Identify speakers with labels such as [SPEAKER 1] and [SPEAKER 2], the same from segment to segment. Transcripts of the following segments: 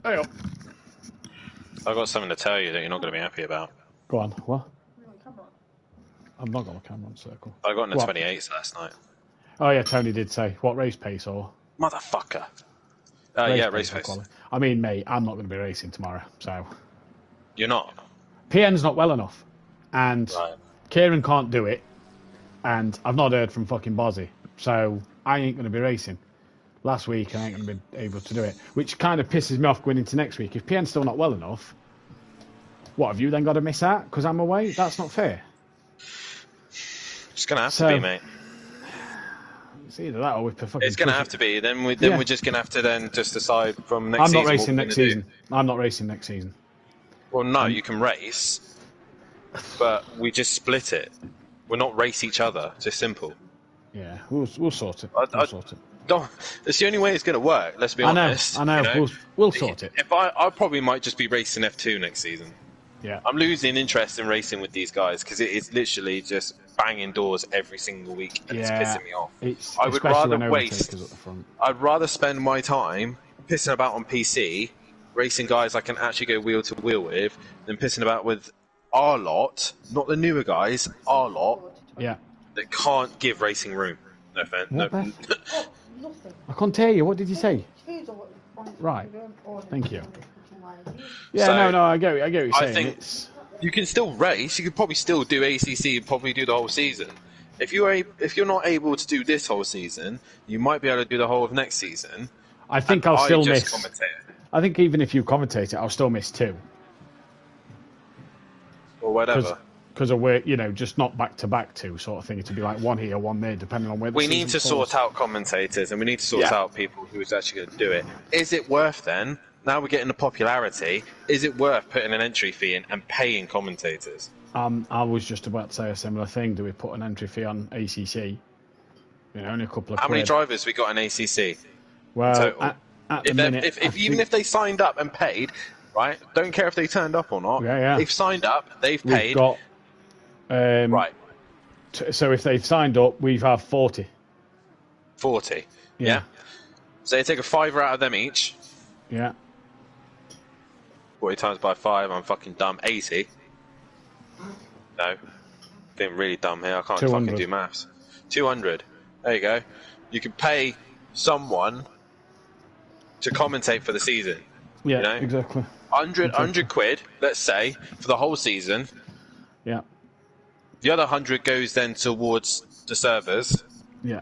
[SPEAKER 1] Hey up.
[SPEAKER 2] I've got something to tell you that you're not going to be happy about.
[SPEAKER 1] Go on. What? I've not got a camera on circle.
[SPEAKER 2] I got in the 28s last night.
[SPEAKER 1] Oh yeah, Tony did say what race pace or
[SPEAKER 2] motherfucker. Yeah, race pace.
[SPEAKER 1] I mean, mate, I'm not going to be racing tomorrow, so
[SPEAKER 2] you're not.
[SPEAKER 1] PN's not well enough, and
[SPEAKER 2] right.
[SPEAKER 1] Kieran can't do it, and I've not heard from fucking Bozzy, so I ain't going to be racing. Last week, I ain't going to be able to do it, which kind of pisses me off going into next week. If PN's still not well enough, what have you then got to miss out because I'm away? That's not fair.
[SPEAKER 2] It's going to have to be, mate.
[SPEAKER 1] It's either that or we fucking.
[SPEAKER 2] It's going to have to be. Then we're just going to have to just decide from next season.
[SPEAKER 1] I'm not racing next season. I'm not racing next season.
[SPEAKER 2] Well, no, you can race, but we just split it. We're not race each other. It's just simple.
[SPEAKER 1] Yeah, we'll sort it. We'll sort it.
[SPEAKER 2] It's the only way it's going to work. Let's be honest.
[SPEAKER 1] I know. You know? We'll sort it.
[SPEAKER 2] If I probably might just be racing F2 next season.
[SPEAKER 1] Yeah.
[SPEAKER 2] I'm losing interest in racing with these guys because it's literally just banging doors every single week, and it's pissing me off.
[SPEAKER 1] I would rather waste.
[SPEAKER 2] I'd rather spend my time pissing about on PC, racing guys I can actually go wheel to wheel with, than pissing about with our lot, not the newer guys, our lot.
[SPEAKER 1] Yeah.
[SPEAKER 2] That can't give racing room. No offense. No.
[SPEAKER 1] I can't hear you. What did you say? Right. Thank you. Yeah, so, no, I get what you're saying.
[SPEAKER 2] I think you can still race. You could probably still do ACC and probably do the whole season. If you're not able to do this whole season, you might be able to do the whole of next season.
[SPEAKER 1] I think I'll still miss. I think even if you commentate it, I'll still miss 2.
[SPEAKER 2] Or whatever.
[SPEAKER 1] Because of where, just not back-to-back 2 sort of thing. It would be like 1 here, 1 there, depending on where the
[SPEAKER 2] We need to sort out commentators, and we need to sort out people who's actually going to do it. Is it worth then? Now we're getting the popularity. Is it worth putting an entry fee in and paying commentators?
[SPEAKER 1] I was just about to say a similar thing. Do we put an entry fee on ACC? Only a couple of
[SPEAKER 2] How many drivers we got in ACC?
[SPEAKER 1] Well, at the minute,
[SPEAKER 2] even if they signed up and paid, right? Don't care if they turned up or not.
[SPEAKER 1] Yeah.
[SPEAKER 2] They've signed up. They've paid.
[SPEAKER 1] Got,
[SPEAKER 2] right.
[SPEAKER 1] So if they've signed up, we have 40.
[SPEAKER 2] 40. Yeah. So you take a $5 out of them each.
[SPEAKER 1] Yeah.
[SPEAKER 2] 40 times by 5, I'm fucking dumb. 80. No. Being really dumb here. I can't fucking do maths. 200. There you go. You can pay someone to commentate for the season.
[SPEAKER 1] Yeah, exactly.
[SPEAKER 2] 100 quid, let's say, for the whole season.
[SPEAKER 1] Yeah.
[SPEAKER 2] The other 100 goes then towards the servers.
[SPEAKER 1] Yeah.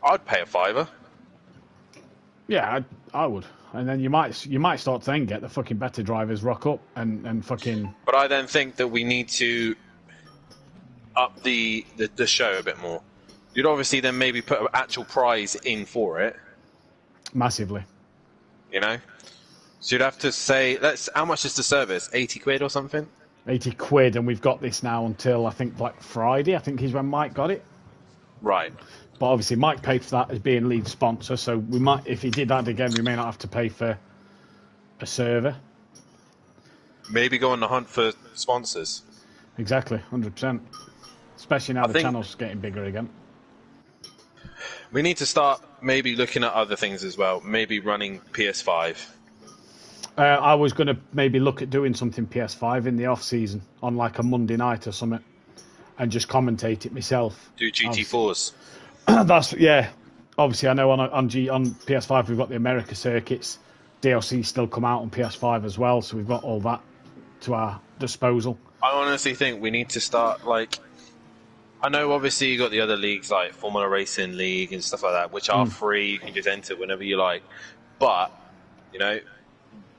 [SPEAKER 2] I'd pay a $5.
[SPEAKER 1] Yeah, I would. And then you might start to then get the fucking better drivers rock up and fucking...
[SPEAKER 2] But I then think that we need to up the show a bit more. You'd obviously then maybe put an actual prize in for it.
[SPEAKER 1] Massively.
[SPEAKER 2] So you'd have to say, how much is the service? 80 quid or something?
[SPEAKER 1] 80 quid, and we've got this now until, I think, like Friday. I think is when Mike got it.
[SPEAKER 2] Right.
[SPEAKER 1] But obviously Mike paid for that as being lead sponsor, so we might, if he did that again, we may not have to pay for a server.
[SPEAKER 2] Maybe go on the hunt for sponsors.
[SPEAKER 1] Exactly, 100%. Especially now the channel's getting bigger again.
[SPEAKER 2] We need to start maybe looking at other things as well. Maybe running PS5.
[SPEAKER 1] I was going to maybe look at doing something PS5 in the off-season, on like a Monday night or something, and just commentate it myself.
[SPEAKER 2] Do GT4s.
[SPEAKER 1] Obviously, I know on PS5 we've got the America circuits. DLC still come out on PS5 as well, so we've got all that to our disposal.
[SPEAKER 2] I honestly think we need to start, I know obviously you got the other leagues like Formula Racing League and stuff like that, which are free. You can just enter whenever you like. But,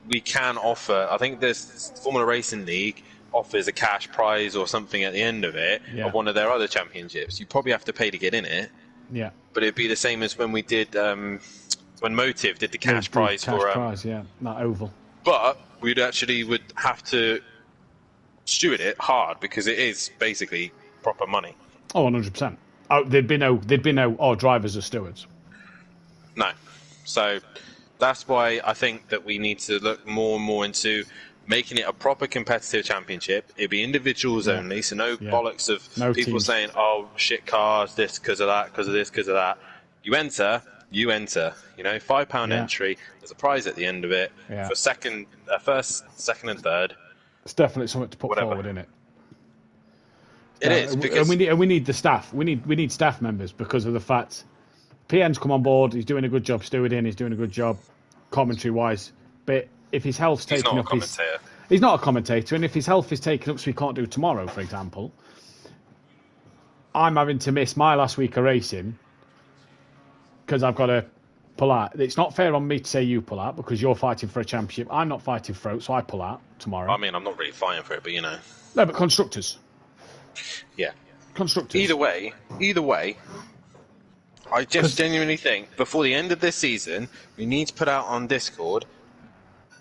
[SPEAKER 2] we can offer, I think this Formula Racing League offers a cash prize or something at the end of it of one of their other championships. You probably have to pay to get in it.
[SPEAKER 1] Yeah.
[SPEAKER 2] But it'd be the same as when we did, when Motive did the cash prize for...
[SPEAKER 1] that oval.
[SPEAKER 2] But would have to steward it hard because it is basically proper money.
[SPEAKER 1] Oh, 100%. Oh, there'd be no drivers or stewards.
[SPEAKER 2] No. So that's why I think that we need to look more and more into making it a proper competitive championship. It'd be individuals only, so no bollocks of people saying, oh, shit cars, this because of that, because of this, because of that. You enter, you enter. You know, £5
[SPEAKER 1] Yeah.
[SPEAKER 2] entry. There's a prize at the end of it
[SPEAKER 1] Yeah.
[SPEAKER 2] for first, second, and third.
[SPEAKER 1] It's definitely something to put
[SPEAKER 2] Whatever.
[SPEAKER 1] forward, isn't it?
[SPEAKER 2] It is, because
[SPEAKER 1] and we need the staff. We need staff members because of the fact PN's come on board. He's doing a good job stewarding. He's doing a good job commentary wise. But if his health's
[SPEAKER 2] he's
[SPEAKER 1] taken
[SPEAKER 2] not
[SPEAKER 1] up,
[SPEAKER 2] a commentator.
[SPEAKER 1] he's not a commentator. And if his health is taken up, so he can't do tomorrow, for example, I'm having to miss my last week of racing because I've got to pull out. It's not fair on me to say you pull out because you're fighting for a championship. I'm not fighting for it, so I pull out tomorrow.
[SPEAKER 2] I mean, I'm not really fighting for it, but you know.
[SPEAKER 1] No, but constructors.
[SPEAKER 2] Yeah.
[SPEAKER 1] Constructors.
[SPEAKER 2] Either way, I just genuinely think before the end of this season, we need to put out on Discord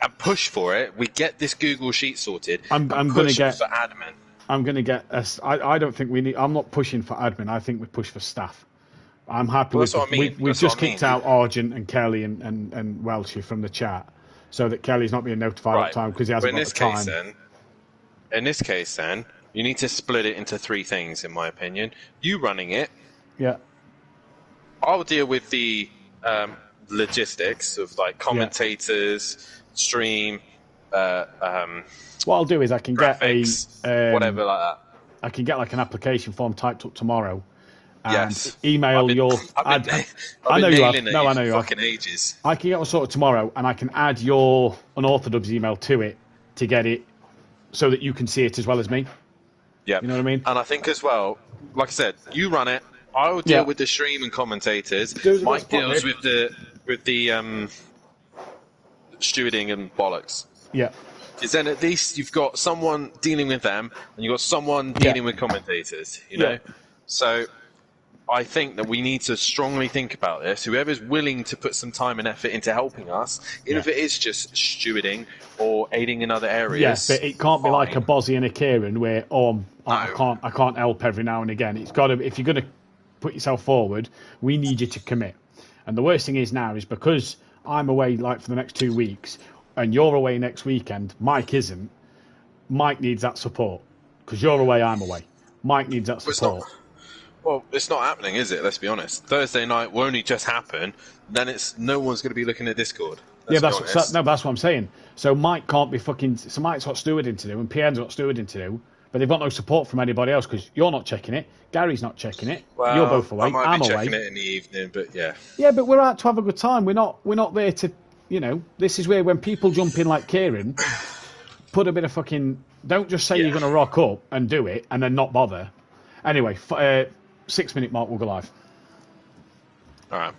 [SPEAKER 2] and push for it. We get this Google Sheet sorted.
[SPEAKER 1] I'm going to get
[SPEAKER 2] for admin.
[SPEAKER 1] I'm going to get us. I don't think we need. I'm not pushing for admin. I think we push for staff. I'm happy with.
[SPEAKER 2] That's what I mean.
[SPEAKER 1] We've just kicked out Argent and Kelly and Welshie from the chat, so that Kelly's not being notified all the time because he hasn't got the time.
[SPEAKER 2] In this case, then you need to split it into 3 things, in my opinion. You running it.
[SPEAKER 1] Yeah.
[SPEAKER 2] I'll deal with the logistics of like commentators, stream.
[SPEAKER 1] What I'll do is I can
[SPEAKER 2] graphics,
[SPEAKER 1] get
[SPEAKER 2] whatever like that.
[SPEAKER 1] I can get like an application form typed up tomorrow. And
[SPEAKER 2] yes.
[SPEAKER 1] Email your.
[SPEAKER 2] I know you have.
[SPEAKER 1] No, I know you have.
[SPEAKER 2] Fucking ages.
[SPEAKER 1] I can get one sorted tomorrow, and I can add your unorthodox email to it to get it, so that you can see it as well as me.
[SPEAKER 2] Yeah.
[SPEAKER 1] You know what I mean?
[SPEAKER 2] And I think as well, like I said, you run it. I'll deal with the stream and commentators. Mike deals with the stewarding and bollocks.
[SPEAKER 1] Yeah.
[SPEAKER 2] Because then at least you've got someone dealing with them, and you've got someone dealing with commentators. You know. So I think that we need to strongly think about this. Whoever's willing to put some time and effort into helping us, even if it is just stewarding or aiding in other areas.
[SPEAKER 1] Yes, but it can't be like a Bozzy and a Kieran where I can't help every now and again. It's got to. If you're going to put yourself forward, we need you to commit. And the worst thing is now is because I'm away like for the next 2 weeks, and you're away next weekend. Mike isn't. Mike needs that support because you're away, I'm away. Mike needs that support.
[SPEAKER 2] Well, it's not happening, is it? Let's be honest. Thursday night will only just happen. Then no one's going to be looking at Discord. That's
[SPEAKER 1] what I'm saying. So Mike can't be fucking. So Mike's got stewarding to do, and Pierre's got stewarding to do, but they've got no support from anybody else because you're not checking it. Gary's not checking it.
[SPEAKER 2] Well,
[SPEAKER 1] you're both away.
[SPEAKER 2] I might
[SPEAKER 1] I'm
[SPEAKER 2] be
[SPEAKER 1] away.
[SPEAKER 2] checking it in the evening, but yeah.
[SPEAKER 1] Yeah, but we're out to have a good time. We're not there to. You know, this is where when people jump in like Kieran, put a bit of fucking. Don't just say you're going to rock up and do it and then not bother. Anyway, 6-minute mark, we'll go live.
[SPEAKER 2] All right.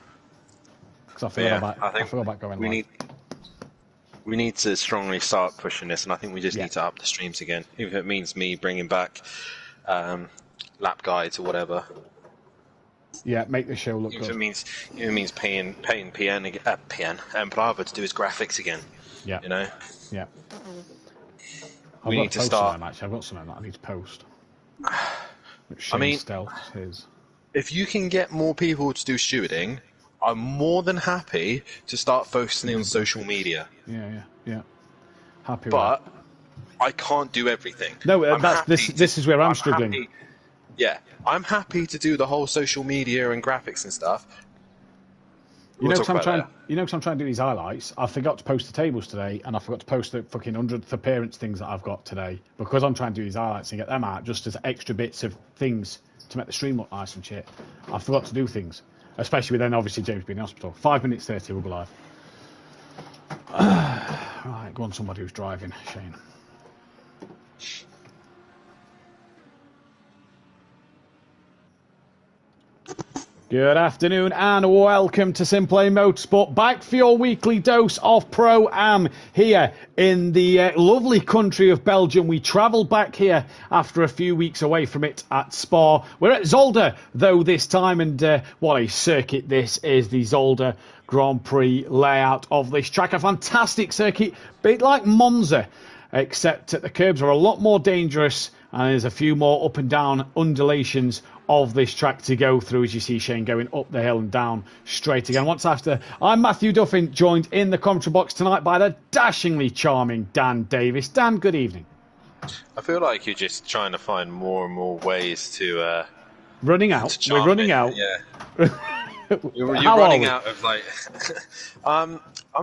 [SPEAKER 1] Because I forgot about going live.
[SPEAKER 2] We need to strongly start pushing this, and I think we just need to up the streams again. Even if it means me bringing back lap guides or whatever.
[SPEAKER 1] Yeah, make the show look
[SPEAKER 2] good.
[SPEAKER 1] If
[SPEAKER 2] it means paying PN and Bravo to do his graphics again.
[SPEAKER 1] Yeah.
[SPEAKER 2] You know.
[SPEAKER 1] Yeah.
[SPEAKER 2] We need to start.
[SPEAKER 1] I've got something that I need to post.
[SPEAKER 2] I mean, if you can get more people to do stewarding, I'm more than happy to start focusing on social media.
[SPEAKER 1] Yeah. Happy
[SPEAKER 2] but
[SPEAKER 1] with that.
[SPEAKER 2] I can't do everything.
[SPEAKER 1] No, this is where I'm struggling.
[SPEAKER 2] I'm happy to do the whole social media and graphics and stuff.
[SPEAKER 1] You know, because I'm trying to do these highlights. I forgot to post the tables today, and I forgot to post the fucking 100th appearance things that I've got today because I'm trying to do these highlights and get them out just as extra bits of things to make the stream look nice and shit. I forgot to do things, especially with then obviously James being in hospital. 5 minutes 30, we'll go live. Right, go on, somebody who's driving, Shane. Good afternoon and welcome to SimPlay Motorsport, back for your weekly dose of Pro-Am here in the lovely country of Belgium. We travelled back here after a few weeks away from it at Spa. We're at Zolder though this time, and what a circuit this is, the Zolder Grand Prix layout of this track. A fantastic circuit, bit like Monza, except that the curbs are a lot more dangerous and there's a few more up and down undulations of this track to go through, as you see Shane going up the hill and down straight again. Once after, I'm Matthew Duffin, joined in the commentary box tonight by the dashingly charming Dan Davis. Dan, good evening.
[SPEAKER 2] I feel like you're just trying to find more and more ways to...
[SPEAKER 1] running out. We're running out.
[SPEAKER 2] Yeah. You're
[SPEAKER 1] How are
[SPEAKER 2] running
[SPEAKER 1] we?
[SPEAKER 2] out of like. I'm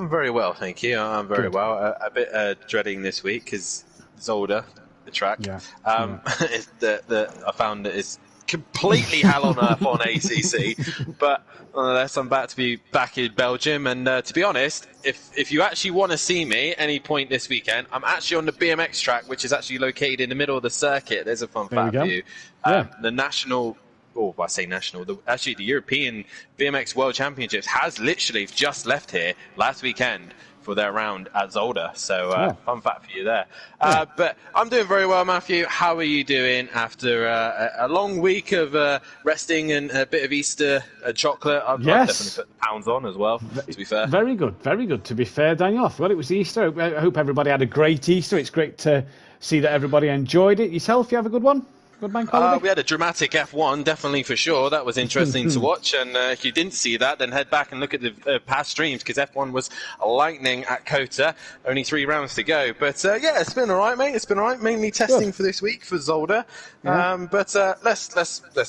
[SPEAKER 2] very well, thank you. I'm very
[SPEAKER 1] Good.
[SPEAKER 2] well. A bit dreading this week because Zolder, the track.
[SPEAKER 1] Yeah.
[SPEAKER 2] I found that it's completely hell on earth on ACC, but nonetheless, I'm about to be back in Belgium. And to be honest, if you actually want to see me any point this weekend, I'm actually on the BMX track, which is actually located in the middle of the circuit. There's a fun
[SPEAKER 1] There we
[SPEAKER 2] fact
[SPEAKER 1] go.
[SPEAKER 2] for you.
[SPEAKER 1] Yeah.
[SPEAKER 2] The national. Oh, I say national. Actually, the European BMX World Championships has literally just left here last weekend for their round at Zolder. So, fun fact for you there. But I'm doing very well, Matthew. How are you doing after a long week of resting and a bit of Easter chocolate? I've definitely put the pounds on as well, to be fair.
[SPEAKER 1] Very good. Very good, to be fair, Daniel. I forgot it was Easter. I hope everybody had a great Easter. It's great to see that everybody enjoyed it. Yourself, you have a good one? Good bank holiday?
[SPEAKER 2] We had a dramatic F1, definitely for sure. That was interesting to watch. And if you didn't see that, then head back and look at the past streams, because F1 was lightning at Kota. Only 3 rounds to go. But yeah, it's been all right, mate. It's been all right. Mainly testing for this week for Zolder. Yeah. But let's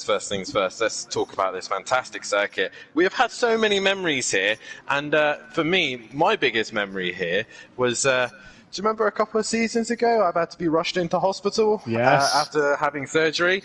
[SPEAKER 2] first things first. Let's talk about this fantastic circuit. We have had so many memories here. And for me, my biggest memory here was... do you remember a couple of seasons ago I've had to be rushed into hospital after having surgery?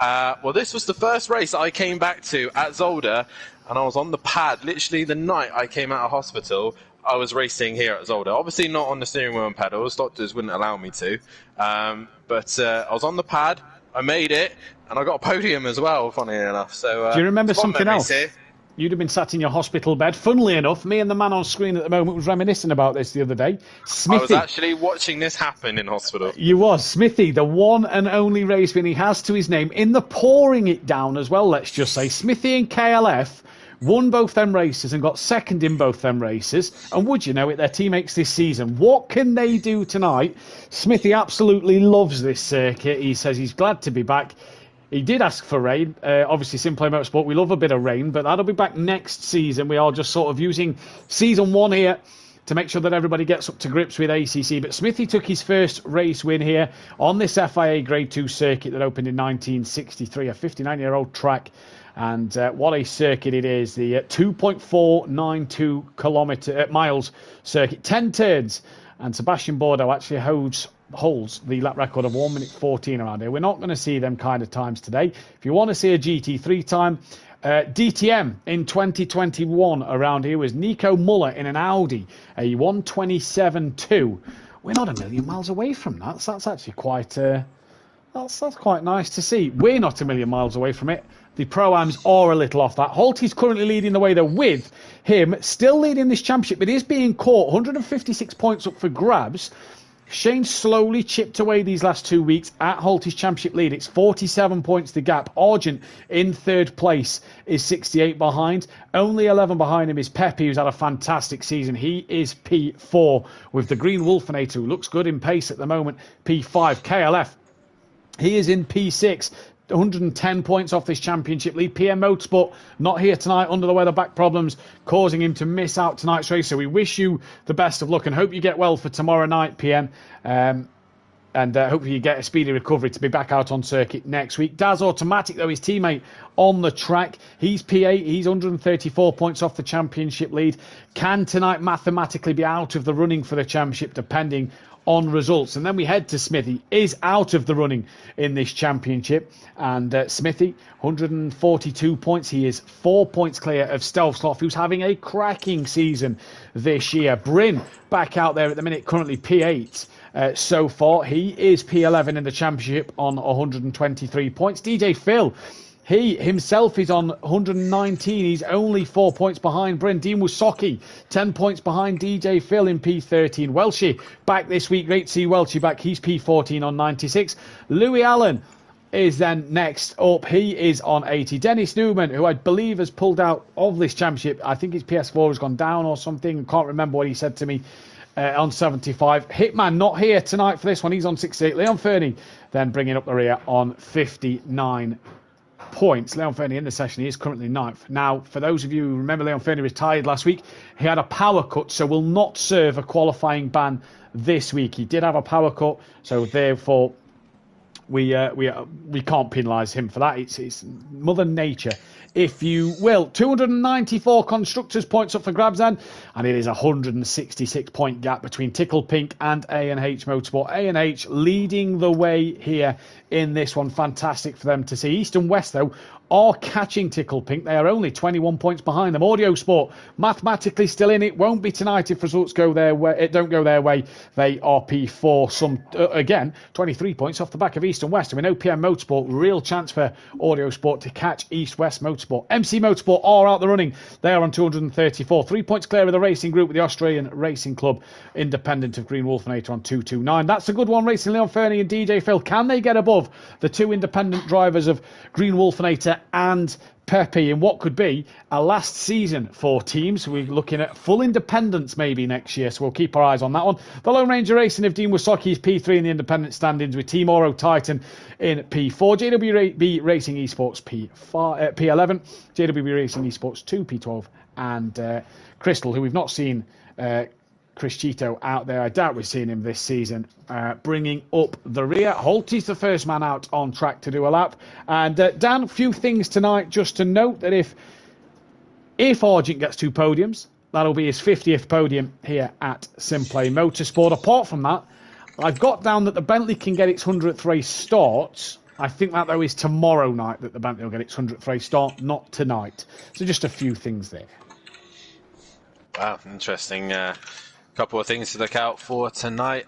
[SPEAKER 2] Well, this was the first race I came back to at Zolder, and I was on the pad literally the night I came out of hospital. I was racing here at Zolder. Obviously not on the steering wheel and pedals. Doctors wouldn't allow me to. But I was on the pad. I made it, and I got a podium as well, funny enough. So,
[SPEAKER 1] do you remember something else?
[SPEAKER 2] Here.
[SPEAKER 1] You'd have been sat in your hospital bed. Funnily enough, me and the man on screen at the moment was reminiscing about this the other day. Smithy.
[SPEAKER 2] I was actually watching this happen in hospital.
[SPEAKER 1] You was. Smithy, the one and only race win he has to his name, in the pouring it down as well, let's just say. Smithy and KLF won both them races and got second in both them races. And would you know it, their teammates this season. What can they do tonight? Smithy absolutely loves this circuit. He says he's glad to be back. He did ask for rain. Obviously, SimPlay Motorsport, we love a bit of rain, but that'll be back next season. We are just sort of using season 1 here to make sure that everybody gets up to grips with ACC. But Smithy took his first race win here on this FIA Grade 2 circuit that opened in 1963, a 59-year-old track. And what a circuit it is, the 2.492 miles circuit, 10 turns. And Sebastian Bordeaux actually holds the lap record of 1 minute 14 around here. We're not going to see them kind of times today. If you want to see a GT3 time, DTM in 2021 around here was Nico Muller in an Audi, a 127.2. We're not a million miles away from that. So that's actually quite that's quite nice to see. We're not a million miles away from it. The Pro-Ams are a little off that. Holt is currently leading the way, though, with him still leading this championship, but is being caught. 156 points up for grabs. Shane slowly chipped away these last 2 weeks at Holt's championship lead. It's 47 points the gap. Argent in third place is 68 behind. Only 11 behind him is Pepe, who's had a fantastic season. He is P4 with the Green Wolfenator, who looks good in pace at the moment. P5. KLF, he is in P6. 110 points off this championship lead. PM Motorsport not here tonight, under the weather, back problems causing him to miss out tonight's race. So we wish you the best of luck and hope you get well for tomorrow night, PM. And hopefully you get a speedy recovery to be back out on circuit next week. Daz Automatic, though, his teammate on the track, he's P8. He's 134 points off the championship lead. Can tonight mathematically be out of the running for the championship, depending on results? And then we head to Smithy, is out of the running in this championship. And Smithy, 142 points. He is 4 points clear of Stealth Sloth, who's having a cracking season this year. Bryn back out there at the minute, currently P8 so far. He is P11 in the championship on 123 points. DJ Phil, he himself is on 119. He's only 4 points behind Bryn. Dean Wasocki, 10 points behind DJ Phil in P13. Welshie back this week. Great to see Welshie back. He's P14 on 96. Louis Allen is then next up. He is on 80. Dennis Newman, who I believe has pulled out of this championship. I think his PS4 has gone down or something. Can't remember what he said to me. On 75. Hitman not here tonight for this one. He's on 68. Leon Fernie then bringing up the rear on 59 points. Leon Fernie in the session, he is currently 9th. Now, for those of you who remember, Leon Fernie retired last week. He had a power cut, so will not serve a qualifying ban this week. He did have a power cut, so therefore We can't penalise him for that. It's Mother Nature, if you will. 294 constructors points up for grabs then, and it is a 166 point gap between Tickle Pink and A&H Motorsport. A&H leading the way here in this one. Fantastic for them to see. East and West though are catching Tickle Pink. They are only 21 points behind them. Audio Sport mathematically still in it. Won't be tonight if results go their way. It don't go their way. They are P4. Some again 23 points off the back of East and West. And we know PM Motorsport, real chance for Audio Sport to catch East West Motorsport. MC Motorsport are out the running. They are on 234. 3 points clear of the racing group with the Australian Racing Club, independent of Green Wolfenator, on 229. That's a good one. Racing Leon Fernie and DJ Phil. Can they get above the two independent drivers of Green Wolfenator and Pepe in what could be a last season for teams? We're looking at full independence maybe next year, so we'll keep our eyes on that one. The Lone Ranger Racing of Dean Wasocki is P3 in the independent standings, with Team Oro Titan in P4, JWB Racing Esports P11, JWB Racing Esports 2 P12, and Crystal, who we've not seen Chris Cheeto out there. I doubt we've seen him this season, bringing up the rear. Holty's the first man out on track to do a lap. And Dan, a few things tonight just to note that if Argent gets 2 podiums, that'll be his 50th podium here at SimPlay Motorsport. Apart from that, I've got down that the Bentley can get its 100th race start. I think that, though, is tomorrow night that the Bentley will get its 100th race start, not tonight. So just a few things there.
[SPEAKER 2] Wow, interesting. Couple of things to look out for tonight.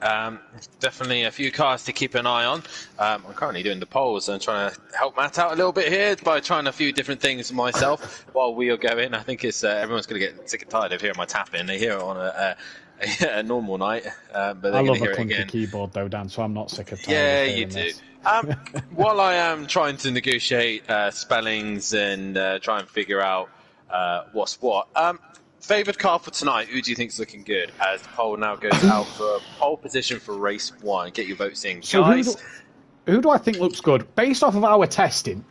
[SPEAKER 2] Definitely a few cars to keep an eye on. I'm currently doing the polls and trying to help Matt out a little bit here by trying a few different things myself while we are going. I think it's everyone's going to get sick and tired of hearing my tapping. They hear it on a normal night, but they're going to hear it again. I love a clunky keyboard though, Dan, so I'm not sick of tired. Yeah, you do. While I am trying to negotiate spellings and try and figure out what's what, favoured car for tonight, who do you think is looking good as the poll now goes out for pole position for race 1? Get your votes in. So guys,
[SPEAKER 1] who do I think looks good? Based off of our testing,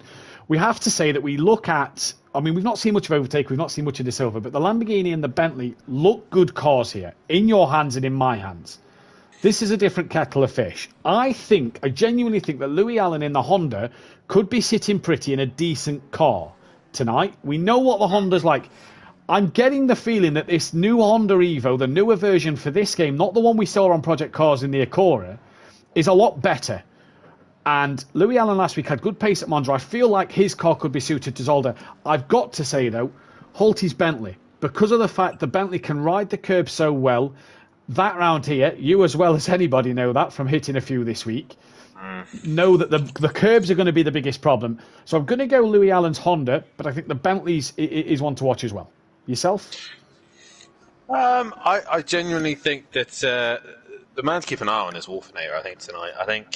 [SPEAKER 1] we have to say that we look at, I mean, we've not seen much of Overtake, we've not seen much of De Silva, but the Lamborghini and the Bentley look good cars here, in your hands and in my hands. This is a different kettle of fish. I genuinely think that Louis Allen in the Honda could be sitting pretty in a decent car tonight. We know what the Honda's like. I'm getting the feeling that this new Honda Evo, the newer version for this game, not the one we saw on Project Cars in the Acura, is a lot better. And Louis Allen last week had good pace at Monza. I feel like his car could be suited to Zolder. I've got to say, though, Holty's Bentley, because of the fact the Bentley can ride the curb so well, that round here, you as well as anybody know that from hitting a few this week, know that the curbs are going to be the biggest problem. So I'm going to go Louis Allen's Honda, but I think the Bentley's is one to watch as well. Yourself?
[SPEAKER 2] I genuinely think that the man to keep an eye on is Wolfenator, I think, tonight. I think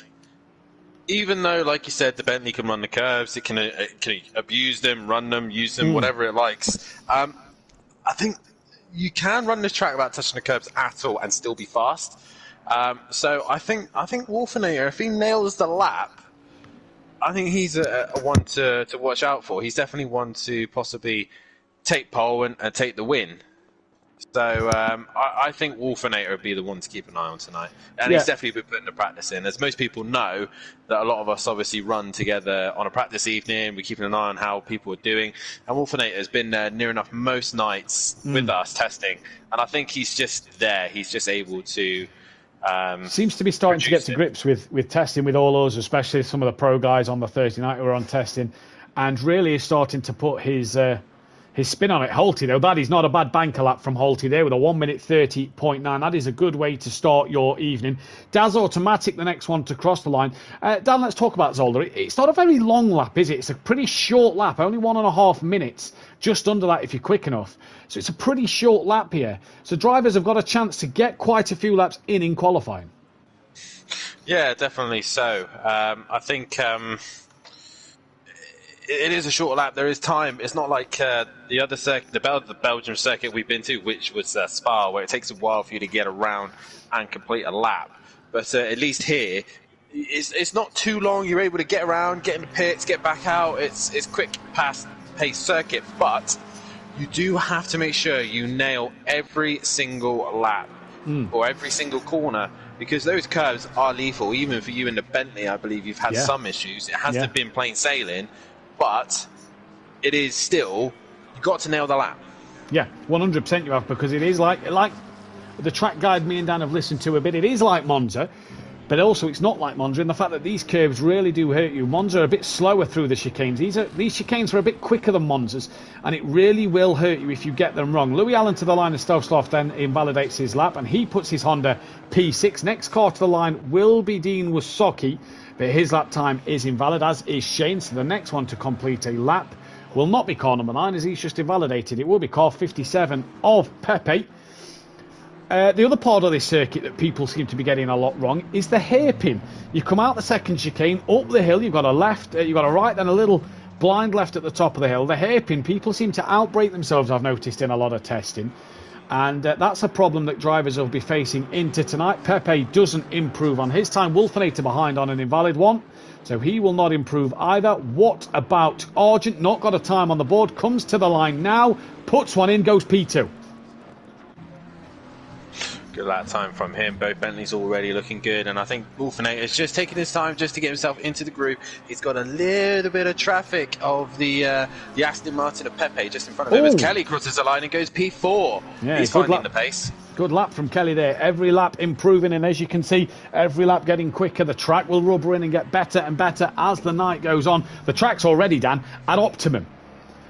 [SPEAKER 2] even though, like you said, the Bentley can run the curves, it can abuse them, run them, use them, whatever it likes. I think you can run this track without touching the curbs at all and still be fast. So I think Wolfenator, if he nails the lap, I think he's a one to watch out for. He's definitely one to possibly take pole and take the win. So I think Wolfenator would be the one to keep an eye on tonight. And he's definitely been putting the practice in. As most people know, that a lot of us obviously run together on a practice evening. We're keeping an eye on how people are doing. And Wolfenator has been near enough most nights with us testing. And I think he's just there. He's just able to...
[SPEAKER 1] seems to be starting to get to grips with testing with all us, especially some of the pro guys on the Thursday night who are on testing. And really is starting to put his spin on it. Holty, though, that is not a bad banker lap from Holty there with a 1:30.9. That is a good way to start your evening. Daz Automatic, the next one to cross the line. Dan, let's talk about Zolder. It's not a very long lap, is it? It's a pretty short lap, only 1.5 minutes, just under that if you're quick enough. So it's a pretty short lap here. So drivers have got a chance to get quite a few laps in qualifying.
[SPEAKER 2] Yeah, definitely so. I think... it is a short lap. There is time. It's not like the other circuit, the Belgian circuit we've been to, which was Spa, where it takes a while for you to get around and complete a lap. But at least here, it's not too long. You're able to get around, get in the pits, get back out. It's quick, fast-paced circuit, but you do have to make sure you nail every single lap or every single corner because those curves are lethal. Even for you in the Bentley, I believe you've had some issues. It hasn't been plain sailing, but it is still, you've got to nail the lap.
[SPEAKER 1] Yeah, 100% you have, because it is like the track guide me and Dan have listened to a bit. It is like Monza, but also it's not like Monza in the fact that these curves really do hurt you. Monza are a bit slower through the chicanes. These chicanes are a bit quicker than Monza's, and it really will hurt you if you get them wrong. Louis Allen to the line of Stokesloff then invalidates his lap, and he puts his Honda P6. Next car to the line will be Dean Wasocki, but his lap time is invalid, as is Shane. So the next one to complete a lap will not be car number 9, as he's just invalidated. It will be car 57 of Pepe. The other part of this circuit that people seem to be getting a lot wrong is the hairpin. You come out the second chicane, up the hill, you've got a left, you've got a right, then a little blind left at the top of the hill. The hairpin, people seem to outbrake themselves, I've noticed in a lot of testing. And that's a problem that drivers will be facing into tonight. Pepe doesn't improve on his time. Wolfenator behind on an invalid one, so he will not improve either. What about Argent? Not got a time on the board, comes to the line now, puts one in, goes P2.
[SPEAKER 2] Good lap time from him. Both Bentleys already looking good, and I think Wolfenator is just taking his time just to get himself into the groove. He's got a little bit of traffic of the Aston Martin of Pepe just in front of him as Kelly crosses the line and goes P4.
[SPEAKER 1] Yeah,
[SPEAKER 2] he's finding the pace.
[SPEAKER 1] Good lap from Kelly there. Every lap improving, and as you can see, every lap getting quicker. The track will rubber in and get better and better as the night goes on. The track's already, Dan, at optimum.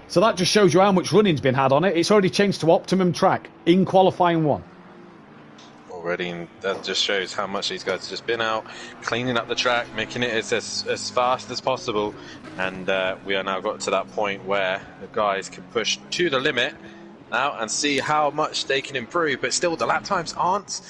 [SPEAKER 1] So that just shows you how much running's been had on it. It's already changed to optimum track in qualifying 1.
[SPEAKER 2] Already, and that just shows how much these guys have just been out cleaning up the track, making it as fast as possible, and we are now got to that point where the guys can push to the limit now and see how much they can improve. But still, the lap times aren't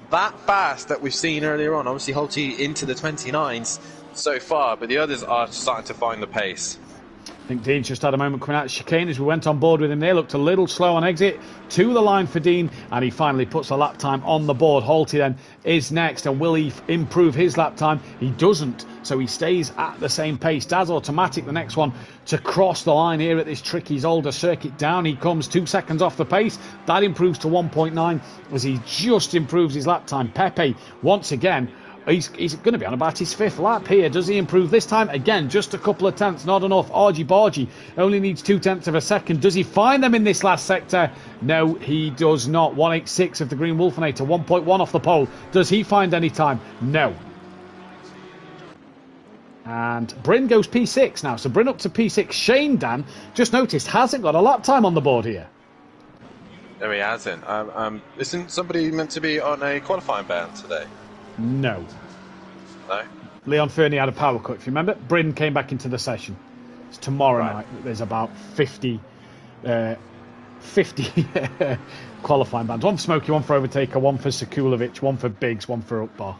[SPEAKER 2] that fast that we've seen earlier on. Obviously Holty into the 29s so far, but the others are starting to find the pace.
[SPEAKER 1] I think Dean's just had a moment coming out of chicane as we went on board with him there. Looked a little slow on exit. To the line for Dean, and he finally puts a lap time on the board. Holty then is next, and will he improve his lap time? He doesn't, so he stays at the same pace. Daz Automatic, the next one to cross the line here at this tricky Zolder circuit. Down he comes, 2 seconds off the pace. That improves to 1.9 as he just improves his lap time. Pepe, once again, He's going to be on about his 5th lap here. Does he improve this time? Again, just a couple of tenths, not enough. Argy Bargy only needs 2 tenths of a second. Does he find them in this last sector? No, he does not. 186 of the Green Wolfenator, 1.1 off the pole. Does he find any time? No. And Bryn goes P6 now. So Bryn up to P6. Shane, Dan, just noticed, hasn't got a lap time on the board here.
[SPEAKER 2] No, he hasn't. Isn't somebody meant to be on a qualifying ban today?
[SPEAKER 1] No.
[SPEAKER 2] No?
[SPEAKER 1] Leon Fernie had a power cut, if you remember. Bryn came back into the session. It's tomorrow night. There's about 50 qualifying bands. One for Smokey, one for Overtaker, one for Sekulovic, one for Biggs, one for Upbar.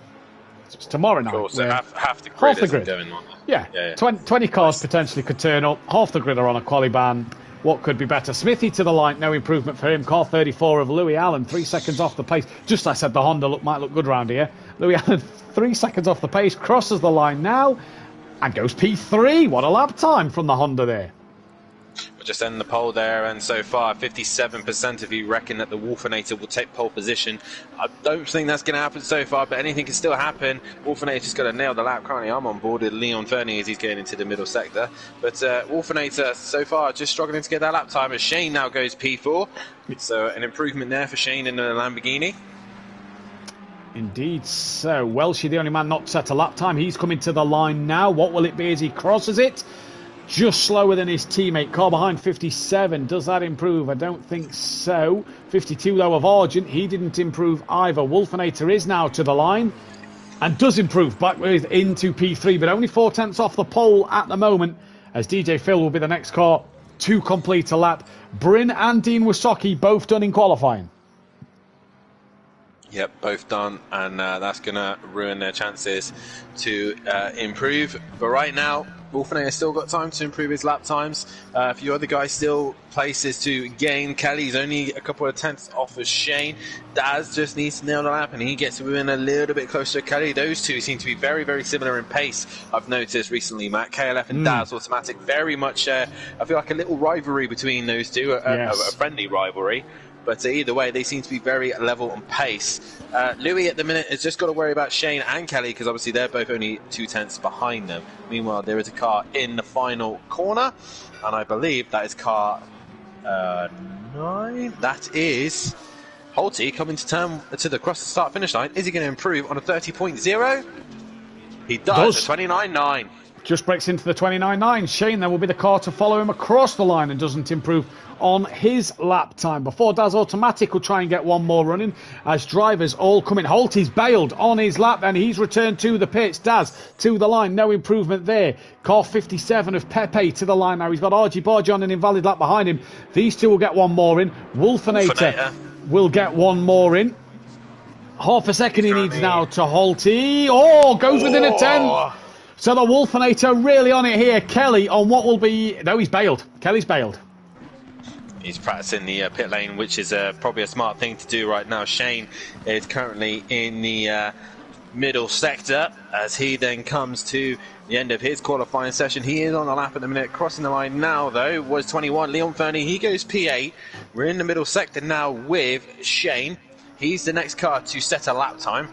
[SPEAKER 1] So it's tomorrow night.
[SPEAKER 2] Cool, so half the grid going on.
[SPEAKER 1] Yeah. 20 cars potentially could turn up. Half the grid are on a quali ban. What could be better? Smithy to the line, no improvement for him. Car 34 of Louis Allen, 3 seconds off the pace. Just I said the Honda might look good round here. Louis Allen, 3 seconds off the pace, crosses the line now and goes P3. What a lap time from the Honda there.
[SPEAKER 2] We'll just end the poll there, and so far 57% of you reckon that the Wolfenator will take pole position. I don't think that's going to happen so far, but anything can still happen. Wolfenator's got to nail the lap. Currently I'm on board with Leon Fernie as he's getting into the middle sector, but Wolfenator so far just struggling to get that lap time as Shane now goes P4. So an improvement there for Shane in the Lamborghini.
[SPEAKER 1] Indeed so. Welshie, the only man not set a lap time. He's coming to the line now. What will it be as he crosses it? Just slower than his teammate. Car behind 57. Does that improve? I don't think so. 52 though of Argent. He didn't improve either. Wolfenator is now to the line and does improve back with into P3, but only 4 tenths off the pole at the moment, as DJ Phil will be the next car to complete a lap. Bryn and Dean Wasocki both done in qualifying.
[SPEAKER 2] Yep, both done, and that's going to ruin their chances to improve. But right now, Wolfenator still got time to improve his lap times. A few other guys still places to gain. Kelly's only a couple of tenths off of Shane. Daz just needs to nail the lap, and he gets within a little bit closer to Kelly. Those two seem to be very, very similar in pace, I've noticed recently, Matt. KLF and Daz Automatic, very much, I feel like a little rivalry between those two, a friendly rivalry. But either way, they seem to be very level on pace. Louis at the minute has just got to worry about Shane and Kelly, because obviously they're both only 2/10 behind them. Meanwhile, there is a car in the final corner, and I believe that is car 9. That is Holty coming to the cross the start finish line. Is he going to improve on a 30.0? He does. 29.9.
[SPEAKER 1] Just breaks into the 29.9. Shane then will be the car to follow him across the line and doesn't improve on his lap time. Before Daz Automatic will try and get one more running as drivers all come in. Holty's bailed on his lap and he's returned to the pits. Daz to the line, no improvement there. Car 57 of Pepe to the line now. He's got RG Barge on an invalid lap behind him. These two will get one more in. Wolfenator will get one more in. Half a second he needs now to Holty. Oh, goes within a 10. So the Wolfenator really on it here. Kelly on what will be... No, he's bailed. Kelly's bailed.
[SPEAKER 2] He's practicing the pit lane, which is probably a smart thing to do right now. Shane is currently in the middle sector as he then comes to the end of his qualifying session. He is on the lap at the minute. Crossing the line now, though, was 21. Leon Fernie, he goes P8. We're in the middle sector now with Shane. He's the next car to set a lap time.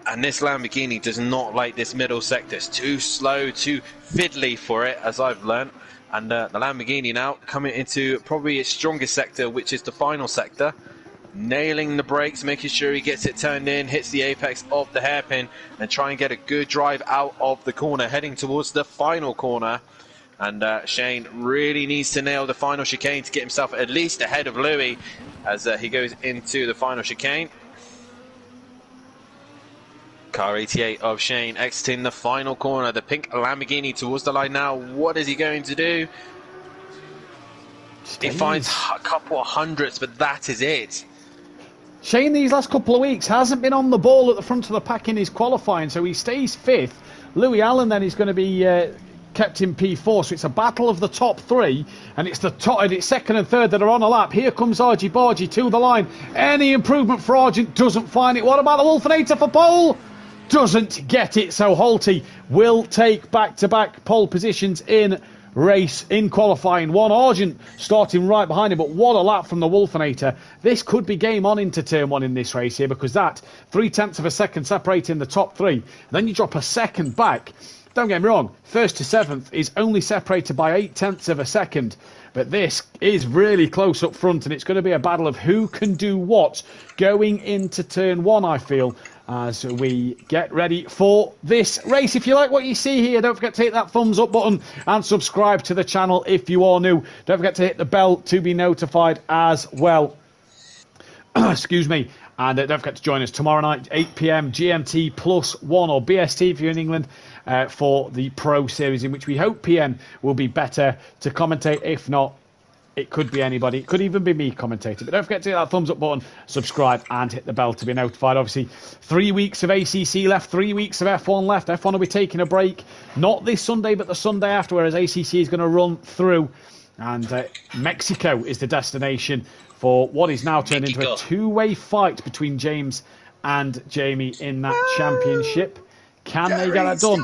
[SPEAKER 2] And this Lamborghini does not like this middle sector. It's too slow, too fiddly for it, as I've learnt. And the Lamborghini now coming into probably its strongest sector, which is the final sector. Nailing the brakes, making sure he gets it turned in, hits the apex of the hairpin, and try and get a good drive out of the corner, heading towards the final corner. And Shane really needs to nail the final chicane to get himself at least ahead of Louis as he goes into the final chicane. Car 88 of Shane exiting the final corner. The pink Lamborghini towards the line now. What is he going to do? He finds a couple of hundredths, but that is it.
[SPEAKER 1] Shane, these last couple of weeks, hasn't been on the ball at the front of the pack in his qualifying, so he stays 5th. Louis Allen then is going to be kept in P4, so it's a battle of the top 3, and it's it's second and third that are on a lap. Here comes Argy Bargy to the line. Any improvement for Argent? Doesn't find it. What about the Wolfenator for pole? Doesn't get it, so Holty will take back-to-back pole positions in qualifying. One Argent starting right behind him, but what a lap from the Wolfenator. This could be game on into turn 1 in this race here, because that 0.3 of a second separating the top 3. Then you drop a second back. Don't get me wrong, 1st to 7th is only separated by 0.8 of a second. But this is really close up front, and it's going to be a battle of who can do what going into turn 1, I feel, as we get ready for this race. If you like what you see here, don't forget to hit that thumbs up button and subscribe to the channel if you are new. Don't forget to hit the bell to be notified as well. Excuse me. And don't forget to join us tomorrow night, 8 PM GMT +1 or BST if you're in England, for the Pro Series, in which we hope PN will be better to commentate. If not, it could be anybody. It could even be me commentating. But don't forget to hit that thumbs up button, subscribe, and hit the bell to be notified. Obviously, 3 weeks of ACC left, 3 weeks of F1 left. F1 will be taking a break, not this Sunday, but the Sunday after, whereas ACC is going to run through. And Mexico is the destination for what is now turned into a two-way fight between James and Jamie in that championship. Can they get that done?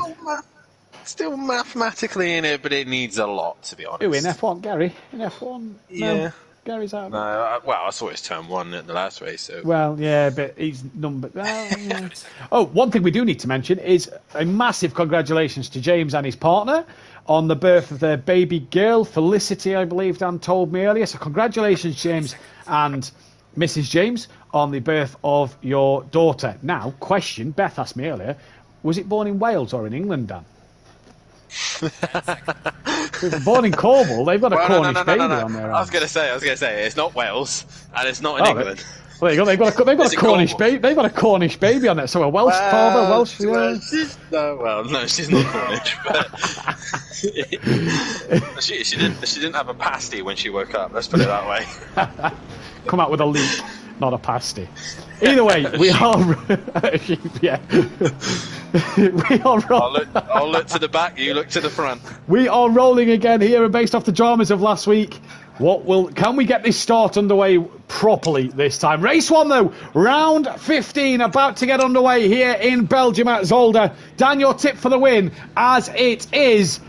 [SPEAKER 2] Still mathematically in it, but it needs a lot, to be honest.
[SPEAKER 1] Who, in F1? Gary? In F1?
[SPEAKER 2] Yeah.
[SPEAKER 1] No, Gary's out.
[SPEAKER 2] No, well, I saw his turn 1 at the last race. So.
[SPEAKER 1] Well, yeah, but he's numbered. Yeah. Oh, one thing we do need to mention is a massive congratulations to James and his partner on the birth of their baby girl, Felicity, I believe Dan told me earlier. So congratulations, James and Mrs. James, on the birth of your daughter. Now, question, Beth asked me earlier, was it born in Wales or in England, Dan? If it was born in Cornwall, they've got a Cornish baby on their hands.
[SPEAKER 2] I was going to say, it's not Wales, and it's not in England.
[SPEAKER 1] Well, there you go. They've got a Cornish baby. They've got a Cornish baby on it. So a Welsh father, Welsh.
[SPEAKER 2] No, she's not Cornish. But she didn't have a pasty when she woke up. Let's put it that way.
[SPEAKER 1] Come out with a leak, not a pasty. Either way, we are. Yeah. We are.
[SPEAKER 2] I'll look to the back. You look to the front.
[SPEAKER 1] We are rolling again here, and based off the dramas of last week, can we get this start underway properly this time? Race 1 though, round 15 about to get underway here in Belgium at Zolder. Dan, your tip for the win, as it is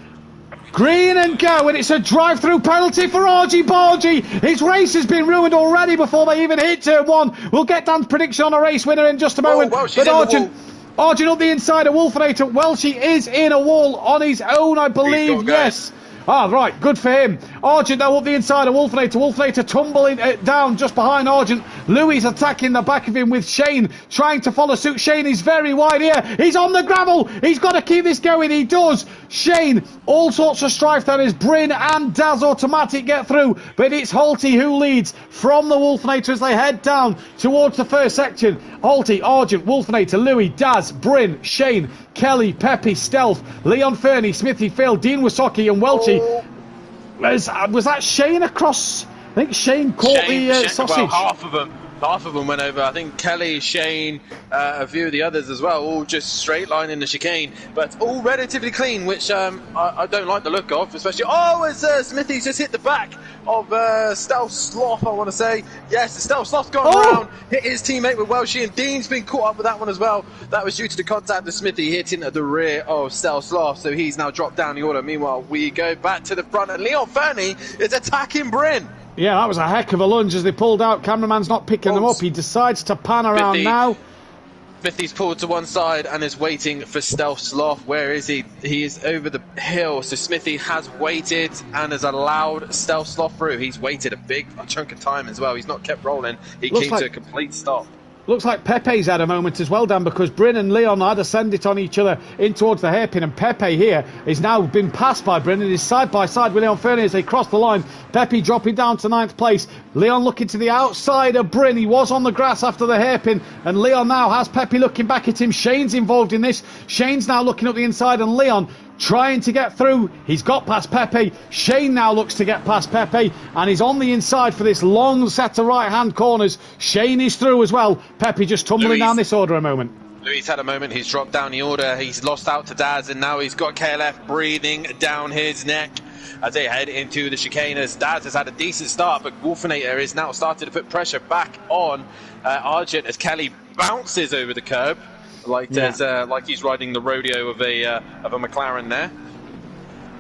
[SPEAKER 1] Green and go, and it's a drive-through penalty for Argy Bargy. His race has been ruined already before they even hit turn one. We'll get Dan's prediction on a race winner in just a moment.
[SPEAKER 2] Well, she's in
[SPEAKER 1] Argent up the inside of Wolfenator. Welshie is in a wall on his own, I believe. Yes. Ah, right, good for him. Argent now up the inside of Wolfenator. Wolfenator tumbling down just behind Argent. Louis attacking the back of him with Shane, trying to follow suit. Shane is very wide here. He's on the gravel. He's got to keep this going. He does. Shane, all sorts of strife there as Bryn and Daz Automatic get through, but it's Holty who leads from the Wolfenator as they head down towards the first section. Holty, Argent, Wolfenator, Louis, Daz, Bryn, Shane, Kelly, Peppy, Stealth, Leon Fernie, Smithy, Phil, Dean Wasocki and Welchie. Was that Shane across? I think Shane caught the sausage.
[SPEAKER 2] Well, half of them went over. I think Kelly, Shane, a few of the others as well, all just straight line in the chicane, but all relatively clean, which I don't like the look of, especially. Oh, as Smithy's just hit the back of Stealth Sloth, I want to say. Yes, the Stealth Sloth's gone around, hit his teammate with Welshie, and Dean's been caught up with that one as well. That was due to the contact of Smithy hitting at the rear of Stealth Sloth, so he's now dropped down the order. Meanwhile, we go back to the front, and Leon Fernie is attacking Bryn.
[SPEAKER 1] Yeah, that was a heck of a lunge as they pulled out. Cameraman's not picking them up. He decides to pan around now.
[SPEAKER 2] Smithy's pulled to one side and is waiting for Stealth Sloth. Where is he? He is over the hill. So Smithy has waited and has allowed Stealth Sloth through. He's waited a chunk of time as well. He's not kept rolling. He came to a complete stop.
[SPEAKER 1] Looks like Pepe's had a moment as well, Dan, because Bryn and Leon had to send it on each other in towards the hairpin, and Pepe here is now been passed by Bryn and is side by side with Leon Fernie as they cross the line. Pepe dropping down to 9th place. Leon looking to the outside of Bryn. He was on the grass after the hairpin, and Leon now has Pepe looking back at him. Shane's involved in this. Shane's now looking up the inside, and Leon trying to get through. He's got past Pepe. Shane now looks to get past Pepe, and he's on the inside for this long set of right-hand corners. Shane is through as well. Pepe just tumbling down this order a moment.
[SPEAKER 2] Louis had a moment. He's dropped down the order. He's lost out to Daz, and now he's got KLF breathing down his neck as they head into the chicanes. Daz has had a decent start, but Wolfenator is now starting to put pressure back on Argent as Kelly bounces over the curb. Like he's riding the rodeo of a McLaren there.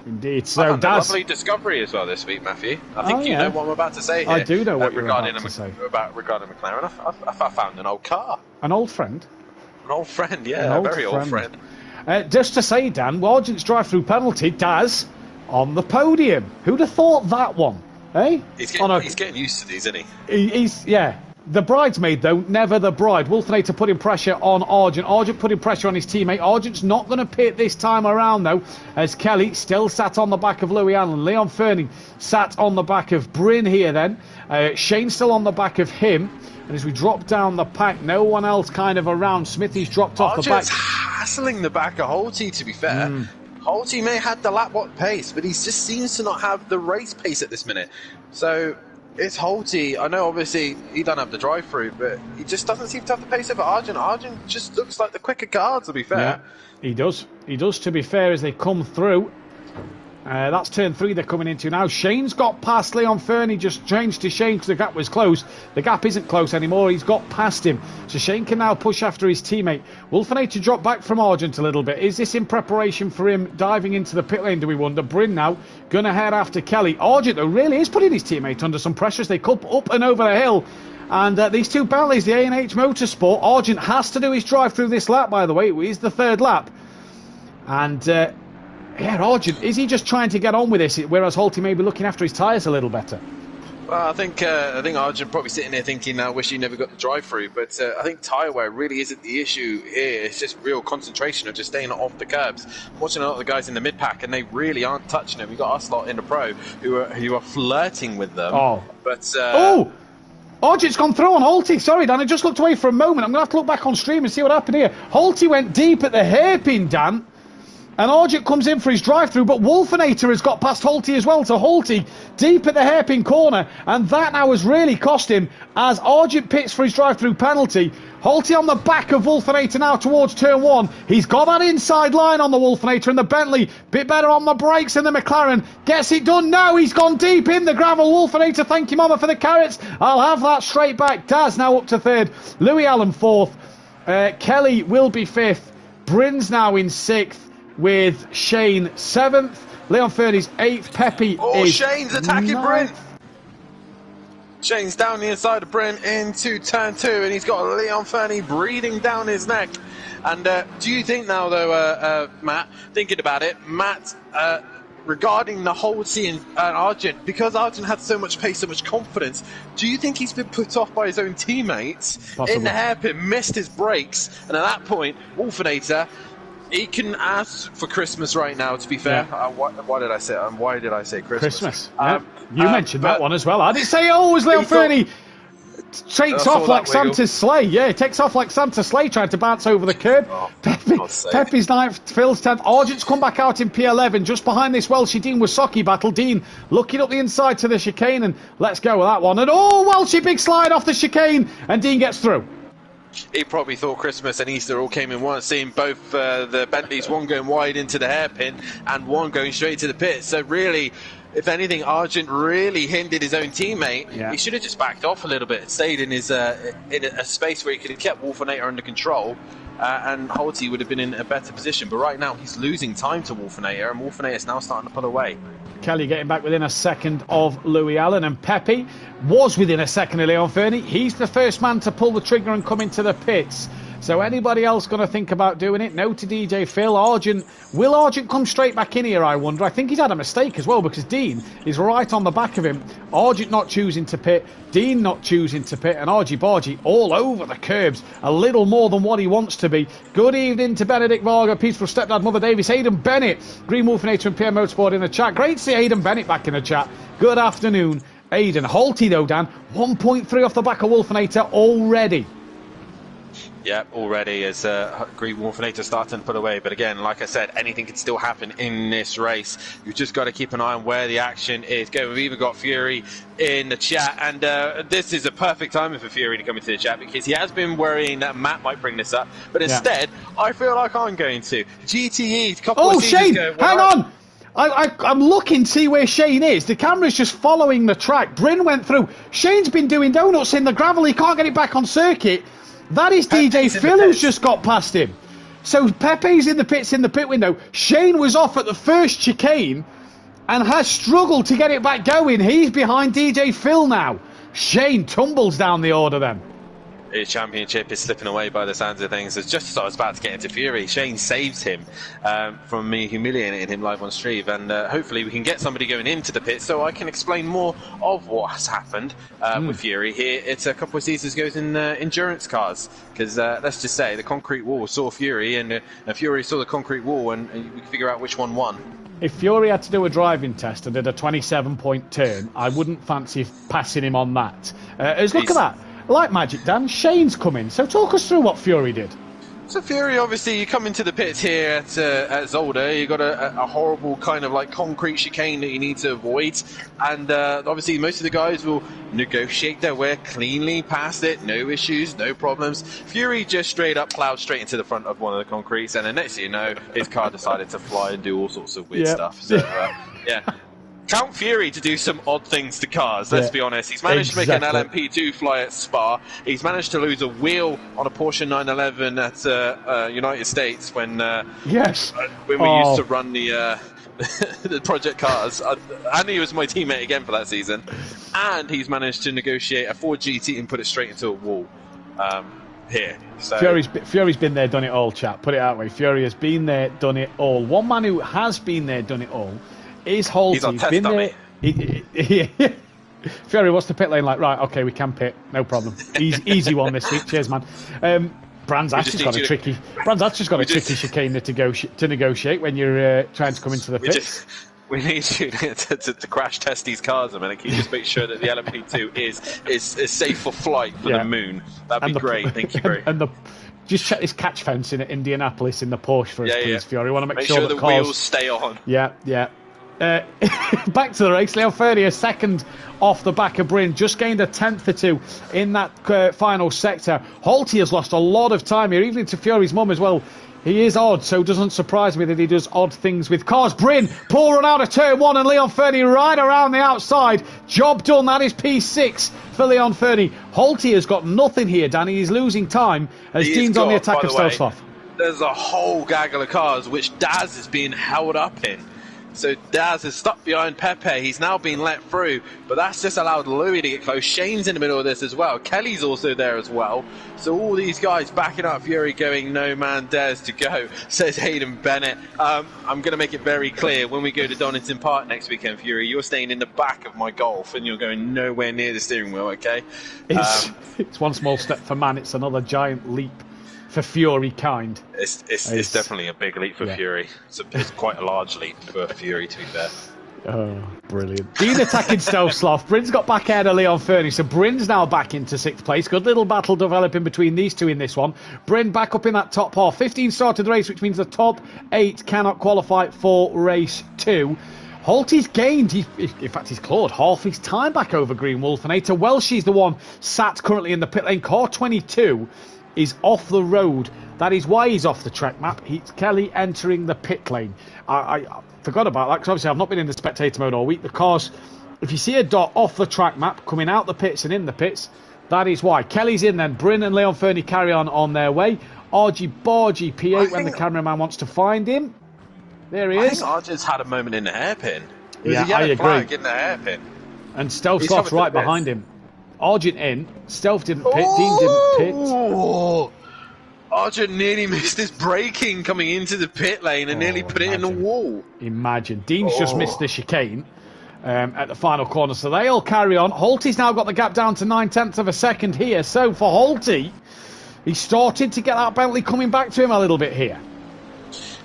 [SPEAKER 1] Indeed. So
[SPEAKER 2] a lovely discovery as well this week, Matthew. I think you know what I'm about to say here.
[SPEAKER 1] I do know what you're about to say.
[SPEAKER 2] Regarding McLaren, I found an old car.
[SPEAKER 1] An old friend?
[SPEAKER 2] An old friend, yeah. A very old friend.
[SPEAKER 1] Just to say, Dan, Argent's drive-through penalty, Daz, on the podium. Who'd have thought that one? Eh?
[SPEAKER 2] He's getting used to these, isn't
[SPEAKER 1] he? Yeah. The bridesmaid, though, never the bride. Wolfenator putting pressure on Argent. Argent putting pressure on his teammate. Argent's not going to pit this time around, though, as Kelly still sat on the back of Louis Allen. Leon Fernie sat on the back of Bryn here then. Shane still on the back of him. And as we drop down the pack, no one else kind of around. Smithy's dropped off the back.
[SPEAKER 2] Argent's hassling the back of Holty, to be fair. Holty may have had the lap pace, but he just seems to not have the race pace at this minute. So it's Holty. I know obviously he doesn't have the drive-through, but he just doesn't seem to have the pace over Argent. Argent just looks like the quicker car, to be fair.
[SPEAKER 1] Yeah, he does. He does, to be fair, as they come through. That's turn 3 they're coming into now. Shane's got past Leon Fernie, just changed to Shane because the gap was close. The gap isn't close anymore. He's got past him. So Shane can now push after his teammate. Wolfenator drop back from Argent a little bit. Is this in preparation for him diving into the pit lane, do we wonder? Bryn now going to head after Kelly. Argent, though, really is putting his teammate under some pressure as they come up and over the hill. And these two Bentleys, the A&H Motorsport, Argent has to do his drive through this lap, by the way. It is the 3rd lap. And yeah, Argent, is he just trying to get on with this, whereas Holty may be looking after his tyres a little better?
[SPEAKER 2] Well, I think Argent probably sitting there thinking, I wish he never got the drive-through, but I think tyre wear really isn't the issue here. It's just real concentration of just staying off the curbs. I'm watching a lot of the guys in the mid-pack, and they really aren't touching them. We've got us lot in the pro who are flirting with them.
[SPEAKER 1] Oh.
[SPEAKER 2] But
[SPEAKER 1] Argent's gone through on Holty. Sorry, Dan, I just looked away for a moment. I'm going to have to look back on stream and see what happened here. Holty went deep at the hairpin, Dan. And Argent comes in for his drive-through, but Wolfenator has got past Holty as well. So Holty deep at the hairpin corner, and that now has really cost him as Argent pits for his drive-through penalty. Holty on the back of Wolfenator now towards turn 1. He's got that inside line on the Wolfenator, and the Bentley bit better on the brakes than the McLaren. Gets it done now. He's gone deep in the gravel. Wolfenator, thank you, mama, for the carrots. I'll have that straight back. Daz now up to 3rd. Louis Allen 4th. Kelly will be 5th. Bryn's now in 6th. With Shane 7th, Leon Fernie's 8th. Pepe is
[SPEAKER 2] Shane's attacking
[SPEAKER 1] 9th.
[SPEAKER 2] Brent. Shane's down the inside of Brent into turn 2, and he's got Leon Fernie breathing down his neck. And do you think now, though, Matt, thinking about it, Matt, regarding the Holty and Argent, because Argent had so much pace, so much confidence, do you think he's been put off by his own teammates?
[SPEAKER 1] Possibly.
[SPEAKER 2] In the hairpin, missed his brakes, and at that point, Wolfenator, he can ask for Christmas right now, to be fair.
[SPEAKER 1] Yeah.
[SPEAKER 2] Why did I say Christmas?
[SPEAKER 1] Yeah. You mentioned that one as well. I didn't say, oh, it was Leon Fernie. Takes off like Santa's sleigh. Yeah, it takes off like Santa's sleigh trying to bounce over the curb. Pepe's 9th, Phil's 10th. Argent's come back out in P11. Just behind this Welshie Dean Wasocki battle. Dean looking up the inside to the chicane, and let's go with that one. And Welshie big slide off the chicane, and Dean gets through.
[SPEAKER 2] He probably thought Christmas and Easter all came in one, seeing both the Bentleys, one going wide into the hairpin and one going straight to the pit. So really, if anything, Argent really hindered his own teammate. Yeah. He should have just backed off a little bit and stayed in his in a space where he could have kept Wolfenator under control, and Holty would have been in a better position. But right now, he's losing time to Wolfenator, and Wolfenator is now starting to pull away.
[SPEAKER 1] Kelly getting back within a second of Louis Allen, and Pepe was within a second of Leon Fernie. He's the first man to pull the trigger and come into the pits. So anybody else going to think about doing it? No to DJ Phil. Will Argent come straight back in here, I wonder? I think he's had a mistake as well, because Dean is right on the back of him. Argent not choosing to pit, Dean not choosing to pit, and Argy Bargy all over the curbs, a little more than what he wants to be. Good evening to Benedict Varga, Peaceful Stepdad, Mother Davis, Aidan Bennett, Green Wolfenator and PM Motorsport in the chat. Great to see Aidan Bennett back in the chat. Good afternoon, Aidan. Holty though, Dan, 1.3 off the back of Wolfenator already.
[SPEAKER 2] Yeah, already as Green Wolfenator starting to put away. But again, like I said, anything can still happen in this race. You've just got to keep an eye on where the action is going. We've even got Fury in the chat, and this is a perfect time for Fury to come into the chat, because he has been worrying that Matt might bring this up. But instead, I feel like I'm going to. GTE, couple of
[SPEAKER 1] Shane,
[SPEAKER 2] ago,
[SPEAKER 1] hang on! I'm looking to see where Shane is. The camera's just following the track. Bryn went through. Shane's been doing donuts in the gravel. He can't get it back on circuit. That is DJ Phil who's just got past him. So Pepe's in the pits in the pit window. Shane was off at the first chicane and has struggled to get it back going. He's behind DJ Phil now. Shane tumbles down the order then.
[SPEAKER 2] His championship is slipping away by the sounds of things. It's just as I was about to get into Fury, Shane saves him from me humiliating him live on stream, and hopefully we can get somebody going into the pit so I can explain more of what has happened with Fury here. It's a couple of seasons ago in endurance cars, because let's just say the concrete wall saw Fury, and Fury saw the concrete wall, and we can figure out which one won.
[SPEAKER 1] If Fury had to do a driving test and did a 27-point turn, I wouldn't fancy passing him on that. Look at that. Like magic, Dan, Shane's coming. So talk us through what Fury did.
[SPEAKER 2] So Fury, obviously, you come into the pits here at Zolder. You got a horrible kind of like concrete chicane that you need to avoid, and obviously most of the guys will negotiate their way cleanly past it, no issues, no problems. Fury just straight up plowed straight into the front of one of the concretes, and then next thing you know, his car decided to fly and do all sorts of weird stuff. So yeah. Count Fury to do some odd things to cars, let's be honest. He's managed to make an LMP2 fly at Spa. He's managed to lose a wheel on a Porsche 911 at United States when we used to run the the project cars. Andy was my teammate again for that season. And he's managed to negotiate a Ford GT and put it straight into a wall here. So
[SPEAKER 1] Fury's been there, done it all, chat. Put it that way. Fury has been there, done it all. One man who has been there, done it all is Holty.
[SPEAKER 2] He's on test dummy.
[SPEAKER 1] Fury, what's the pit lane like? Right, okay, we can pit, no problem. Easy one this week. Cheers, man. Brand's actually got a tricky chicane to negotiate when you're trying to come into the pit.
[SPEAKER 2] We need you to crash test these cars a minute. Can you just make sure that the LMP2 is safe for flight for the moon? That'd be great. Thank you, Barry.
[SPEAKER 1] Just check this catch fence in Indianapolis in the Porsche for us, please, Fury. We want to make
[SPEAKER 2] sure
[SPEAKER 1] that
[SPEAKER 2] the wheels stay on.
[SPEAKER 1] Yeah. Back to the race. Leon Fernie, a second off the back of Bryn, just gained a tenth or two in that final sector. Holty has lost a lot of time here, even to Fury's mum as well. He is odd, so it doesn't surprise me that he does odd things with cars. Bryn, poor run out of turn one, and Leon Fernie right around the outside. Job done. That is P6 for Leon Fernie. Holty has got nothing here, Danny. He's losing time as Dean's on the attack of Stelshoff.
[SPEAKER 2] There's a whole gaggle of cars which Daz is being held up in. So Daz is stuck behind Pepe. He's now been let through, but that's just allowed Louis to get close. Shane's in the middle of this as well. Kelly's also there as well. So all these guys backing up Fury, going, no man dares to go, says Hayden Bennett. I'm going to make it very clear, when we go to Donington Park next weekend, Fury, you're staying in the back of my Golf and you're going nowhere near the steering wheel, okay?
[SPEAKER 1] It's one small step for man, it's another giant leap for Fury kind.
[SPEAKER 2] It's definitely a big leap for Fury. It's quite a large leap for Fury, to be fair.
[SPEAKER 1] Oh, brilliant. Dean attacking Stealth Sloth. Bryn's got back ahead of Leon Fernie, so Bryn's now back into 6th place. Good little battle developing between these two in this one. Bryn back up in that top half. 15 started the race, which means the top 8 cannot qualify for race 2. Holty's gained, in fact he's clawed half his time back over Green Wolfinator. Welshie's the one sat currently in the pit lane. Car 22 is off the road. That is why he's off the track map. It's Kelly entering the pit lane. I forgot about that, because obviously I've not been in the spectator mode all week. The cars, if you see a dot off the track map coming out the pits and in the pits, that is why. Kelly's in then. Bryn and Leon Fernie carry on their way. Argy Bargy P8 when the cameraman wants to find him. There he is.
[SPEAKER 2] I think Argy's had a moment in the hairpin.
[SPEAKER 1] Yeah, I agree.
[SPEAKER 2] In the hairpin.
[SPEAKER 1] And Stealth Sloth's right behind him. Argent in. Stealth didn't pit. Dean didn't pit.
[SPEAKER 2] Argent nearly missed his braking coming into the pit lane and nearly put it in the wall.
[SPEAKER 1] Imagine. Dean's just missed the chicane at the final corner, so they all carry on. Holty's now got the gap down to 9/10 of a second here. So for Holty, he's started to get that Bentley coming back to him a little bit here.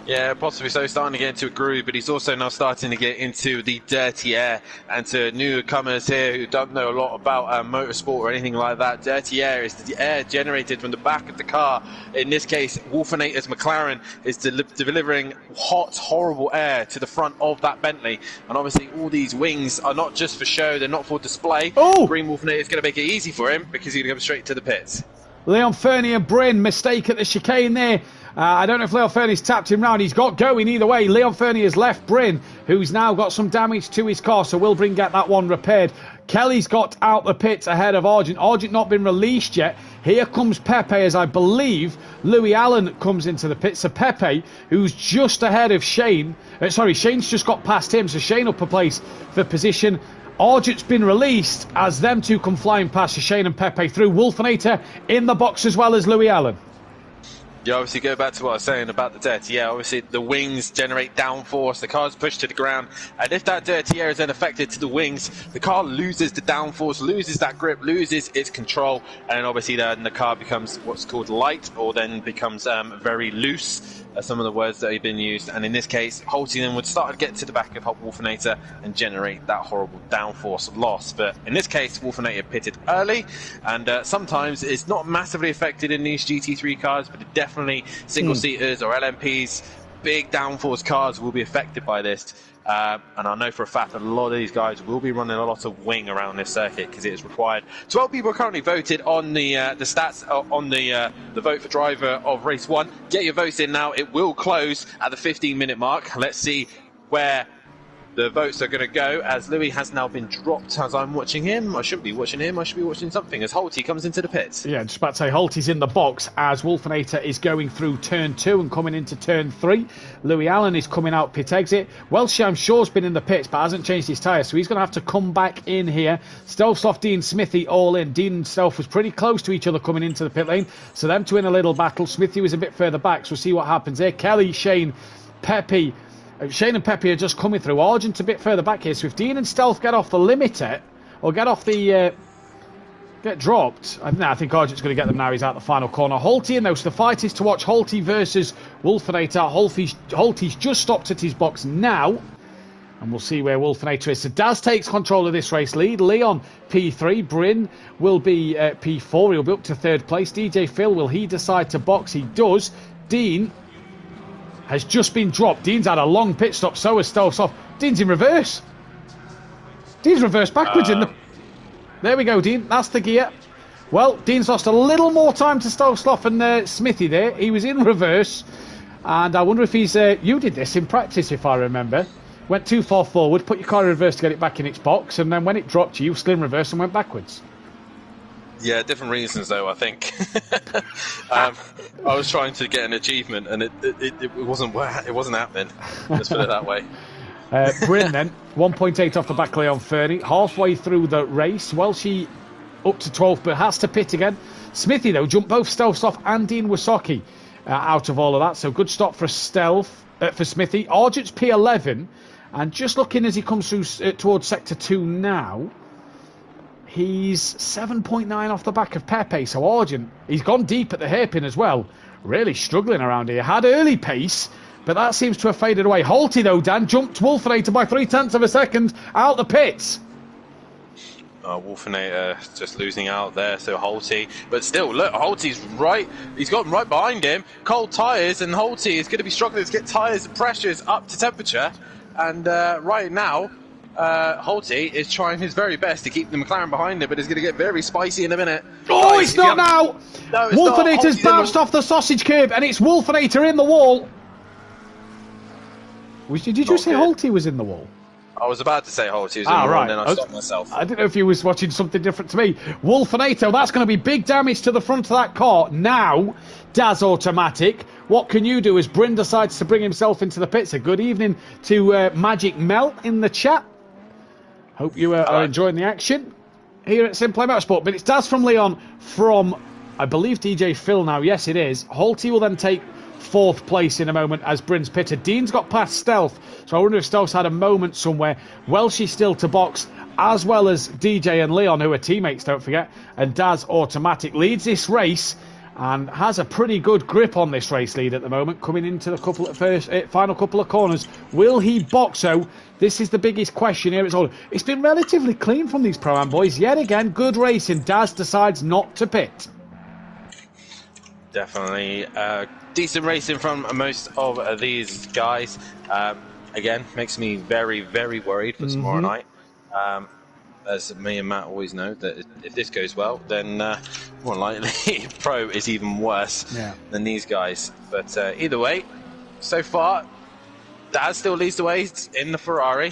[SPEAKER 2] Yeah, possibly so, starting to get into a groove, but he's also now starting to get into the dirty air. And to newcomers here who don't know a lot about motorsport or anything like that, dirty air is the air generated from the back of the car. In this case, Wolfinator's McLaren is delivering hot, horrible air to the front of that Bentley. And obviously all these wings are not just for show, they're not for display.
[SPEAKER 1] Oh!
[SPEAKER 2] Green Wolfinator is going to make it easy for him because he's going to go straight to the pits.
[SPEAKER 1] Leon Fernie and Bryn, mistake at the chicane there. I don't know if Leon Fernie's tapped him round. He's got going either way. Leon Fernie has left Bryn, who's now got some damage to his car, so will Bryn get that one repaired. Kelly's got out the pits ahead of Argent. Argent not been released yet. Here comes Pepe, as I believe Louis Allen comes into the pits. So Pepe, who's just ahead of Shane. Shane's just got past him, so Shane up a place for position. Argent's been released as them two come flying past Shane and Pepe through. Wolfinator in the box as well as Louis Allen.
[SPEAKER 2] Yeah, obviously go back to what I was saying about the dirty air. Obviously the wings generate downforce, the car's pushed to the ground, and if that dirty air is then affected to the wings, the car loses the downforce, loses that grip, loses its control, and obviously then the car becomes what's called light, or then becomes very loose. Some of the words that have been used, and in this case Holty then would start to get to the back of Wolfinator and generate that horrible downforce loss. But in this case Wolfinator pitted early, and sometimes it's not massively affected in these GT3 cars, but it definitely single seaters or LMPs, big downforce cars will be affected by this. And I know for a fact that a lot of these guys will be running a lot of wing around this circuit because it is required. 12 people are currently voted on the stats on the vote for driver of race 1. Get your votes in now. It will close at the 15-minute mark. Let's see where the votes are going to go, as Louis has now been dropped as I'm watching him. I shouldn't be watching him, I should be watching something, as Holty comes into the pits. Yeah,
[SPEAKER 1] just about to say, Holty's in the box as Wolfinator is going through turn 2 and coming into turn 3. Louis Allen is coming out pit exit. Welsh, I'm sure, has been in the pits but hasn't changed his tyre, so he's going to have to come back in here. Stealth Sloth, Dean, Smithy all in. Dean and Stealth was pretty close to each other coming into the pit lane, so them two in a little battle. Smithy was a bit further back, so we'll see what happens there. Kelly, Shane, Pepe. Shane and Pepe are just coming through. Argent a bit further back here. So if Dean and Stealth get off the limiter, or get off the... get dropped, I think Argent's going to get them now. He's out the final corner. Holty in though, so the fight is to watch Holty versus Wolfinator. Holty's just stopped at his box now. And we'll see where Wolfinator is. So Daz takes control of this race lead. Leon, P3. Bryn will be P4. He'll be up to 3rd place. DJ Phil, will he decide to box? He does. Dean has just been dropped. Dean's had a long pit stop, so has Stealth Sloth. Dean's in reverse. Dean's reversed backwards in the... There we go, Dean. That's the gear. Well, Dean's lost a little more time to Stealth Sloth and Smithy there. He was in reverse. And I wonder if he's... you did this in practice, if I remember. Went too far forward, put your car in reverse to get it back in its box, and then when it dropped you still in reverse and went backwards.
[SPEAKER 2] Yeah, different reasons though, I think. I was trying to get an achievement and it wasn't happening. Let's put it that way.
[SPEAKER 1] Bryn then, 1.8 off the back of Leon Fernie. Halfway through the race, Welshie up to 12th, but has to pit again. Smithy, though, jumped both stealths off and Dean Wysocki out of all of that. So good stop for for Smithy. Argent's P11, and just looking as he comes through towards Sector 2 now, he's 7.9 off the back of Pepe. So Argent, he's gone deep at the hairpin as well. Really struggling around here. Had early pace, but that seems to have faded away. Holty, though, Dan, jumped Wolfenator by 0.3 of a second out the pits.
[SPEAKER 2] Wolfenator just losing out there, so Holty. But still, look, Holty's right. He's got right behind him. Cold tyres, and Holty is going to be struggling to get tyres and pressures up to temperature. And right now, Holty is trying his very best to keep the McLaren behind him, but it's going to get very spicy in a minute.
[SPEAKER 1] Oh, it's not now!
[SPEAKER 2] No, it's
[SPEAKER 1] Wolfenator's bounced off the sausage curb, and it's Wolfenator in the wall. Did you say Holty was in the wall?
[SPEAKER 2] I was about to say Holty was in the wall, and then I stopped myself.
[SPEAKER 1] I didn't know if he was watching something different to me. Wolfenator, that's going to be big damage to the front of that car. Now, Daz Automatic, what can you do as Bryn decides to bring himself into the pits? A good evening to Magic Mel in the chat. Hope you are enjoying the action here at SimPlay Motorsport. But it's Daz from Leon from, I believe, DJ Phil now. Yes, it is. Holty will then take 4th place in a moment as Bryn's pitted. Dean's got past Stealth, so I wonder if Stealth's had a moment somewhere. Welshie still to box, as well as DJ and Leon, who are teammates, don't forget. And Daz Automatic leads this race and has a pretty good grip on this race lead at the moment, coming into the final couple of corners. Will he box, though? This is the biggest question here. It's been relatively clean from these Pro-Am boys. Yet again, good racing. Daz decides not to pit.
[SPEAKER 2] Definitely decent racing from most of these guys. Again, makes me very, very worried for tomorrow night. As me and Matt always know, that if this goes well, then more likely Pro is even worse than these guys. But either way, so far, Daz still leads the way in the Ferrari.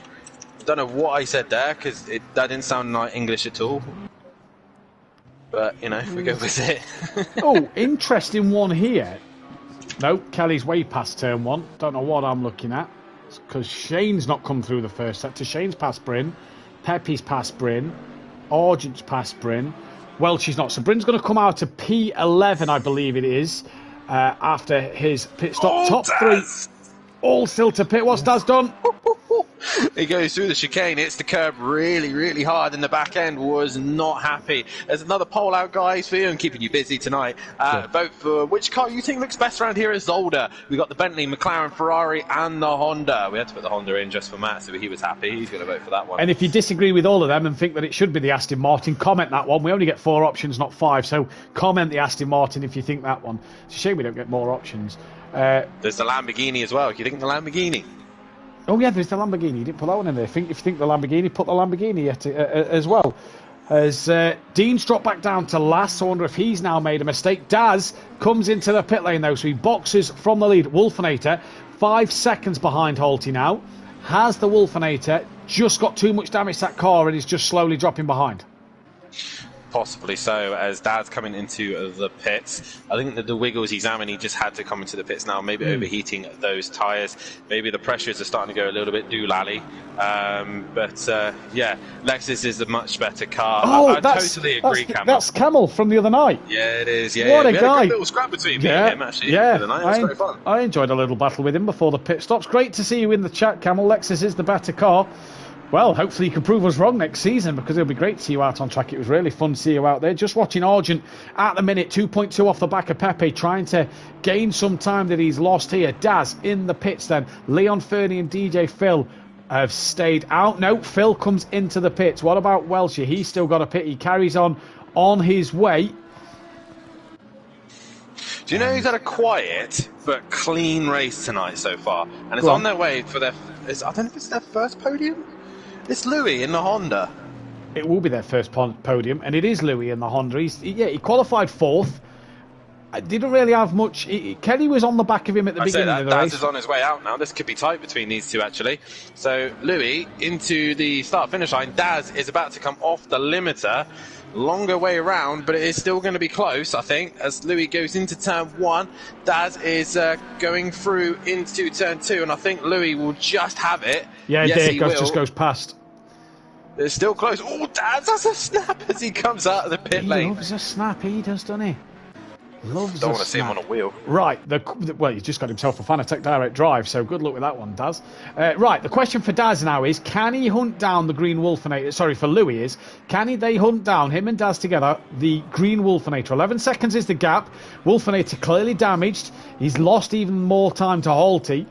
[SPEAKER 2] I don't know what I said there, because that didn't sound like English at all. But, you know, we go with it.
[SPEAKER 1] Oh, interesting one here. No, Kelly's way past turn 1. Don't know what I'm looking at. It's because Shane's not come through the first sector. Shane's past Bryn. Pepe's past Bryn. Argent's past Bryn. Welshie's not. So Bryn's going to come out to P11, I believe it is, after his pit stop. Top
[SPEAKER 2] Daz.
[SPEAKER 1] 3. All still to pit. What's Daz done?
[SPEAKER 2] He goes through the chicane, hits the curb really, really hard in the back end, was not happy. There's another pole out, guys, for you and keeping you busy tonight. Vote for which car you think looks best around here is Zolder. We got the Bentley, McLaren, Ferrari, and the Honda. We had to put the Honda in just for Matt, so he was happy. He's going to vote for that one.
[SPEAKER 1] And if you disagree with all of them and think that it should be the Aston Martin, comment that one. We only get 4 options, not 5, so comment the Aston Martin if you think that one. It's a shame we don't get more options.
[SPEAKER 2] There's the Lamborghini as well. You think the Lamborghini?
[SPEAKER 1] Oh yeah, there's the Lamborghini. You didn't put that one in there. If you think the Lamborghini, put the Lamborghini as well. As Dean's dropped back down to last, so I wonder if he's now made a mistake. Daz comes into the pit lane though, so he boxes from the lead. Wolfenator, 5 seconds behind Holty now. Has the Wolfenator just got too much damage to that car and is just slowly dropping behind?
[SPEAKER 2] Possibly so, as Dad's coming into the pits. I think that the wiggles he's having, he just had to come into the pits now, maybe overheating those tyres. Maybe the pressures are starting to go a little bit doolally. Yeah, Lexus is a much better car. I totally agree, Camel.
[SPEAKER 1] That's Camel from the other night.
[SPEAKER 2] Yeah, it is. Yeah,
[SPEAKER 1] what a
[SPEAKER 2] we
[SPEAKER 1] guy.
[SPEAKER 2] had a little scrap between me and him, actually, the other night. It was very fun.
[SPEAKER 1] I enjoyed a little battle with him before the pit stops. Great to see you in the chat, Camel. Lexus is the better car. Well, hopefully you can prove us wrong next season, because it'll be great to see you out on track. It was really fun to see you out there. Just watching Argent at the minute, 2.2 off the back of Pepe, trying to gain some time that he's lost here. Daz in the pits then. Leon Fernie and DJ Phil have stayed out. No, Phil comes into the pits. What about Welshie? He's still got a pit. He carries on his way.
[SPEAKER 2] Do you know who's had a quiet but clean race tonight so far? And it's on their way for their... I don't know if it's their first podium? It's Louis in the Honda.
[SPEAKER 1] It will be their first podium, and it is Louis in the Honda. He qualified 4th. I didn't really have much. Kelly was on the back of him at the beginning of the race.
[SPEAKER 2] Daz is on his way out now. This could be tight between these two, actually. So Louis into the start-finish line. Daz is about to come off the limiter. longer way around, but it is still going to be close, I think, as Louis goes into turn 1. Daz is going through into turn 2, and I think Louis will just have it.
[SPEAKER 1] Yeah,
[SPEAKER 2] yes,
[SPEAKER 1] he just goes past.
[SPEAKER 2] It's still close. Oh, Daz has a snap as he comes out of the pit lane.
[SPEAKER 1] He loves a snap, he does, doesn't he? Loves
[SPEAKER 2] Don't want to see him on a wheel.
[SPEAKER 1] Right, well, he's just got himself a Fanatec direct drive, so good luck with that one, Daz. Right, the question for Daz now is, can he hunt down the Green Wolfinator? Sorry, for Louis is, they hunt down, him and Daz together, the Green Wolfinator? 11 seconds is the gap. Wolfinator clearly damaged. He's lost even more time to Halty.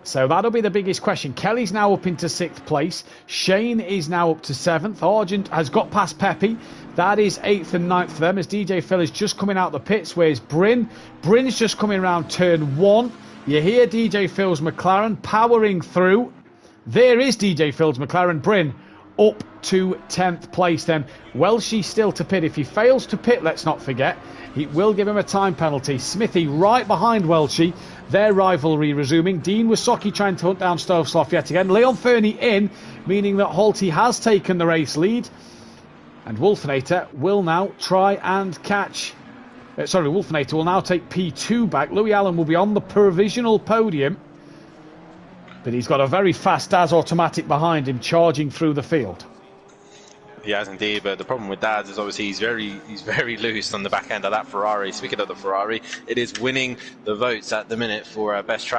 [SPEAKER 1] So that'll be the biggest question. Kelly's now up into 6th place. Shane is now up to 7th. Argent has got past Pepe. That is 8th and 9th for them as DJ Phil is just coming out the pits. Where's Bryn? Bryn's just coming around turn 1. You hear DJ Phil's McLaren powering through. There is DJ Phil's McLaren. Bryn up to 10th place then. Welshie still to pit. If he fails to pit, let's not forget, it will give him a time penalty. Smithy right behind Welshie. Their rivalry resuming. Dean Wasocki trying to hunt down Stovsloff yet again. Leon Fernie in, meaning that Halty has taken the race lead. And Wolfinator will now try and catch... Wolfinator will now take P2 back. Louis Allen will be on the provisional podium. But he's got a very fast Daz automatic behind him charging through the field.
[SPEAKER 2] He has indeed, but the problem with Daz is obviously he's very loose on the back end of that Ferrari. Speaking of the Ferrari, it is winning the votes at the minute for best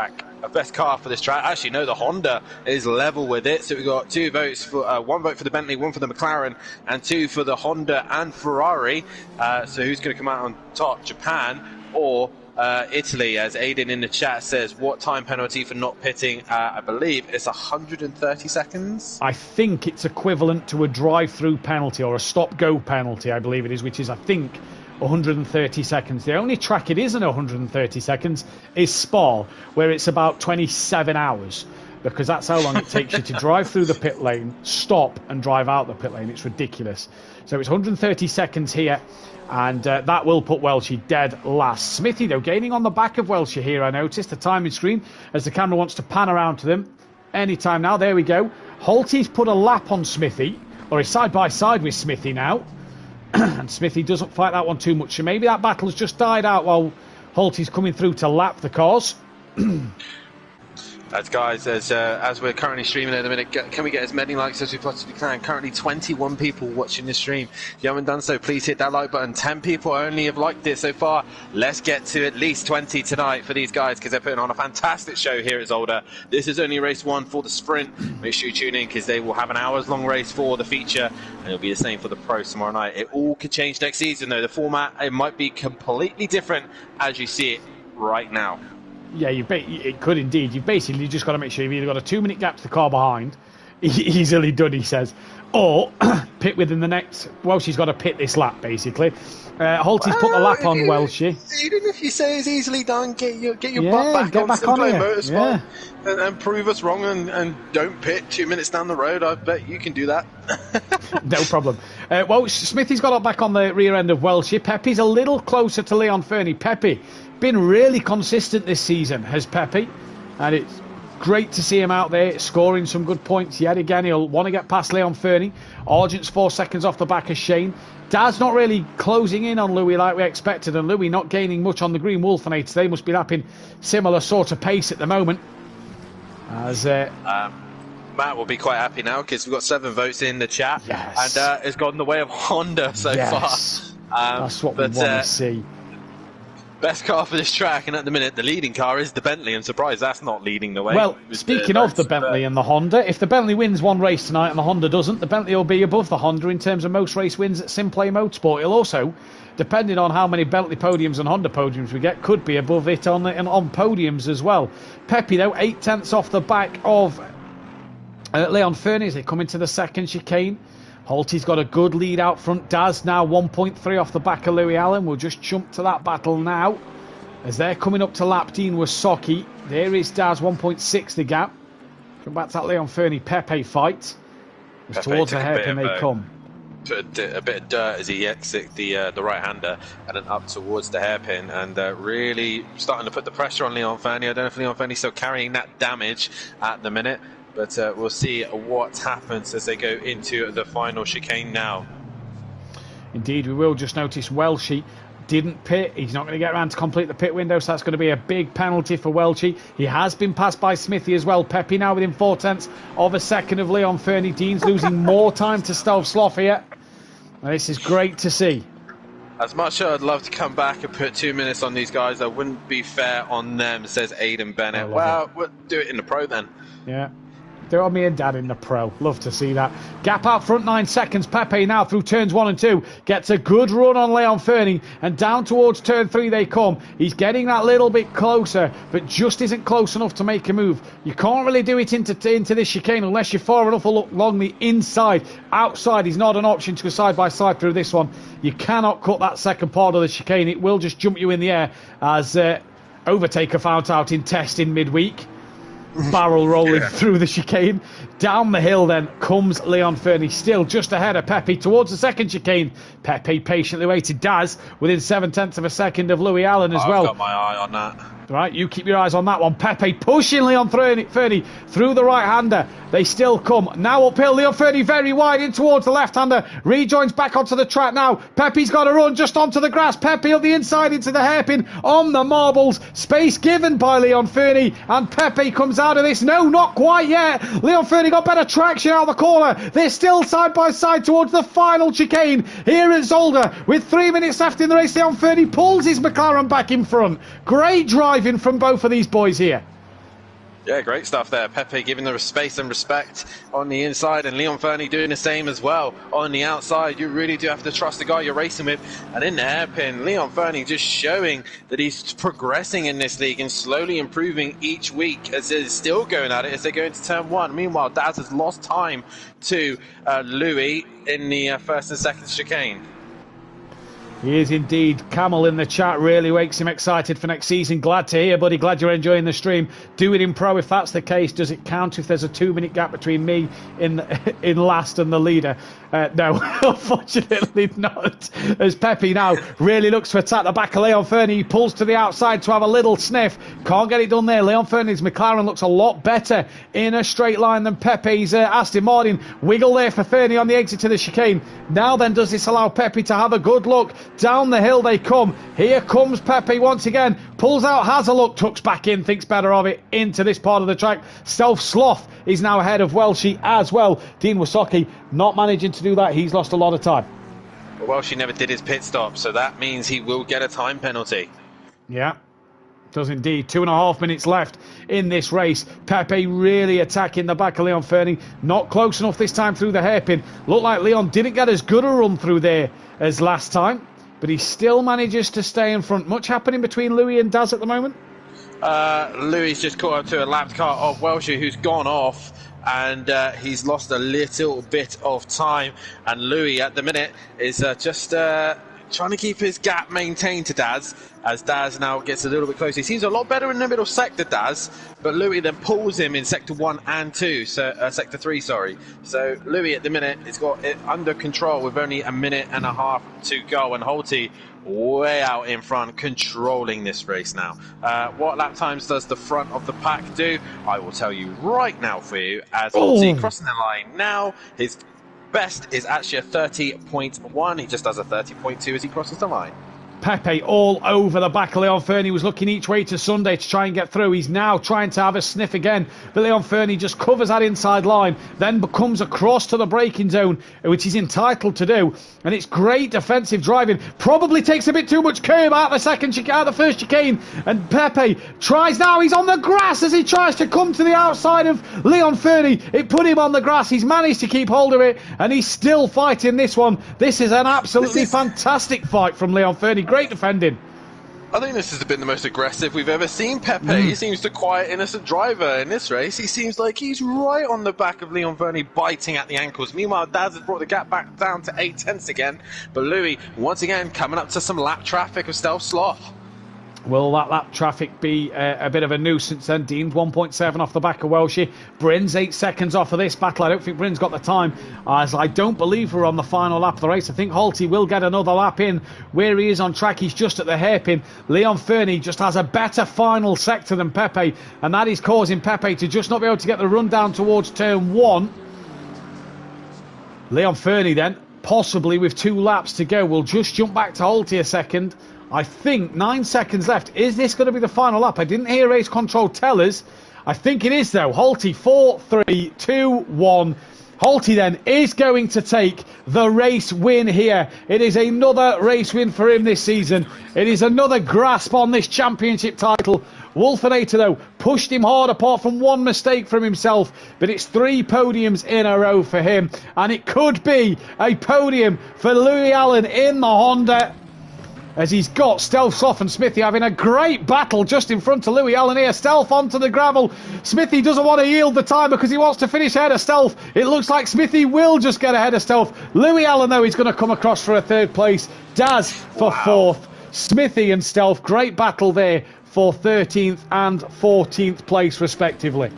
[SPEAKER 2] car for this track. Actually, no, the Honda is level with it. So we've got 2 votes for 1 vote for the Bentley, 1 for the McLaren, and 2 for the Honda and Ferrari. So who's going to come out on top? Japan or Italy, as Aiden in the chat says, what time penalty for not pitting? I believe it's 130 seconds.
[SPEAKER 1] I think it's equivalent to a drive-through penalty or a stop-go penalty, I believe it is, which is, I think, 130 seconds. The only track it isn't 130 seconds is Spa, where it's about 27 hours, because that's how long it takes you to drive through the pit lane, stop, and drive out the pit lane. It's ridiculous. So it's 130 seconds here. And that will put Welshie dead last. Smithy, though, gaining on the back of Welshie here, I noticed. The timing screen as the camera wants to pan around to them. Anytime now. There we go. Halty's put a lap on Smithy, or he's side-by-side with Smithy now. And Smithy doesn't fight that one too much. So maybe that battle's just died out while Halty's coming through to lap the cars.
[SPEAKER 2] Guys, as we're currently streaming at the minute, can we get as many likes as we possibly can? Currently 21 people watching the stream. If you haven't done so, please hit that like button. 10 people only have liked it so far. Let's get to at least 20 tonight for these guys, because they're putting on a fantastic show here at Zolder. This is only race 1 for the sprint. Make sure you tune in, because they will have an hours-long race for the feature, and it'll be the same for the pros tomorrow night. It all could change next season, though. The format, it might be completely different as you see it right now.
[SPEAKER 1] Yeah, it could indeed. You've basically just got to make sure you've either got a 2-minute gap to the car behind, easily done, he says, or pit within the next... Welshie's got to pit this lap, basically. Halty's put the lap on Welshie.
[SPEAKER 2] Even if you say it's easily done, get your butt back on SimPlay Motorsport and prove us wrong and don't pit 2 minutes down the road. I bet you can do that.
[SPEAKER 1] No problem. Well, Smithy's got up back on the rear end of Welshie. Pepe's a little closer to Leon Fernie. Pepe been really consistent this season, has Pepe, and it's great to see him out there scoring some good points yet again. He'll want to get past Leon Fernie. Argent's 4 seconds off the back of Shane. Daz not really closing in on Louis like we expected, and Louis not gaining much on the Green Wolfinator. They must be lapping similar sort of pace at the moment. As
[SPEAKER 2] Matt will be quite happy now, because we've got 7 votes in the chat,
[SPEAKER 1] yes,
[SPEAKER 2] and it's gone the way of Honda so far.
[SPEAKER 1] That's what we want to see.
[SPEAKER 2] Best car for this track, and at the minute the leading car is the Bentley. I'm surprised that's not leading the way.
[SPEAKER 1] Well, speaking of the Bentley and the Honda, if the Bentley wins one race tonight and the Honda doesn't, the Bentley will be above the Honda in terms of most race wins at SimPlay Motorsport. It'll also, depending on how many Bentley podiums and Honda podiums we get, could be above it on podiums as well. Pepe, though, 8 tenths off the back of Leon Fernie as they come into the second chicane. Halty's got a good lead out front. Daz now 1.3 off the back of Louis Allen. We'll just jump to that battle now as they're coming up to lap Dean Wasocki. There is Daz, 1.6 the gap. Come back to that Leon Fernie Pepe fight. As towards the hairpin they come.
[SPEAKER 2] A bit of dirt as he exits the right-hander and then up towards the hairpin, and really starting to put the pressure on Leon Fernie. I don't know if Leon Fernie's still carrying that damage at the minute, but we'll see what happens as they go into the final chicane now.
[SPEAKER 1] Indeed, we will just notice Welshie didn't pit. He's not going to get around to complete the pit window, so that's going to be a big penalty for Welshie. He has been passed by Smithy as well. Pepe now within 0.4 of a second of Leon Fernie. Dean's losing more time to Stealth Sloth here. And this is great to see.
[SPEAKER 2] As much as I'd love to come back and put 2 minutes on these guys, that wouldn't be fair on them, says Aidan Bennett. Well, we'll do it in the pro then.
[SPEAKER 1] Yeah. Do it on me and Dad in the pro. Love to see that. Gap out front 9 seconds. Pepe now through turns 1 and 2. Gets a good run on Leon Fernie. And down towards turn 3 they come. He's getting that little bit closer, but just isn't close enough to make a move. You can't really do it into this chicane unless you're far enough along the inside. Outside is not an option to go side by side through this one. You cannot cut that second part of the chicane. It will just jump you in the air, as Overtaker found out in testing midweek. Barrel rolling through the chicane. Down the hill then comes Leon Fernie, still just ahead of Pepe towards the second chicane. Pepe patiently waited. Daz within 0.7 of a second of Louis Allen as well.
[SPEAKER 2] I've got my eye on that.
[SPEAKER 1] Right, you keep your eyes on that one. Pepe pushing Leon Fernie through the right-hander. They still come. Now uphill, Leon Fernie very wide in towards the left-hander. Rejoins back onto the track now. Pepe's got to run just onto the grass. Pepe on the inside into the hairpin on the marbles. Space given by Leon Fernie. And Pepe comes out of this. No, not quite yet. Leon Fernie got better traction out of the corner. They're still side by side towards the final chicane. Here at Zolder with 3 minutes left in the race. Leon Fernie pulls his McLaren back in front. Great driving from both of these boys here.
[SPEAKER 2] Yeah, great stuff there. Pepe giving the space and respect on the inside, and Leon Fernie doing the same as well on the outside. You really do have to trust the guy you're racing with. And in the hairpin, Leon Fernie just showing that he's progressing in this league and slowly improving each week as they're still going at it as they go into turn 1. Meanwhile, Daz has lost time to Louis in the first and second chicane.
[SPEAKER 1] He is indeed. Camel in the chat really wakes him excited for next season. Glad to hear, buddy. Glad you're enjoying the stream. Do it in pro if that's the case. Does it count if there's a 2-minute gap between me in last and the leader? No, unfortunately not. As Pepe now really looks to attack the back of Leon Fernie. He pulls to the outside to have a little sniff. Can't get it done there. Leon Fernie's McLaren looks a lot better in a straight line than Pepe's Aston Martin. Wiggle there for Fernie on the exit to the chicane. Now then, does this allow Pepe to have a good look? Down the hill they come. Here comes Pepe once again. Pulls out, has a look, tucks back in, thinks better of it into this part of the track. Stealth Sloth is now ahead of Welshie as well. Dean Wasocki not managing to do that. He's lost a lot of time.
[SPEAKER 2] Well, Welshie never did his pit stop, so that means he will get a time penalty.
[SPEAKER 1] Yeah, does indeed. 2.5 minutes left in this race. Pepe really attacking the back of Leon Fernie. Not close enough this time through the hairpin. Looked like Leon didn't get as good a run through there as last time, but he still manages to stay in front. Much happening between Louis and Daz at the moment?
[SPEAKER 2] Louis just caught up to a lapped car of Welshie, who's gone off, and he's lost a little bit of time. And Louis at the minute is just trying to keep his gap maintained to Daz, as Daz now gets a little bit closer. He seems a lot better in the middle sector, Daz, but Louis then pulls him in sector 1 and 2, so sector 3, sorry. So Louis at the minute has got it under control with only 1.5 minutes to go, and Holty way out in front, controlling this race now. What lap times does the front of the pack do? I will tell you right now for you, as Holty crossing the line now. His best is actually a 30.1. He just does a 30.2 as he crosses the line.
[SPEAKER 1] Pepe all over the back of Leon Fernie. Was looking each way to Sunday to try and get through. He's now trying to have a sniff again, but Leon Fernie just covers that inside line, then comes across to the braking zone, which he's entitled to do, and it's great defensive driving. Probably takes a bit too much curb out the first chicane, and Pepe tries now. He's on the grass as he tries to come to the outside of Leon Fernie. It put him on the grass. He's managed to keep hold of it, and he's still fighting this one. This is an absolutely fantastic fight from Leon Fernie. Great defending.
[SPEAKER 2] I think this has been the most aggressive we've ever seen Pepe. He seems the quiet, innocent driver in this race. He seems like he's right on the back of Leon Fernie, biting at the ankles. Meanwhile, Daz has brought the gap back down to 0.8 again. But Louis, once again, coming up to some lap traffic of Stealth Sloth.
[SPEAKER 1] Will that lap traffic be a bit of a nuisance then? Dean 1.7 off the back of Welshie. Bryn's 8 seconds off of this battle. I don't think Bryn's got the time, as I don't believe we're on the final lap of the race. I think Holty will get another lap in where he is on track. He's just at the hairpin. Leon Fernie just has a better final sector than Pepe, and that is causing Pepe to just not be able to get the run down towards turn 1. Leon Fernie then possibly with 2 laps to go. We'll just jump back to Holty a second. I think 9 seconds left. Is this going to be the final lap? I didn't hear race control tell us. I think it is though. Holty, 4, 3, 2, 1. Holty then is going to take the race win here. It is another race win for him this season. It is another grasp on this championship title. Wolfenator though pushed him hard apart from one mistake from himself, but it's 3 podiums in a row for him, and it could be a podium for Louis Allen in the Honda, as he's got Stealth, Soft and Smithy having a great battle just in front of Louis Allen here. Stealth onto the gravel. Smithy doesn't want to yield the time because he wants to finish ahead of Stealth. It looks like Smithy will just get ahead of Stealth. Louis Allen, though, he's going to come across for a 3rd place. Daz for 4th. Smithy and Stealth, great battle there for 13th and 14th place, respectively.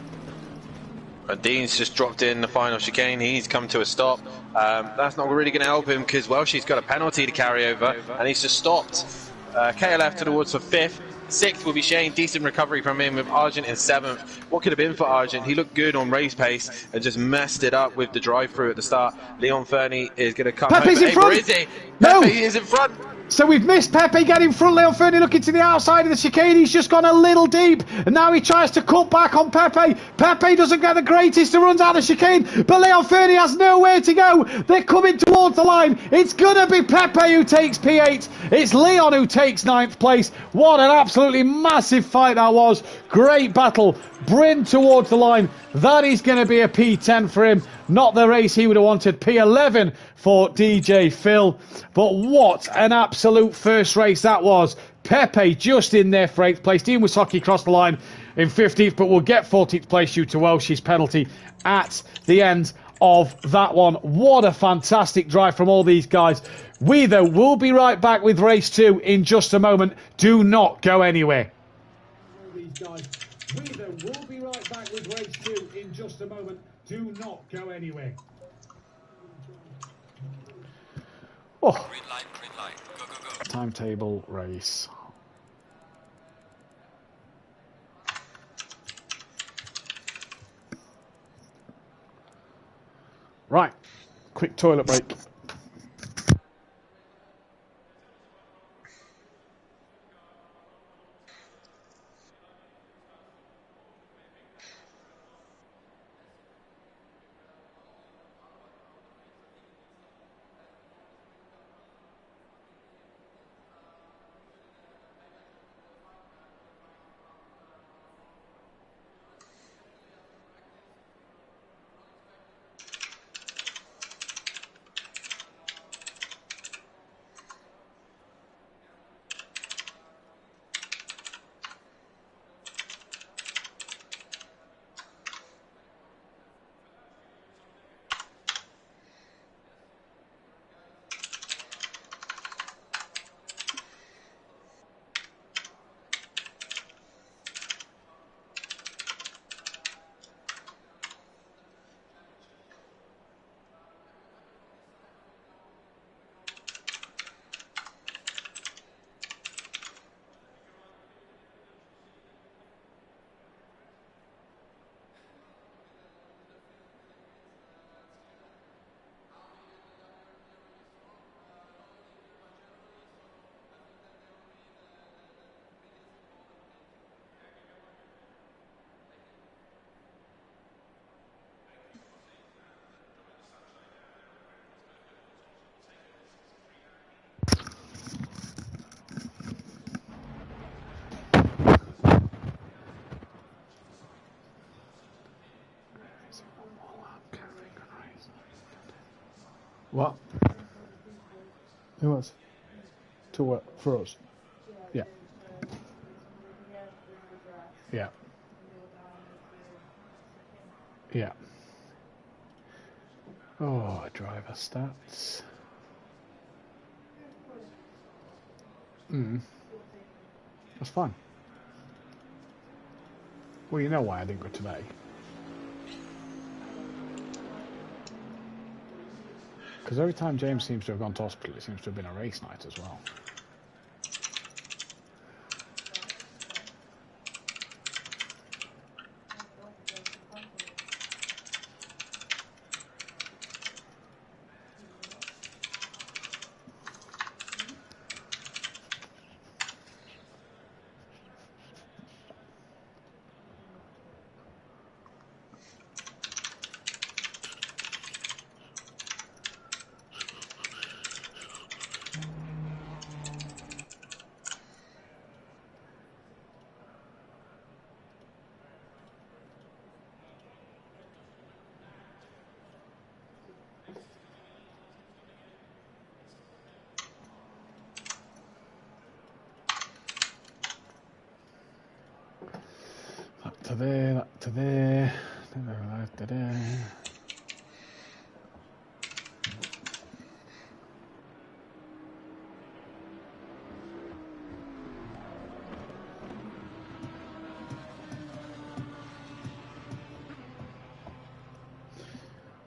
[SPEAKER 2] And Dean's just dropped in the final chicane. He's come to a stop. That's not really going to help him because, well, she's got a penalty to carry over, and he's just stopped. KLF to the woods for 5th. 6th will be Shane. Decent recovery from him with Argent in 7th. What could have been for Argent? He looked good on race pace and just messed it up with the drive-through at the start. Leon Fernie is going to come
[SPEAKER 1] Pepe's
[SPEAKER 2] home.
[SPEAKER 1] in front.
[SPEAKER 2] Where is he?
[SPEAKER 1] No.
[SPEAKER 2] Pepe is in front.
[SPEAKER 1] So we've missed Pepe getting front. Leon Fernie looking to the outside of the chicane. He's just gone a little deep. And now he tries to cut back on Pepe. Pepe doesn't get the greatest of runs out of the chicane. But Leon Fernie has nowhere to go. They're coming towards the line. It's going to be Pepe who takes P8. It's Leon who takes 9th place. What an absolutely massive fight that was. Great battle. Bryn towards the line. That is going to be a P10 for him. Not the race he would have wanted. P11 for DJ Phil. But what an absolute first race that was. Pepe just in there for 8th place. Dean Wysocki crossed the line in 15th, but will get 14th place due to Welsh's penalty at the end of that one. What a fantastic drive from all these guys. We, though, will be right back with race 2 in just a moment. Do not go anywhere. We, though, will be right back with race 2 in just a moment. Do not go anywhere. Oh.
[SPEAKER 3] Green light, green light. Go, go, go.
[SPEAKER 1] Timetable race. Right. Quick toilet break. What? Who else? To what? For us? Yeah. Yeah. Yeah. Oh, driver stats. That's fine. Well, you know why I didn't go today. Because every time James seems to have gone to hospital, it seems to have been a race night as well. to there, that to there. Da-da.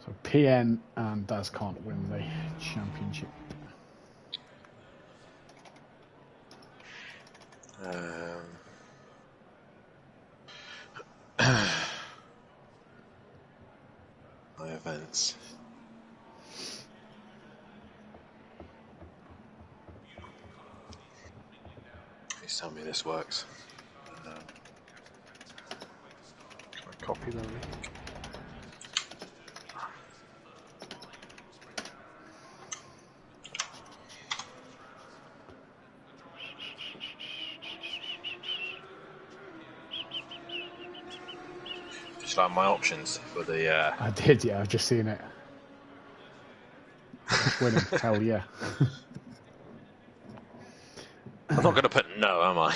[SPEAKER 1] So PN and Daz can't win the championship.
[SPEAKER 2] My events. Please tell me this works. Can I copy the link? Just like my options for the.
[SPEAKER 1] I did, yeah. I've just seen it. Winning, hell yeah.
[SPEAKER 2] I'm not going to put no, am I?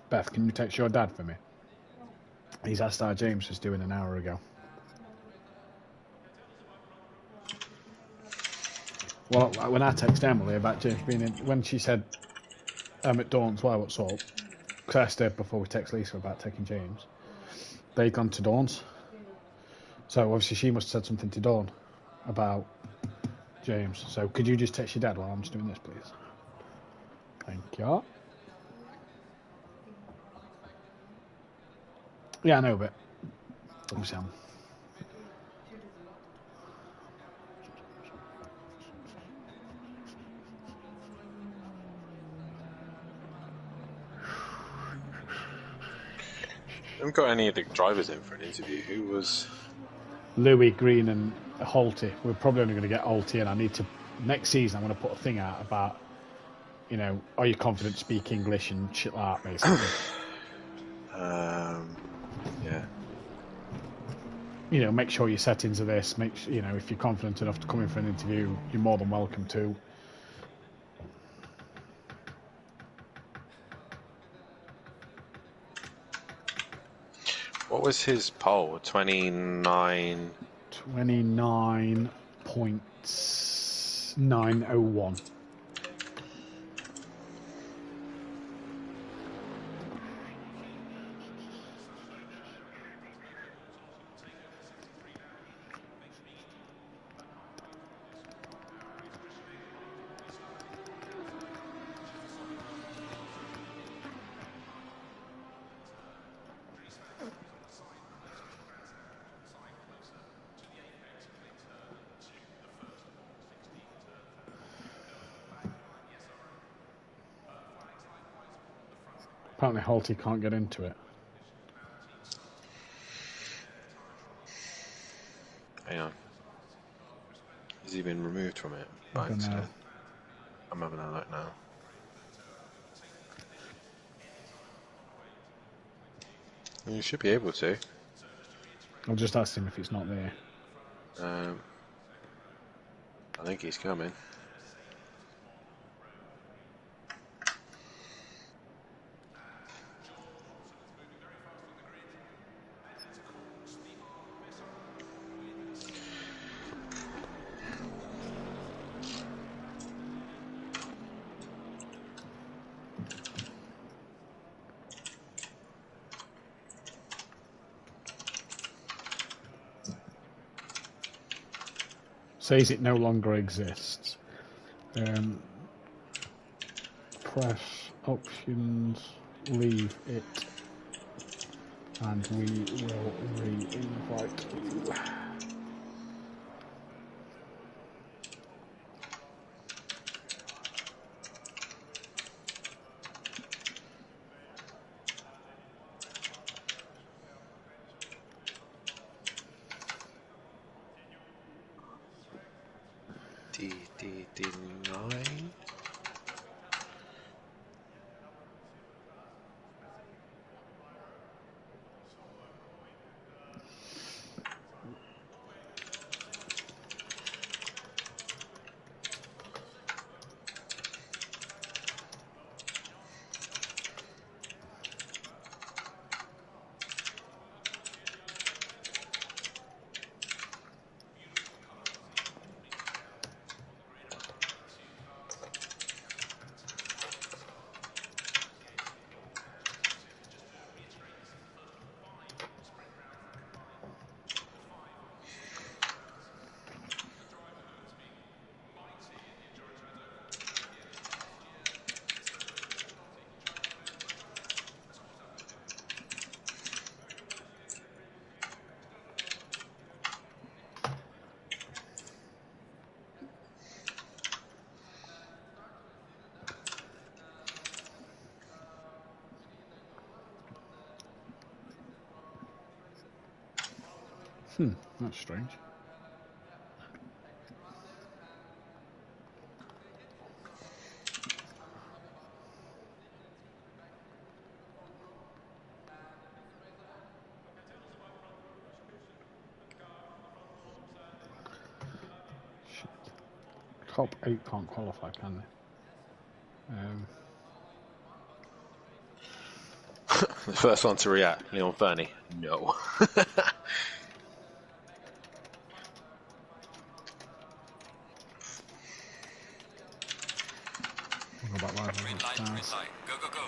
[SPEAKER 1] Beth, can you text your dad for me? He's asked how James was doing an hour ago. Well, when I texted Emily about James being in, when she said at Dawn's, why, what's up? Because I asked her before we text Lisa about taking James. They'd gone to Dawn's. So obviously she must have said something to Dawn about James. So could you just text your dad while I'm just doing this, please? Thank you. Yeah, I know, but obviously
[SPEAKER 2] I haven't got any of the drivers in for an interview. Who was?
[SPEAKER 1] Louis, Green and Holty. We're probably only going to get Holty, and I need to next season I'm going to put a thing out about, you know, are you confident to speak English and shit like that, basically.
[SPEAKER 2] Yeah.
[SPEAKER 1] You know, make sure your settings are this. Make sure, you know, if you're confident enough to come in for an interview, you're more than welcome to.
[SPEAKER 2] What was his poll? 29.
[SPEAKER 1] 29.901. Apparently Holty can't get into it.
[SPEAKER 2] Hang on. Has he been removed from it
[SPEAKER 1] I
[SPEAKER 2] by
[SPEAKER 1] don't know.
[SPEAKER 2] accident? I'm having a look now. You should be able to.
[SPEAKER 1] I'll just ask him if it's not there.
[SPEAKER 2] I think he's coming.
[SPEAKER 1] Says it no longer exists. Press options, leave it, and we will re-invite you.
[SPEAKER 2] D9.
[SPEAKER 1] That's strange. Shit. Top 8 can't qualify, can they?
[SPEAKER 2] The first one to react, Leon Fernie. No.
[SPEAKER 1] We'll go back live.
[SPEAKER 3] Green light. Go, go, go.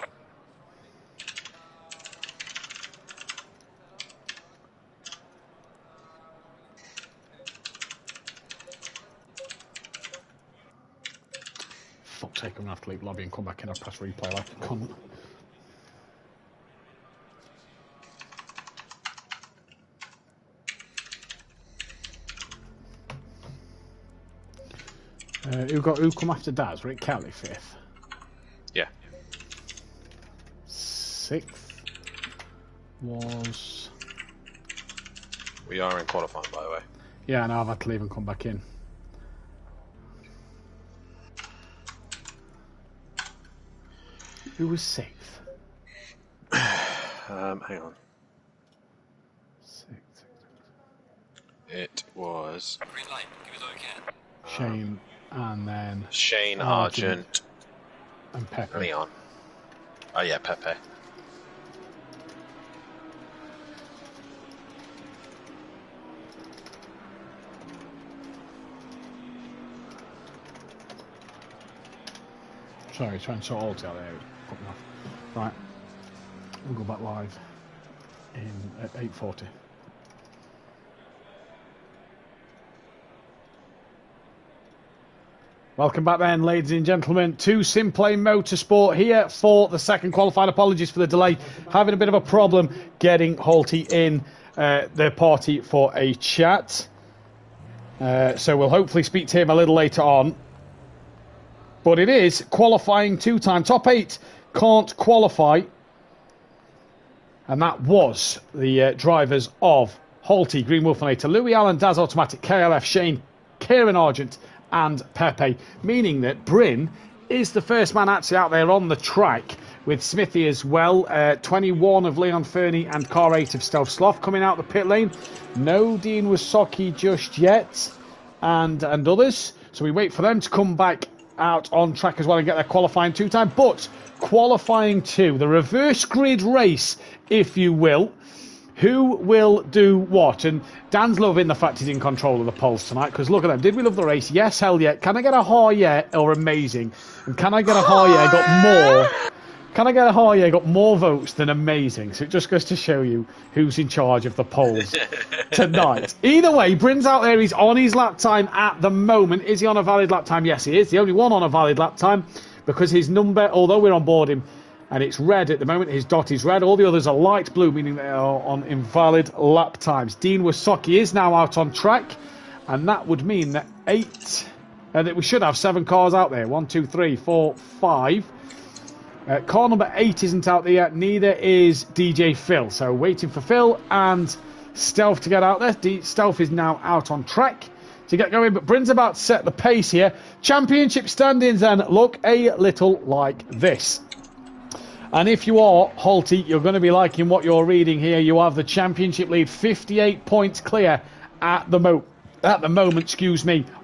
[SPEAKER 1] Fuck's sake, I'm gonna have to leave lobby and come back in and press replay like a cunt. Who come after Daz? Rick Kelly, 5th.
[SPEAKER 2] Yeah.
[SPEAKER 1] 6th was...
[SPEAKER 2] We are in qualifying, by the way.
[SPEAKER 1] Yeah, now I've had to leave and come back in. Who was 6th?
[SPEAKER 2] Hang on.
[SPEAKER 1] 6th.
[SPEAKER 2] It was
[SPEAKER 3] Green light. Give it all you can.
[SPEAKER 1] Shane, and then
[SPEAKER 2] Shane, Argent,
[SPEAKER 1] and Pepe.
[SPEAKER 2] Leon. Oh yeah, Pepe.
[SPEAKER 1] Sorry, trying to sort alt out there. Put me off. Right, we'll go back live at 8:40. Welcome back then, ladies and gentlemen, to SimPlay Motorsport here for the second qualifying. Apologies for the delay. Having a bit of a problem getting Halty in the party for a chat. So we'll hopefully speak to him a little later on. But it is qualifying 2-time. Top 8 can't qualify. And that was the drivers of Halty, Green Wolfinator, Louis Allen, Daz Automatic, KLF, Shane, Kieran Argent, and Pepe, meaning that Bryn is the first man actually out there on the track, with Smithy as well. 21 of Leon Fernie and car 8 of Stealth Sloth coming out the pit lane. No Dean Wasocki just yet, and others. So we wait for them to come back out on track as well and get their qualifying 2-time. But qualifying 2, the reverse grid race, if you will. Who will do what? And Dan's loving the fact he's in control of the polls tonight, because look at them. Did we love the race? Yes, hell yeah. Can I get a ha yeah or amazing? And can I get a ha yeah got more? Can I get a ha yeah got more votes than amazing? So it just goes to show you who's in charge of the polls tonight. Either way, Bryn's out there. He's on his lap time at the moment. Is he on a valid lap time? Yes, he is. The only one on a valid lap time, because his number, although we're on board him, and it's red at the moment. His dot is red. All the others are light blue, meaning they are on invalid lap times. Dean Wasocki is now out on track, and that would mean that that we should have 7 cars out there. 1, 2, 3, 4, 5. Car number 8 isn't out there yet. Neither is DJ Phil. So waiting for Phil and Stealth to get out there. Stealth is now out on track to get going, but Bryn's about to set the pace here. Championship standings then look a little like this. And if you are Halty, you're going to be liking what you're reading here. You have the championship lead, 58 points clear at the moment,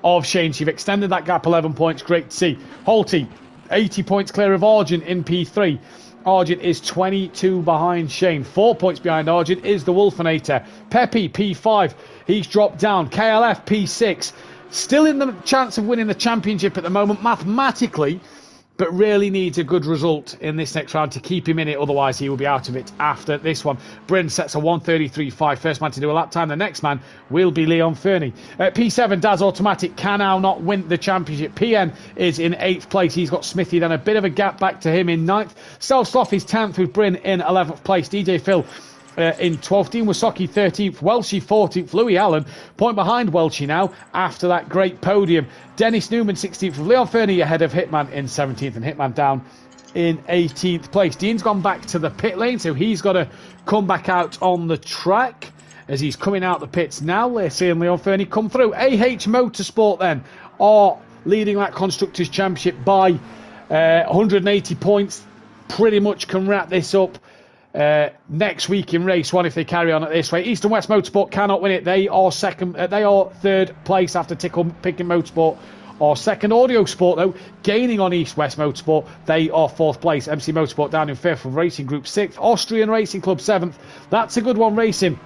[SPEAKER 1] of Shane. You've extended that gap 11 points. Great to see. Halty, 80 points clear of Argent in P3. Argent is 22 behind Shane. 4 points behind Argent is the Wolfinator. Pepe, P5. He's dropped down. KLF, P6. Still in the chance of winning the championship at the moment, mathematically, but really needs a good result in this next round to keep him in it. Otherwise, he will be out of it after this one. Bryn sets a 1:33.5. First man to do a lap time. The next man will be Leon Fernie. P7, Daz Automatic can now not win the championship. PN is in 8th place. He's got Smithy, then a bit of a gap back to him in 9th. Stealth Sloth is 10th with Bryn in 11th place. DJ Phil in 12th, Dean Wasocki 13th, Welshie 14th, Louis Allen, point behind Welshie now after that great podium. Dennis Newman 16th, with Leon Fernie ahead of Hitman in 17th, and Hitman down in 18th place. Dean's gone back to the pit lane, so he's got to come back out on the track. as he's coming out the pits now. They're seeing Leon Fernie come through. AH Motorsport then are leading that Constructors' Championship by 180 points. Pretty much can wrap this up next week in race 1 if they carry on at this rate. East and West Motorsport cannot win it. They are second. They are third place after Picking Motorsport. Or second. Audio Sport, though, gaining on East West Motorsport. They are fourth place. MC Motorsport down in fifth, with Racing Group sixth. Austrian Racing Club seventh. That's a good one, Racing.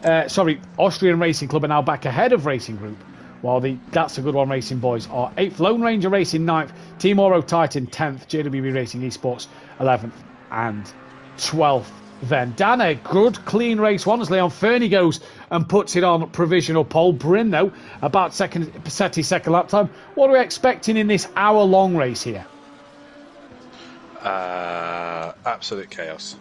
[SPEAKER 1] Austrian Racing Club are now back ahead of Racing Group. While That's a Good One Racing boys are 8th. Lone Ranger Racing 9th. Team Oro Titan 10th. JWB Racing Esports 11th and 12th. Then Dan, a good clean race 1 as Leon Fernie goes and puts it on provisional pole. Bryn, though, about set his second lap time. What are we expecting in this hour-long race here?
[SPEAKER 2] Absolute chaos.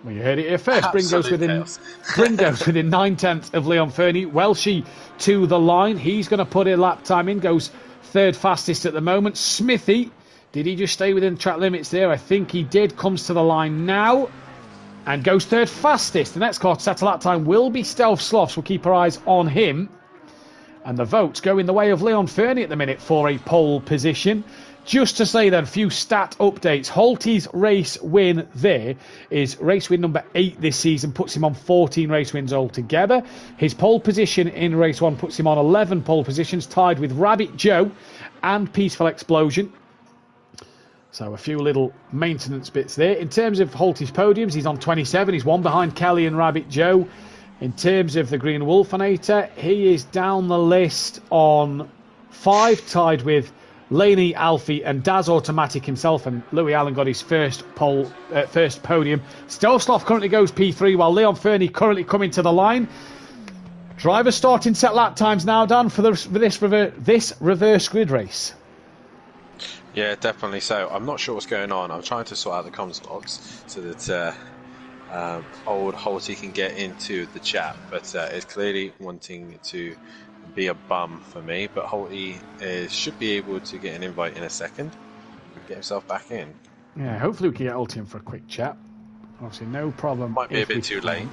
[SPEAKER 1] Well, you heard it here first. Bryn goes within 9/10 of Leon Fernie. Welshie to the line. He's going to put a lap time in. Goes third fastest at the moment. Smithy, did he just stay within track limits there? I think he did. Comes to the line now and goes third fastest. The next car to set a lap time will be Stealth Sloths. We'll keep our eyes on him. And the votes go in the way of Leon Fernie at the minute for a pole position. Just to say then, a few stat updates. Holty's race win there is race win number 8 this season, puts him on 14 race wins altogether. His pole position in race 1 puts him on 11 pole positions, tied with Rabbit Joe and Peaceful Explosion. So a few little maintenance bits there. In terms of Holty's podiums, he's on 27. He's one behind Kelly and Rabbit Joe. In terms of the Green Wolfinator, he is down the list on 5, tied with Laney, Alfie and Daz Automatic himself, and Louis Allen got his first podium. Stealth Sloth currently goes P3, while Leon Fernie currently coming to the line. Drivers starting set lap times now, Dan, for this reverse grid race.
[SPEAKER 2] Yeah, definitely so. I'm not sure what's going on. I'm trying to sort out the comms logs so that old Holty can get into the chat, but it's clearly wanting to be a bum for me. But Holty should be able to get an invite in a second and get himself back in.
[SPEAKER 1] Yeah, hopefully we can get Holty in for a quick chat. Obviously, no problem.
[SPEAKER 2] Might be a bit too late.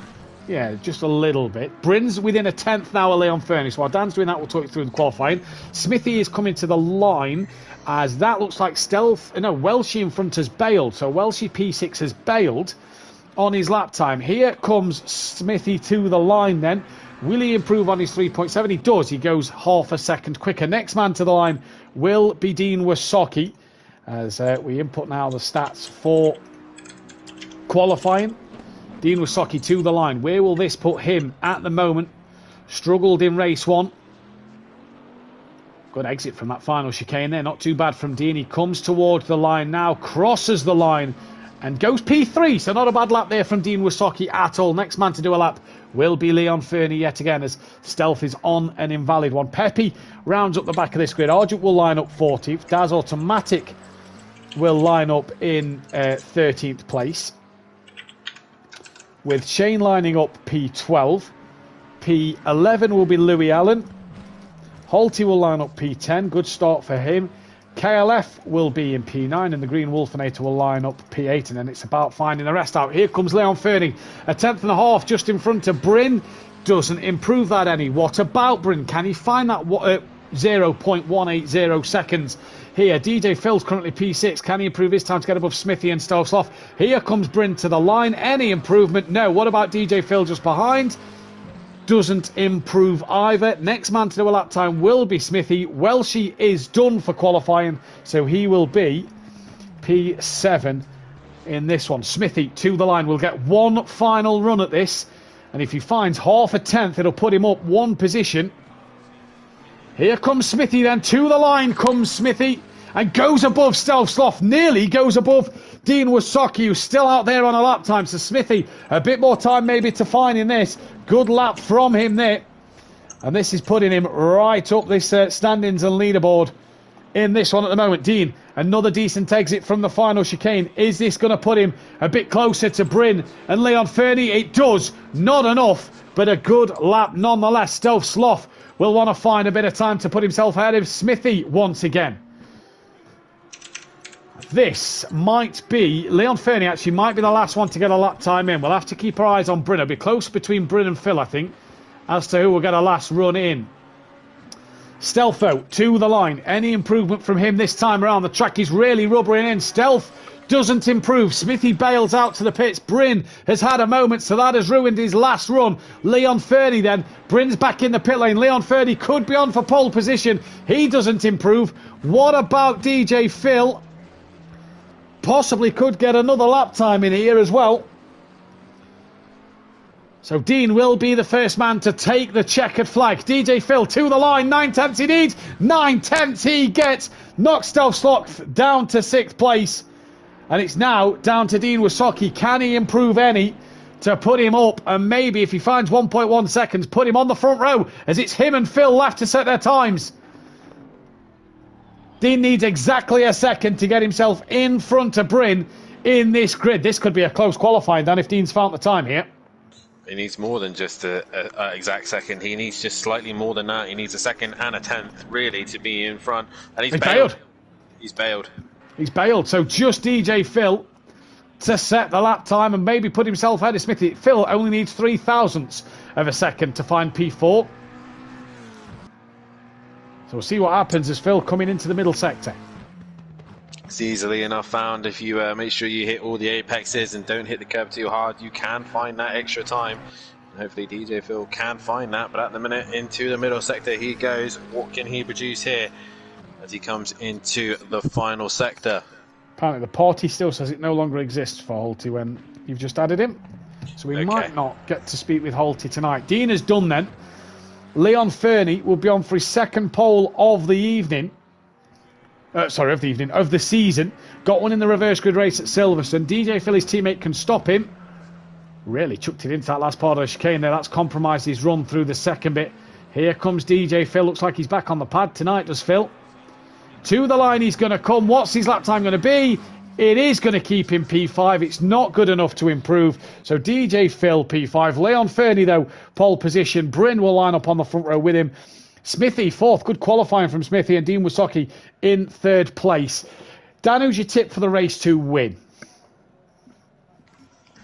[SPEAKER 1] Yeah, just a little bit. Bryn's within a 10th now of Leon Fernie. So while Dan's doing that, we'll talk you through the qualifying. Smithy is coming to the line, as that looks like Welshie in front has bailed. So Welshie P6 has bailed on his lap time. Here comes Smithy to the line then. Will he improve on his 3.7? He does. He goes half a second quicker. Next man to the line will be Dean Wasocki, as we input now the stats for qualifying. Dean Wasocki to the line. Where will this put him at the moment? Struggled in race 1. Good exit from that final chicane there. Not too bad from Dean. He comes towards the line now, crosses the line and goes P3. So not a bad lap there from Dean Wasocki at all. Next man to do a lap will be Leon Fernie yet again, as Stealth is on an invalid one. Peppy rounds up the back of this grid. Argent will line up 14th. Daz Automatic will line up in 13th place, with Shane lining up P12. P11 will be Louis Allen. Holty will line up P10. Good start for him. KLF will be in P9, and the Green Wolfinator will line up P8, and then it's about finding the rest out. Here comes Leon Fernie, a 10th and a half just in front of Bryn. Doesn't improve that any. What about Bryn? Can he find that 0.180 seconds here? DJ Phil's currently P6. Can he improve his time to get above Smithy and Stealth Sloth? Here comes Bryn to the line. Any improvement? No. What about DJ Phil just behind? Doesn't improve either. Next man to do a lap time will be Smithy. Welshie is done for qualifying, so he will be P7 in this one. Smithy to the line will get one final run at this, and if he finds half a 10th, it'll put him up one position. Here comes Smithy then. To the line comes Smithy and goes above Stealth Sloth. Nearly goes above Dean Wasocki, who's still out there on a lap time. So Smithy, a bit more time maybe to find in this. Good lap from him there. And this is putting him right up this standings and leaderboard in this one at the moment. Dean, another decent exit from the final chicane. Is this going to put him a bit closer to Bryn and Leon Fernie? It does. Not enough, but a good lap nonetheless. Stealth Sloth will want to find a bit of time to put himself ahead of Smithy once again. This might be, Leon Fernie actually might be the last one to get a lap time in. We'll have to keep our eyes on Bryn. It'll be close between Bryn and Phil, I think, as to who will get a last run in. Stealtho to the line. Any improvement from him this time around? The track is really rubbering in. Stealth doesn't improve. Smithy bails out to the pits. Bryn has had a moment, so that has ruined his last run. Leon Fernie then. Bryn's back in the pit lane. Leon Fernie could be on for pole position. He doesn't improve. What about DJ Phil? Possibly could get another lap time in here as well. So Dean will be the first man to take the checkered flag. DJ Phil to the line. 9 tenths he needs. 9 tenths he gets. Knocks Stelfslock down to 6th place. And it's now down to Dean Wysocki. Can he improve any to put him up? And maybe if he finds 1.1 seconds, put him on the front row, as it's him and Phil left to set their times. Dean needs exactly a second to get himself in front of Bryn in this grid. This could be a close qualifying, Dan, if Dean's found the time here.
[SPEAKER 2] He needs more than just an exact second. He needs just slightly more than that. He needs a second and a tenth, really, to be in front. And he's bailed. He's bailed.
[SPEAKER 1] He's bailed. So just DJ Phil to set the lap time and maybe put himself ahead of Smithy. Phil only needs 0.003 of a second to find P4. So we'll see what happens as Phil coming into the middle sector.
[SPEAKER 2] It's easily enough found. If you make sure you hit all the apexes and don't hit the curb too hard, you can find that extra time. And hopefully DJ Phil can find that. But at the minute, into the middle sector he goes. What can he produce here as he comes into the final sector?
[SPEAKER 1] Apparently the party still says it no longer exists for Holty when you've just added him. So we might not get to speak with Holty tonight. Dean is done then. Leon Fernie will be on for his second pole of the evening. Of the season. Got one in the reverse grid race at Silverstone. DJ Phil, his teammate, can stop him. Really chucked it into that last part of the chicane there. That's compromised his run through the second bit. Here comes DJ Phil. Looks like he's back on the pad tonight, does Phil? To the line he's going to come. What's his lap time going to be? It is going to keep him P5. It's not good enough to improve. So DJ Phil, P5. Leon Fernie, though, pole position. Bryn will line up on the front row with him. Smithy, 4th. Good qualifying from Smithy. And Dean Wysocki in 3rd place. Dan, who's your tip for the race to win?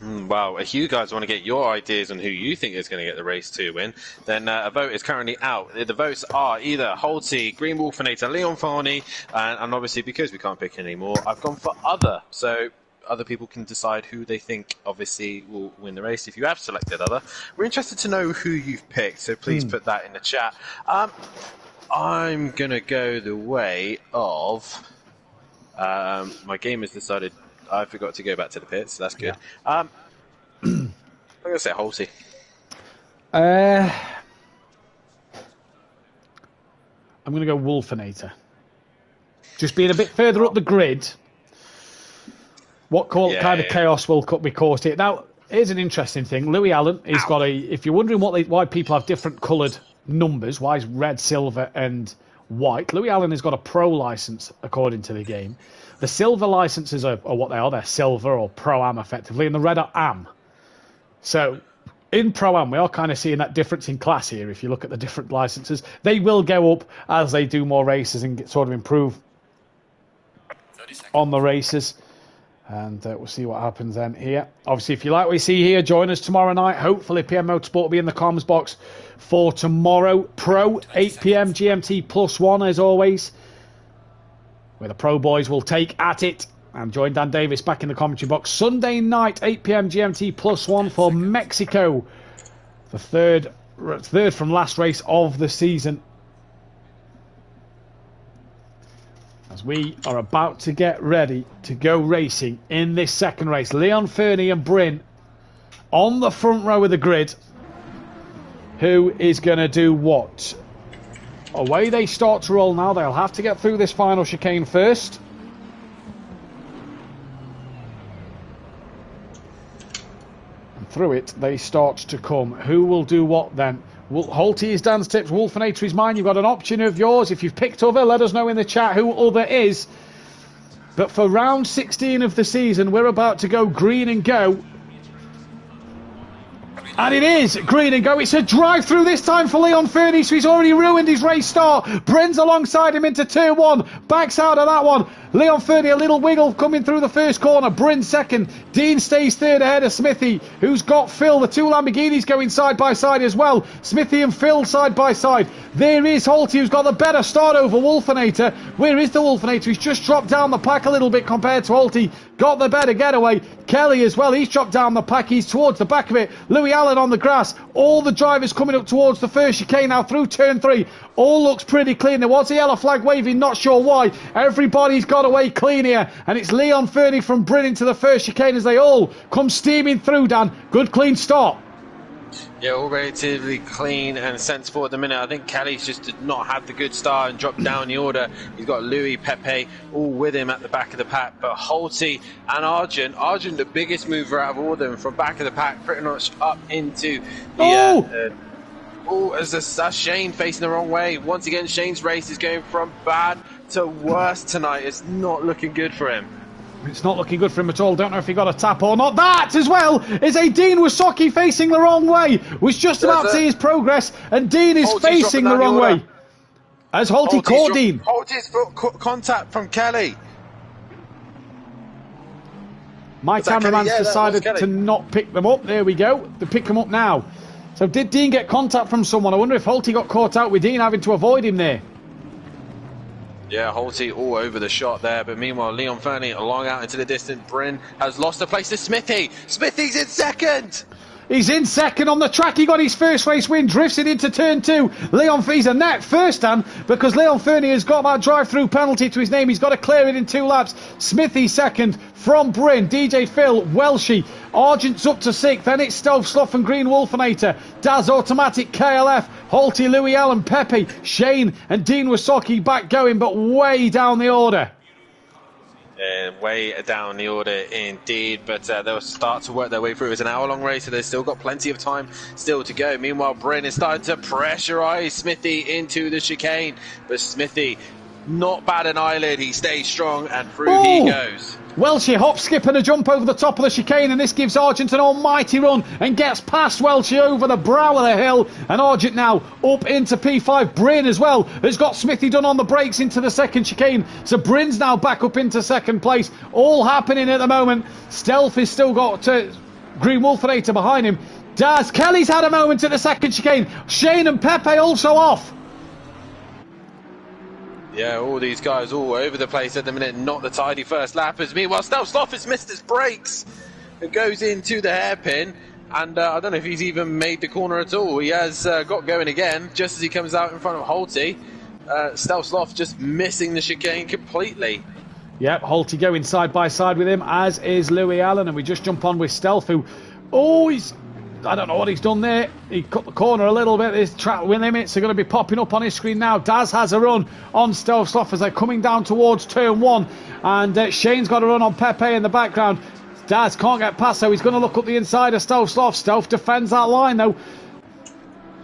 [SPEAKER 2] Wow, if you guys want to get your ideas on who you think is going to get the race to win, then a vote is currently out. The votes are either Holty, Green Wolfinator, Leon Farney, and obviously because we can't pick anymore, I've gone for other. So other people can decide who they think obviously will win the race. If you have selected other, we're interested to know who you've picked, so please put that in the chat. I'm going to go the way of... my game has decided... I forgot to go back to the pits. That's good. Yeah. I'm going to say Holty.
[SPEAKER 1] I'm going to go Wolfinator. Just being a bit further up the grid. What kind of chaos will be caused here? Now, here's an interesting thing. Louis Allen has got a... If you're wondering why people have different coloured numbers, why is red, silver and white, Louis Allen has got a pro licence according to the game. The silver licenses are what they are. They're silver or Pro-Am, effectively, and the red are Am. So, in Pro-Am, we are kind of seeing that difference in class here. If you look at the different licenses, they will go up as they do more races and sort of improve on the races. And we'll see what happens then here. Obviously, if you like what you see here, join us tomorrow night. Hopefully, PM Motorsport will be in the comms box for tomorrow. Pro, 8 PM GMT +1, as always, where the Pro boys will take at it. And join Dan Davis back in the commentary box. Sunday night, 8 PM GMT +1 for Mexico. The third from last race of the season. As we are about to get ready to go racing in this second race. Leon Fernie and Bryn on the front row of the grid. Who is going to do what? Away they start to roll now. They'll have to get through this final chicane first. And through it, they start to come. Who will do what then? Holty is Dan's tips. Wolfinator is mine. You've got an option of yours. If you've picked other, let us know in the chat who other is. But for round 16 of the season, we're about to go green and go. And it is green and go. It's a drive-through this time for Leon Fernie, so he's already ruined his race start. Bryn's alongside him into Tier 1. Backs out of that one. Leon Fernie, a little wiggle coming through the first corner. Bryn second. Dean stays third ahead of Smithy, who's got Phil. The two Lamborghinis going side by side as well. Smithy and Phil side by side. There is Holty, who's got the better start over Wolfenator. Where is the Wolfenator? He's just dropped down the pack a little bit compared to Holty. Got the better getaway. Kelly as well, he's dropped down the pack. He's towards the back of it. Louis Allen on the grass. All the drivers coming up towards the first chicane now through turn 3. All looks pretty clean. There was a yellow flag waving, not sure why. Everybody's got away clean here. And it's Leon Fernie from Bryn into the first chicane as they all come steaming through, Dan. Good clean start.
[SPEAKER 2] Yeah, all relatively clean and sensible at the minute. I think Kelly's just did not have the good start and dropped down the order. He's got Louis, Pepe, all with him at the back of the pack. But Holty and Argent, the biggest mover out of all of them from back of the pack, pretty much up into the... that's Shane facing the wrong way. Once again, Shane's race is going from bad to worse tonight. It's not looking good for him.
[SPEAKER 1] It's not looking good for him at all. Don't know if he got a tap or not. That as well is a Dean Wasocki facing the wrong way. Was just about to see his progress, and Dean is facing the wrong way. As Holty caught Dean.
[SPEAKER 2] Holty's contact from Kelly.
[SPEAKER 1] My cameraman's decided to not pick them up. There we go. They pick them up now. So did Dean get contact from someone? I wonder if Holty got caught out with Dean having to avoid him there.
[SPEAKER 2] Yeah, Holty all over the shot there, but meanwhile, Leon Fernie long out into the distance. Bryn has lost the place to Smithy. Smithy's in second.
[SPEAKER 1] He's in second on the track. He got his first race win, drifts it into turn 2. Leon Fernie's a net first, Dan, because Leon Fernie has got that drive-through penalty to his name. He's got to clear it in 2 laps. Smithy second from Bryn. DJ Phil, Welshie. Argent's up to 6th. Then it's Stove, Slough and Green Wolfenator. Daz Automatic, KLF. Holty, Louis Allen, Pepe, Shane and Dean Wasocki back going, but way down the order.
[SPEAKER 2] Way down the order indeed, but they'll start to work their way through. It's an hour-long race, so they've still got plenty of time still to go. Meanwhile, Bryn is starting to pressurise Smithy into the chicane, but Smithy, not bad an eyelid. He stays strong, and through he goes.
[SPEAKER 1] Welshie hop, skip and a jump over the top of the chicane, and this gives Argent an almighty run and gets past Welshie over the brow of the hill, and Argent now up into P5. Bryn as well has got Smithy done on the brakes into the second chicane, so Bryn's now back up into second place. All happening at the moment. Stealth has still got Green Wolfenator behind him. Daz Kelly's had a moment at the second chicane. Shane and Pepe also off.
[SPEAKER 2] Yeah, all these guys all over the place at the minute, not the tidy first lappers. Meanwhile, Slough has missed his brakes and goes into the hairpin, and I don't know if he's even made the corner at all. He has got going again just as he comes out in front of Holty. Slough just missing the chicane completely.
[SPEAKER 1] Yep, Holty going side by side with him, as is Louis Allen, and we just jump on with Stealth, who, I don't know what he's done there. He cut the corner a little bit. His track limits are going to be popping up on his screen now. Daz has a run on Stealth Slough as they're coming down towards turn 1. And Shane's got a run on Pepe in the background. Daz can't get past, so he's going to look up the inside of Stealth Slough. Stealth defends that line, though.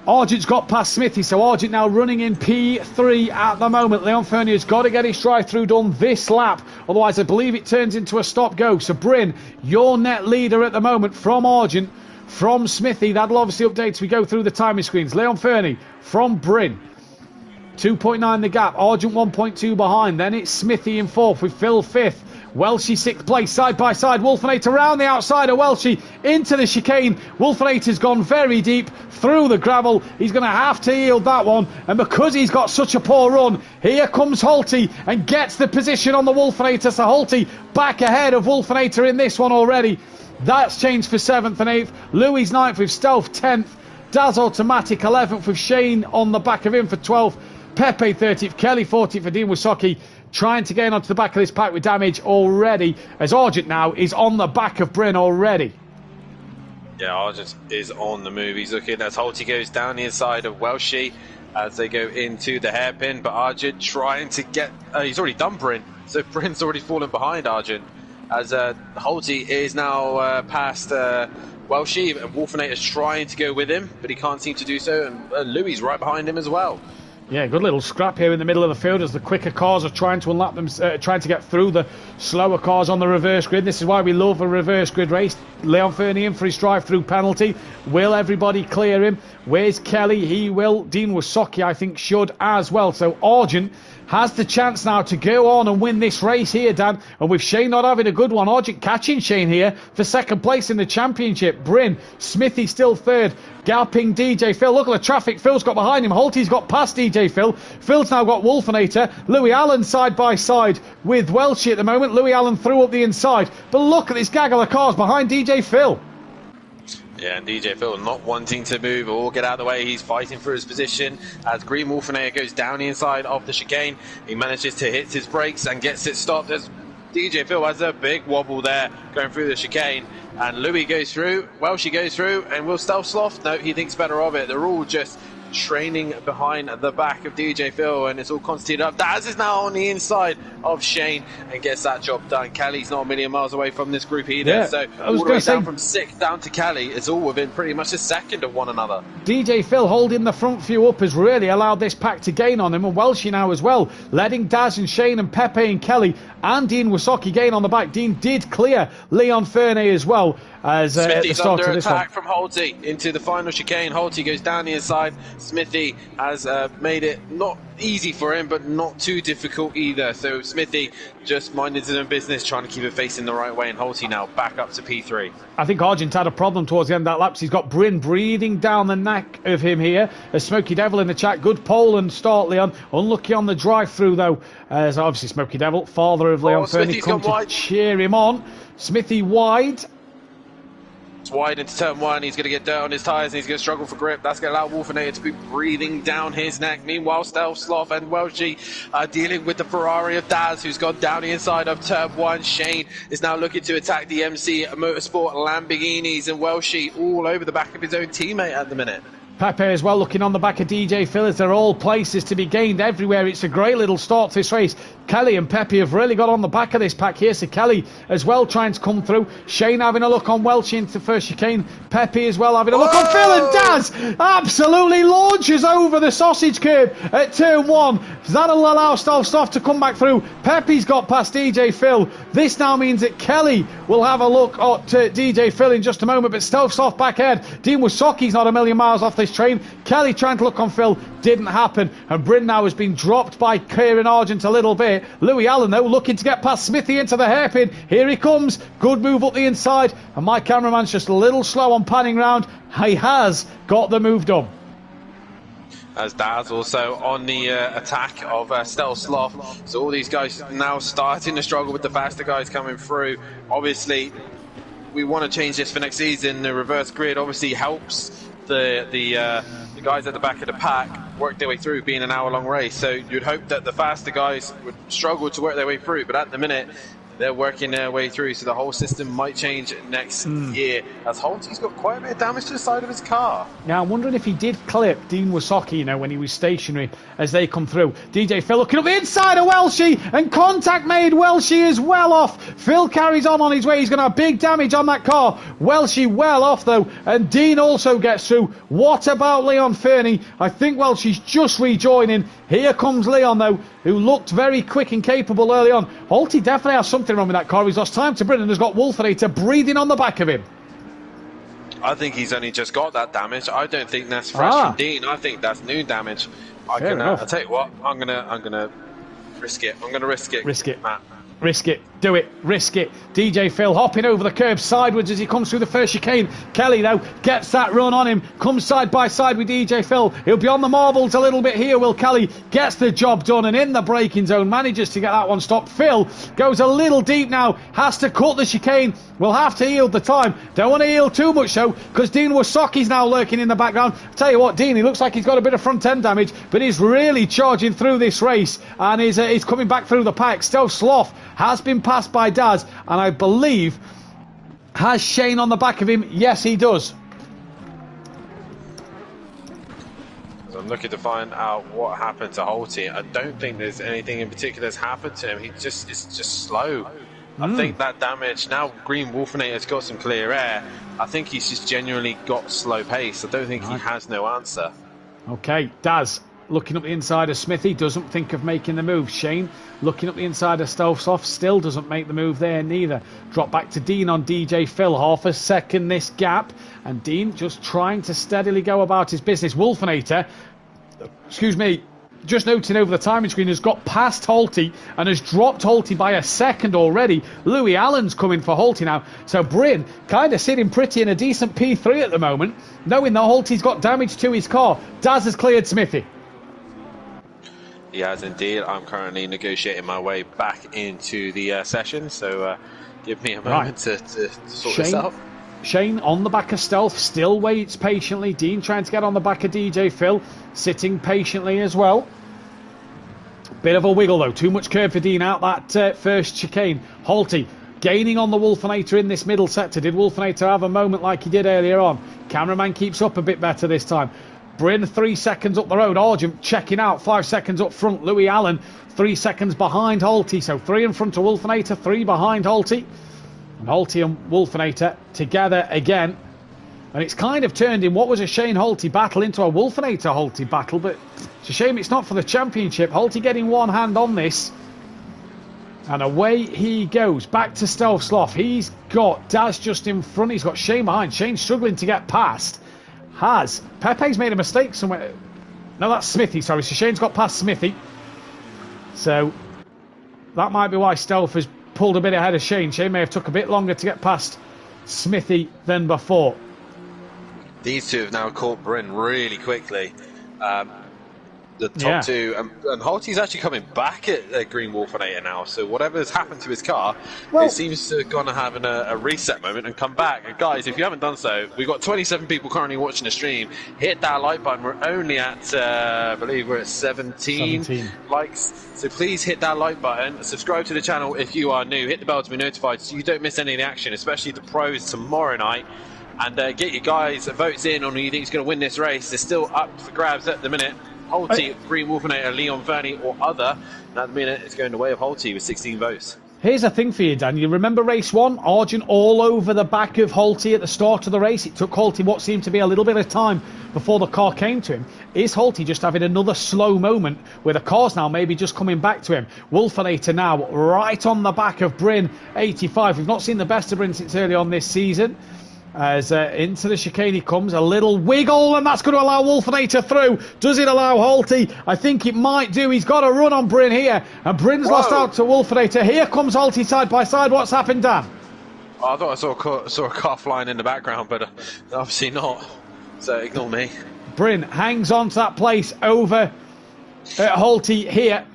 [SPEAKER 1] Argent's got past Smithy, so Argent now running in P3 at the moment. Leon Fernie has got to get his drive-through done this lap. Otherwise, I believe it turns into a stop-go. So, Bryn, your net leader at the moment from Argent. From Smithy, that'll obviously update as we go through the timing screens. Leon Fernie from Bryn, 2.9 the gap. Argent 1.2 behind. Then it's Smithy in 4th with Phil 5th. Welshie 6th place, side by side. Wolfenator around the outside of Welshie into the chicane. Wolfenator's gone very deep through the gravel. He's going to have to yield that one. And because he's got such a poor run, here comes Holty and gets the position on the Wolfenator. So Holty back ahead of Wolfenator in this one already. That's changed for 7th and 8th. Louis 9th with Stealth 10th. Daz Automatic 11th with Shane on the back of him for 12th. Pepe 30th. Kelly 40th for Dean Wasocki. Trying to gain onto the back of this pack with damage already. As Argent now is on the back of Bryn already.
[SPEAKER 2] Yeah, Argent is on the move. He's looking as Holty goes down the inside of Welshie as they go into the hairpin. But Argent trying to get... he's already done Bryn. So Bryn's already fallen behind Argent. As Holty is now past Welshie, and Wolfenator's trying to go with him, but he can't seem to do so, and Louis right behind him as well.
[SPEAKER 1] Yeah, good little scrap here in the middle of the field as the quicker cars are trying to unlap them, trying to get through the slower cars on the reverse grid. This is why we love a reverse grid race. Leon Fernie in for his drive-through penalty. Will everybody clear him? Where's Kelly? He will. Dean Wasocki, I think, should as well. So Argent has the chance now to go on and win this race here, Dan. And with Shane not having a good one, Argent catching Shane here for second place in the championship. Bryn, Smithy still third, galloping DJ Phil. Look at the traffic Phil's got behind him. Holty's got past DJ Phil. Phil's now got Wolfenator. Louis Allen side by side with Welchie at the moment. Louis Allen through up the inside. But look at this gaggle of cars behind DJ Phil.
[SPEAKER 2] Yeah, and DJ Phil not wanting to move or get out of the way. He's fighting for his position as Green Wolfenator goes down the inside of the chicane. He manages to hit his brakes and gets it stopped as DJ Phil has a big wobble there going through the chicane. And Louis goes through, Welshie goes through, and will Stealth Sloth? No, he thinks better of it. They're all just training behind the back of DJ Phil, and it's all constituted up. Daz is now on the inside of Shane and gets that job done. Kelly's not a million miles away from this group either,
[SPEAKER 1] yeah,
[SPEAKER 2] so all the way down from 6th down to Kelly, it's all within pretty much a second of one another.
[SPEAKER 1] DJ Phil holding the front few up has really allowed this pack to gain on him, and Welshie now as well, letting Daz and Shane and Pepe and Kelly and Dean Wasocki gain on the back. Dean did clear Leon Fernet as well. As
[SPEAKER 2] Smithy's under attack from Holty into the final chicane. Holty goes down the inside. Smithy has made it not easy for him, but not too difficult either. So Smithy just minding his own business, trying to keep it facing the right way. And Holty now back up to P3.
[SPEAKER 1] I think Argent had a problem towards the end of that lap. He's got Bryn breathing down the neck of him here. A Smoky Devil in the chat. Good pole and start, Leon. Unlucky on the drive-through, though. As obviously Smoky Devil, father of Leon Fernie, come to cheer him on. Smithy wide.
[SPEAKER 2] Wide into turn 1, he's going to get dirt on his tyres and he's going to struggle for grip. That's going to allow Wolfenator to be breathing down his neck. Meanwhile, Stealth Sloth and Welshie are dealing with the Ferrari of Daz, who's gone down the inside of turn 1. Shane is now looking to attack the MC Motorsport Lamborghinis, and Welshie all over the back of his own teammate at the minute.
[SPEAKER 1] Pepe as well looking on the back of DJ Phil, as they're all places to be gained everywhere. It's a great little start to this race. Kelly and Pepe have really got on the back of this pack here, so Kelly as well trying to come through. Shane having a look on Welch into first chicane. Pepe as well having a look on Phil, and Daz absolutely launches over the sausage curb at turn 1. That'll allow Stealth Sloth to come back through. Pepe's got past DJ Phil. This now means that Kelly will have a look at DJ Phil in just a moment, but Stealth Sloth back ahead. Dean Wasocki's not a million miles off this train. Kelly trying to look on Phil, didn't happen, and Bryn now has been dropped by Kieran Argent a little bit. Louis Allen though looking to get past Smithy into the hairpin. Here he comes, good move up the inside, and my cameraman's just a little slow on panning round. He has got the move done.
[SPEAKER 2] As Daz also on the attack of Stealth Sloth. So all these guys now starting to struggle with the faster guys coming through. Obviously we want to change this for next season. The reverse grid obviously helps the guys at the back of the pack work their way through, being an hour-long race. So you'd hope that the faster guys would struggle to work their way through, but at the minute they're working their way through, so the whole system might change next year, as Holty's got quite a bit of damage to the side of his car. Now
[SPEAKER 1] I'm wondering if he did clip Dean Wasocki, you know, when he was stationary as they come through. DJ Phil looking up the inside of Welshie, and contact made. Welshie is well off. Phil carries on his way. He's going to have big damage on that car. Welshie well off though, and Dean also gets through. What about Leon Fernie? I think Welshie's just rejoining. Here comes Leon though, who looked very quick and capable early on. Holty definitely has something wrong with that car. He's lost time to Britain and has got Wolfenator breathing on the back of him.
[SPEAKER 2] I think he's only just got that damage. I don't think that's fresh from Dean. I think that's new damage. I'll tell you what, I'm gonna risk it. I'm gonna risk it.
[SPEAKER 1] Risk it,
[SPEAKER 2] Matt.
[SPEAKER 1] Risk it. Do it. Risk it. DJ Phil hopping over the curb sideways as he comes through the first chicane. Kelly, though, gets that run on him. Comes side by side with DJ Phil. He'll be on the marbles a little bit here, will Kelly. Gets the job done and in the braking zone. Manages to get that one stopped. Phil goes a little deep now. Has to cut the chicane. Will have to yield the time. Don't want to yield too much, though, because Dean Wasocki's now lurking in the background. Tell you what, Dean, he looks like he's got a bit of front end damage, but he's really charging through this race and he's coming back through the pack. Stealth Sloth has been passed by Daz, and I believe has Shane on the back of him. Yes, he does.
[SPEAKER 2] So I'm looking to find out what happened to Holty. I don't think there's anything in particular that's happened to him. It's just slow. I think that damage, now Green Wolfenator's got some clear air, I think he's just genuinely got slow pace. I don't think he has no answer.
[SPEAKER 1] Okay, Daz looking up the inside of Smithy, doesn't think of making the move. Shane looking up the inside of Stealth Sloth, still doesn't make the move there neither. Drop back to Dean on DJ Phil, half a second this gap, and Dean just trying to steadily go about his business. Wolfenator, excuse me, just noting over the timing screen, has got past Holty and has dropped Holty by a second already. Louis Allen's coming for Holty now. So Bryn kind of sitting pretty in a decent P3 at the moment, knowing that Holty's got damage to his car. Daz has cleared Smithy.
[SPEAKER 2] He has indeed. I'm currently negotiating my way back into the session, so give me a moment to sort this out.
[SPEAKER 1] Shane on the back of Stealth, still waits patiently. Dean trying to get on the back of DJ Phil, sitting patiently as well. Bit of a wiggle though, too much curve for Dean out that first chicane. Holty gaining on the Wolfenator in this middle sector. Did Wolfenator have a moment like he did earlier on? Cameraman keeps up a bit better this time. Bryn 3 seconds up the road. Argent checking out 5 seconds up front. Louis Allen 3 seconds behind Holty. So 3 in front of Wolfenator, 3 behind Holty. And Holty and Wolfenator together again. And it's kind of turned in what was a Shane Holty battle into a Wolfenator Holty battle. But it's a shame it's not for the championship. Holty getting one hand on this. And away he goes. Back to Stealth Sloth. He's got Daz just in front. He's got Shane behind. Shane's struggling to get past. Pepe's made a mistake somewhere. No, that's Smithy. Sorry. So Shane's got past Smithy. So that might be why Stealth has pulled a bit ahead of Shane. Shane may have took a bit longer to get past Smithy than before.
[SPEAKER 2] These two have now caught Bryn really quickly. The top two, and Holty's actually coming back at Green Wolfenator now, so whatever's happened to his car, it seems to have gone to having a reset moment and come back. And guys, if you haven't done so, we've got 27 people currently watching the stream. Hit that like button. We're only at, I believe we're at 17 likes, so please hit that like button. Subscribe to the channel if you are new. Hit the bell to be notified so you don't miss any of the action, especially the pros tomorrow night. And get your guys' votes in on who you think is going to win this race. They're still up for grabs at the minute. Holty, Green Wolfenator, Leon Fernie or other. And at the minute it's going the way of Holty with 16 votes.
[SPEAKER 1] Here's a thing for you, Dan. You remember race 1? Argent all over the back of Holty at the start of the race. It took Holty what seemed to be a little bit of time before the car came to him. Is Holty just having another slow moment where the car's now maybe just coming back to him? Wolfenator now right on the back of Bryn, 85. We've not seen the best of Bryn since early on this season. As into the chicane he comes, a little wiggle, and that's going to allow Wolfenator through. Does it allow Holty? I think it might do. He's got a run on Bryn here, and Bryn's lost out to Wolfenator. Here comes Holty side by side. What's happened, Dan?
[SPEAKER 2] I thought I saw a car flying in the background, but obviously not, so ignore me.
[SPEAKER 1] Bryn hangs on to that place over Holty here,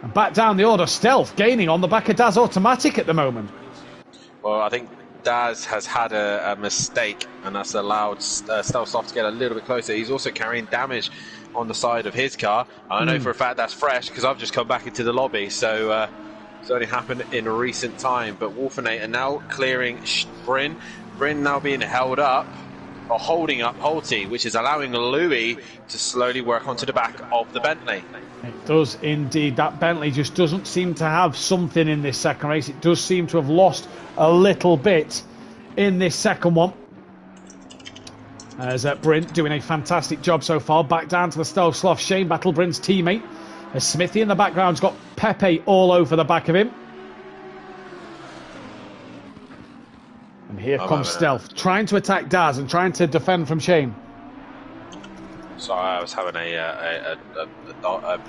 [SPEAKER 1] and back down the order. Stealth gaining on the back of Daz Automatic at the moment.
[SPEAKER 2] Well, I think Daz has had a mistake, and that's allowed Stealth Sloth to get a little bit closer. He's also carrying damage on the side of his car. I know for a fact that's fresh because I've just come back into the lobby, so it's only happened in a recent time. But Wolfenator now clearing Bryn. Bryn now being held up, or holding up Holty, which is allowing Louis to slowly work onto the back of the Bentley.
[SPEAKER 1] It does indeed. That Bentley just doesn't seem to have something in this second race. It does seem to have lost a little bit in this second one. As Bryn doing a fantastic job so far. Back down to the Stealth Sloth. Shane battle Bryn's teammate. As Smithy in the background's got Pepe all over the back of him. And here comes Stealth, trying to attack Daz and trying to defend from Shane.
[SPEAKER 2] Sorry, I was having a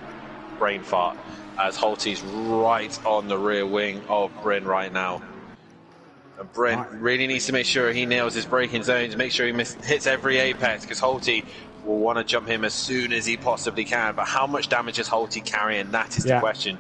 [SPEAKER 2] brain fart as Holty's right on the rear wing of Bryn right now. And Bryn really needs to make sure he nails his braking zones, make sure he hits every apex, because Holty will want to jump him as soon as he possibly can. But how much damage is Holty carrying? That is the question.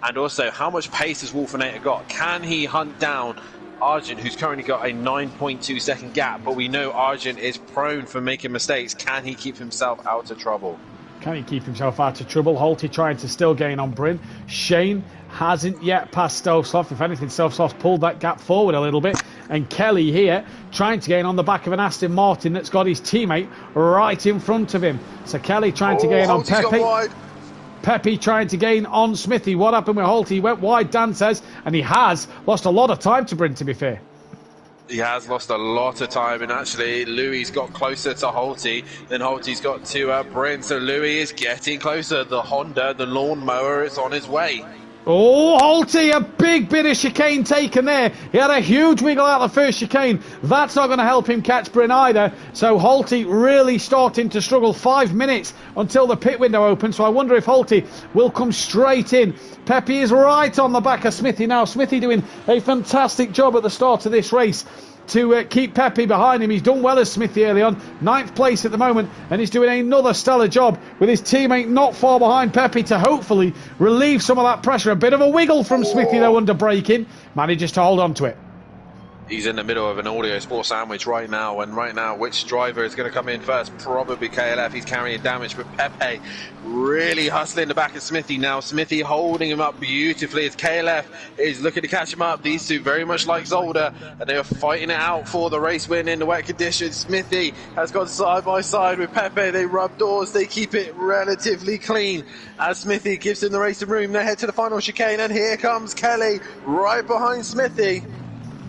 [SPEAKER 2] And also, how much pace has Wolfenator got? Can he hunt down Argent, who's currently got a 9.2 second gap, but we know Argent is prone for making mistakes? Can he keep himself out of trouble?
[SPEAKER 1] Can he keep himself out of trouble? Holty trying to still gain on Bryn. Shane hasn't yet passed Stealth Sloth. If anything, Stealth Sloth pulled that gap forward a little bit. And Kelly here trying to gain on the back of an Aston Martin that's got his teammate right in front of him. So Kelly trying to gain on Pepe. Pepe trying to gain on Smithy. What happened with Holty? He went wide, Dan says, and he has lost a lot of time to Bryn, to be fair.
[SPEAKER 2] He has lost a lot of time, and actually Louis got closer to Holty than Holty's got to Bryn, so Louis is getting closer. The Honda, the lawnmower, is on his way.
[SPEAKER 1] Oh, Holty, a big bit of chicane taken there. He had a huge wiggle out the first chicane. That's not going to help him catch Bryn either. So Holty really starting to struggle. 5 minutes until the pit window opens. So I wonder if Holty will come straight in. Pepe is right on the back of Smithy now. Smithy doing a fantastic job at the start of this race to keep Pepe behind him. He's done well as Smithy early on. 9th place at the moment, and he's doing another stellar job with his teammate not far behind Pepe to hopefully relieve some of that pressure. A bit of a wiggle from Smithy though under braking. Manages to hold on to it.
[SPEAKER 2] He's in the middle of an audio sport sandwich right now, and right now, which driver is going to come in first? Probably KLF. He's carrying damage, but Pepe really hustling the back of Smithy now. Smithy holding him up beautifully as KLF is looking to catch him up. These two very much like Zolder, and they are fighting it out for the race win in the wet conditions. Smithy has gone side by side with Pepe. They rub doors. They keep it relatively clean as Smithy gives him the racing room. They head to the final chicane, and here comes Kelly right behind Smithy.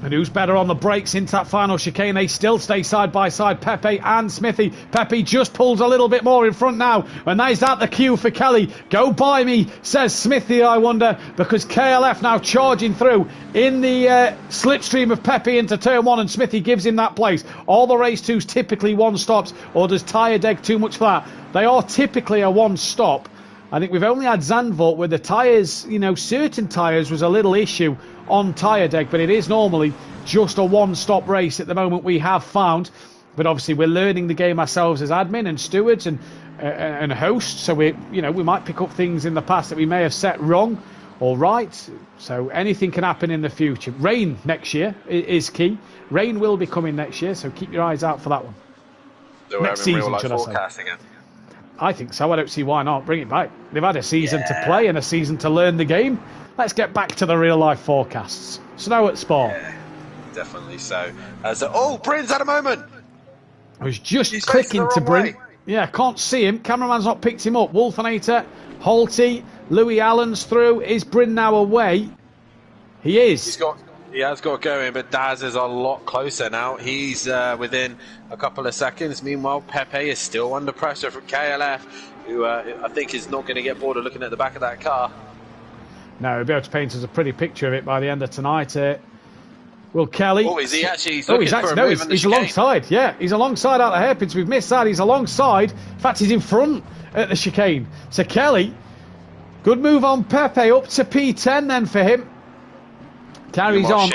[SPEAKER 1] And who's better on the brakes into that final chicane? They still stay side by side, Pepe and Smithy. Pepe just pulls a little bit more in front now. And is that the cue for Kelly? Go by me, says Smithy, I wonder, because KLF now charging through in the slipstream of Pepe into turn 1, and Smithy gives him that place. All the race 2s typically 1 stops, or does tyre deg too much for that? They are typically a 1 stop. I think we've only had Zandvoort where the tyres, you know, certain tyres was a little issue on tyre deck, but it is normally just a 1-stop race at the moment, we have found. But obviously we're learning the game ourselves as admin and stewards and hosts, so we might pick up things in the past that we may have set wrong or right. So anything can happen in the future. Rain next year is key. Rain will be coming next year, so keep your eyes out for that one.
[SPEAKER 2] So we're having real life forecasting again.
[SPEAKER 1] I think so. I don't see why not. Bring it back. They've had a season to play and a season to learn the game. Let's get back to the real life forecasts. Snow at Spa.
[SPEAKER 2] Yeah, definitely so. Oh, Bryn's had a moment.
[SPEAKER 1] I was just clicking to Bryn. Yeah, can't see him. Cameraman's not picked him up. Wolfenator, Holty, Louis Allen's through. Is Bryn now away? He is.
[SPEAKER 2] He has got going, but Daz is a lot closer now. He's within a couple of seconds. Meanwhile, Pepe is still under pressure from KLF, who I think is not going to get bored of looking at the back of that car.
[SPEAKER 1] No, he'll be able to paint us a pretty picture of it by the end of tonight. Will Kelly...
[SPEAKER 2] Oh, is he actually... He's
[SPEAKER 1] alongside. Yeah, he's alongside out the hairpins. We've missed that. He's alongside. In fact, he's in front at the chicane. So Kelly, good move on Pepe. Up to P10 then for him. Carries on.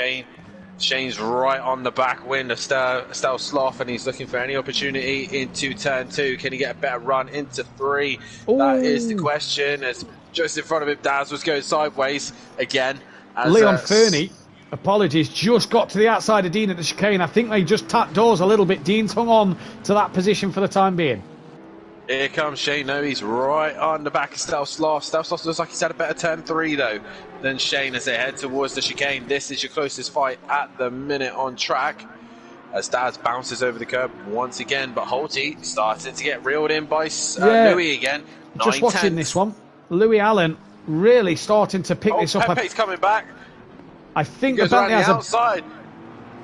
[SPEAKER 2] Shane's right on the back wind of Stel Sloth, and he's looking for any opportunity into turn 2. Can he get a better run into 3? Ooh. That is the question. As just in front of him, Daz was going sideways again.
[SPEAKER 1] Leon Fernie, apologies, just got to the outside of Dean at the chicane. I think they just tapped doors a little bit. Dean's hung on to that position for the time being.
[SPEAKER 2] Here comes Shane. No, he's right on the back of Stel Sloth. Stel Sloth looks like he's had a better turn 3 though than Shane as they head towards the chicane. This is your closest fight at the minute on track as Daz bounces over the curb once again, but Holty started to get reeled in by Louis again.
[SPEAKER 1] Just watching this one, Louis Allen really starting to pick this up.
[SPEAKER 2] Pepe's coming back.
[SPEAKER 1] I think
[SPEAKER 2] he goes around the outside.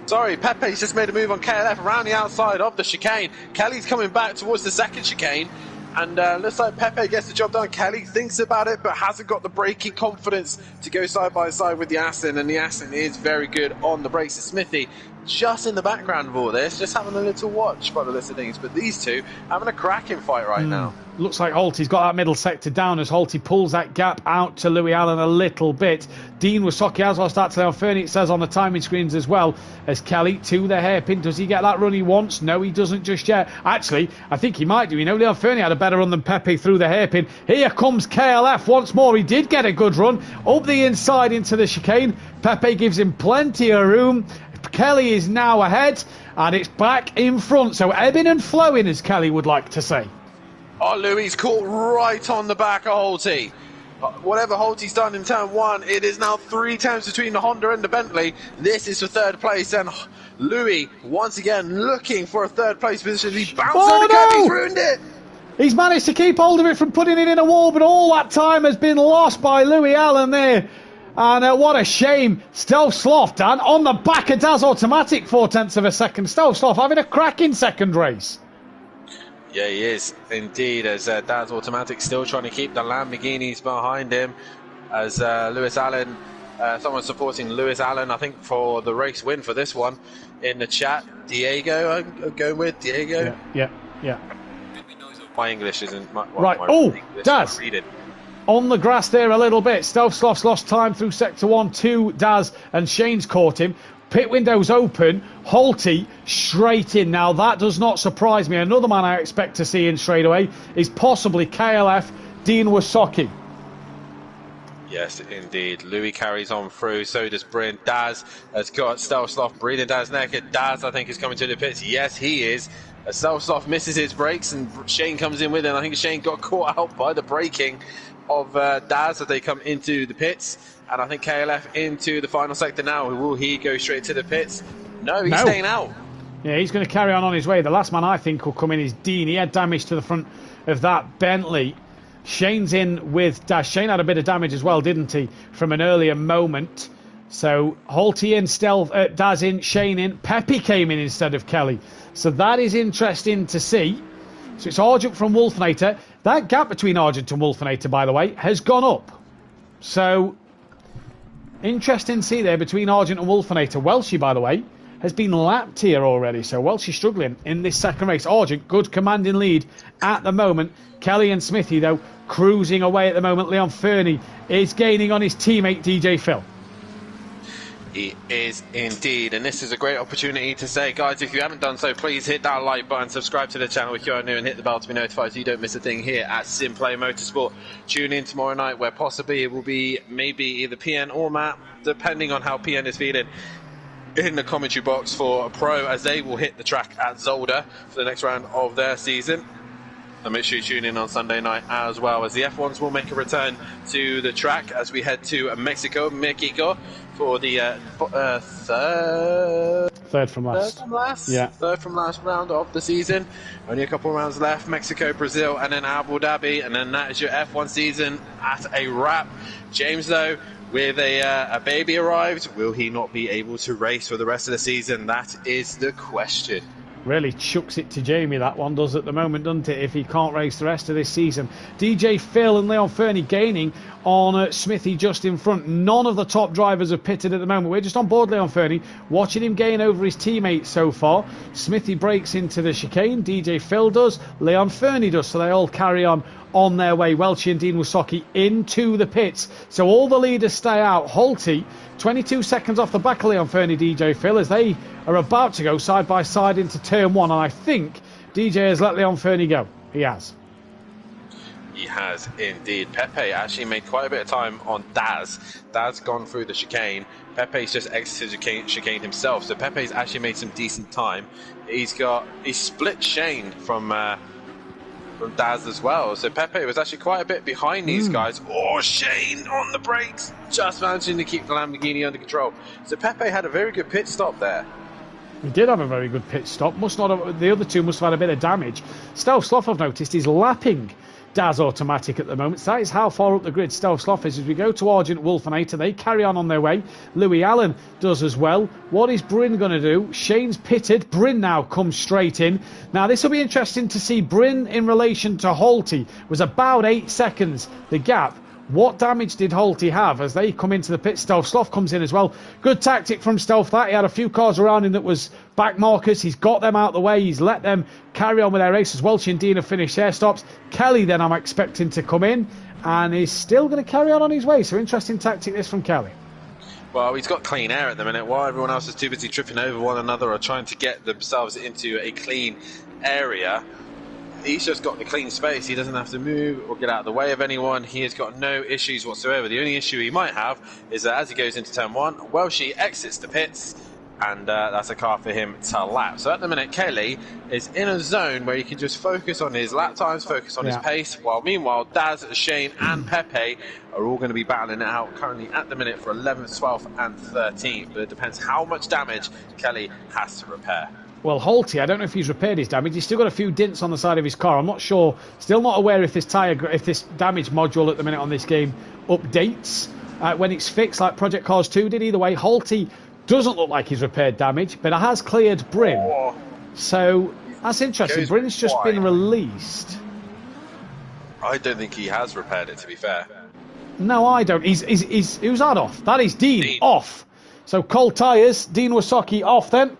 [SPEAKER 2] Sorry, Pepe's just made a move on KLF around the outside of the chicane. Kelly's coming back towards the second chicane, and looks like Pepe gets the job done. Kelly thinks about it, but hasn't got the braking confidence to go side by side with the Aston, and the Aston is very good on the brakes. Smithy just in the background of all this, just having a little watch by the list of things, but these two having a cracking fight right now.
[SPEAKER 1] Looks like Holty's got that middle sector down as Holty pulls that gap out to Louis Allen a little bit. Dean Wasocki as well starts to Fernie, it says on the timing screens as well, as Kelly to the hairpin. Does he get that run he wants? No, he doesn't just yet. Actually, I think he might do. You know, Leon Fernie had a better run than Pepe through the hairpin. Here comes KLF once more. He did get a good run up the inside into the chicane. Pepe gives him plenty of room. Kelly is now ahead, and it's back in front. So ebbing and flowing, as Kelly would like to say.
[SPEAKER 2] Oh, Louis caught right on the back of Holty. Whatever Holty's done in turn 1, it is now 3 times between the Honda and the Bentley. This is for 3rd place, and Louis once again looking for a 3rd place position. He bounced on the curb, he's ruined it.
[SPEAKER 1] He's managed to keep hold of it from putting it in a wall, but all that time has been lost by Louis Allen there. And what a shame. Stel Sloth, Dan, on the back of Daz Automatic, 0.4 of a second. Stel Sloth having a cracking second race.
[SPEAKER 2] Yeah, he is indeed, as Daz Automatic still trying to keep the Lamborghinis behind him. as Lewis Allen, someone supporting Lewis Allen, I think, for the race win for this one in the chat. Diego, I'm going with Diego.
[SPEAKER 1] Yeah.
[SPEAKER 2] My English isn't
[SPEAKER 1] Right. Daz. On the grass there a little bit. Stealth Sloth's lost time through sector 1. 2, Daz, and Shane's caught him. Pit window's open. Holty straight in. Now that does not surprise me. Another man I expect to see in straight away is possibly KLF Dean Wasocki.
[SPEAKER 2] Yes, indeed. Louis carries on through. So does Bryn. Daz has got Stealth Sloth breathing down his neck. Daz, I think, is coming to the pits. Yes, he is. Stealth Sloth misses his brakes and Shane comes in with it. And I think Shane got caught out by the braking of Daz as they come into the pits. And I think KLF into the final sector now. Will he go straight to the pits? No, he's staying out.
[SPEAKER 1] Yeah, he's going to carry on his way. The last man I think will come in is Dean. He had damage to the front of that Bentley. Shane's in with Daz. Shane had a bit of damage as well, didn't he, from an earlier moment. So Holty in, Daz in, Shane in. Pepe came in instead of Kelly. So that is interesting to see. So it's Argent from Wolfenator. That gap between Argent and Wolfenator, by the way, has gone up. So interesting to see there between Argent and Wolfenator. Welshie, by the way, has been lapped here already. So Welshie struggling in this second race. Argent, good commanding lead at the moment. Kelly and Smithy, though, cruising away at the moment. Leon Fernie is gaining on his teammate DJ Phil.
[SPEAKER 2] He is indeed, and this is a great opportunity to say, guys, if you haven't done so, please hit that like button, subscribe to the channel if you are new, and hit the bell to be notified so you don't miss a thing here at SimPlay Motorsport. Tune in tomorrow night where possibly it will be maybe either PN or Matt, depending on how PN is feeling, in the commentary box for a pro, as they will hit the track at Zolder for the next round of their season. And make sure you tune in on Sunday night as well, as the F1s will make a return to the track as we head to Mexico for the
[SPEAKER 1] third from last. Yeah.
[SPEAKER 2] Third from last round of the season. Only a couple of rounds left. Mexico, Brazil, and then Abu Dhabi, and then that is your F1 season at a wrap. James, though, with a baby arrived, will he not be able to race for the rest of the season? That is the question.
[SPEAKER 1] Really chucks it to Jamie, that one does at the moment, doesn't it, if he can't race the rest of this season. DJ Phil and Leon Fernie gaining on Smithy just in front. None of the top drivers have pitted at the moment. We're just on board Leon Fernie, watching him gain over his teammates so far. Smithy breaks into the chicane, DJ Phil does, Leon Fernie does, so they all carry on their way. Welchie and Dean Wasocki into the pits. So all the leaders stay out. Holty, 22 seconds off the back of Leon Fernie, DJ Phil, as they are about to go side by side into turn 1. And I think DJ has let Leon Fernie go. He has.
[SPEAKER 2] He has indeed. Pepe actually made quite a bit of time on Daz. Daz gone through the chicane. Pepe's just exited the chicane himself. So Pepe's actually made some decent time. He's split Shane from Daz as well. So Pepe was actually quite a bit behind these guys. Oh, Shane on the brakes, just managing to keep the Lamborghini under control. So Pepe had a very good pit stop there.
[SPEAKER 1] He did have a very good pit stop. The other two must have had a bit of damage. Stealth Sloth, I've noticed, is lapping Daz Automatic at the moment. So that is how far up the grid Stealth Sloth is. As we go to Argent Wolfenator, they carry on their way. Louis Allen does as well. What is Bryn going to do? Shane's pitted. Bryn now comes straight in. Now this will be interesting to see. Bryn in relation to Holty was about 8 seconds the gap. What damage did Holty have as they come into the pit? Stealth Sloth comes in as well. Good tactic from Stealth that. He had a few cars around him that was back markers. He's got them out the way. He's let them carry on with their races. Welch and Dean have finished their stops. Kelly then I'm expecting to come in and is still going to carry on his way. So interesting tactic this from Kelly.
[SPEAKER 2] Well, he's got clean air at the minute while everyone else is too busy tripping over one another or trying to get themselves into a clean area. He's just got the clean space. He doesn't have to move or get out of the way of anyone. He has got no issues whatsoever. The only issue he might have is that as he goes into turn 1, Welshie exits the pits, and that's a car for him to lap. So at the minute, Kelly is in a zone where he can just focus on his lap times, focus on his pace, while meanwhile Daz, Shane and Pepe are all going to be battling it out currently at the minute for 11th, 12th and 13th. But it depends how much damage Kelly has to repair.
[SPEAKER 1] Well, Holty, I don't know if he's repaired his damage. He's still got a few dents on the side of his car. I'm not sure. Still not aware if this damage module at the minute on this game updates when it's fixed, like Project Cars 2 did. Either way, Holty doesn't look like he's repaired damage, but it has cleared Bryn. Oh. So that's interesting. Bryn's just been released.
[SPEAKER 2] I don't think he has repaired it, to be fair.
[SPEAKER 1] No, I don't. Who's that off? That is Dean off. So cold tyres. Dean Wasocki off then.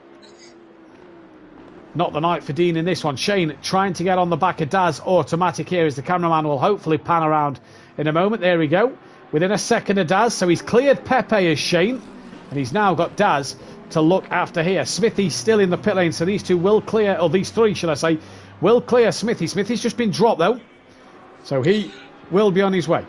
[SPEAKER 1] Not the night for Dean in this one. Shane trying to get on the back of Daz automatic here as the cameraman will hopefully pan around in a moment. There we go. Within a second of Daz. So he's cleared Pepe as Shane. And he's now got Daz to look after here. Smithy's still in the pit lane. So these two will clear, or these three, shall I say, will clear Smithy. Smithy's just been dropped though. So he will be on his way.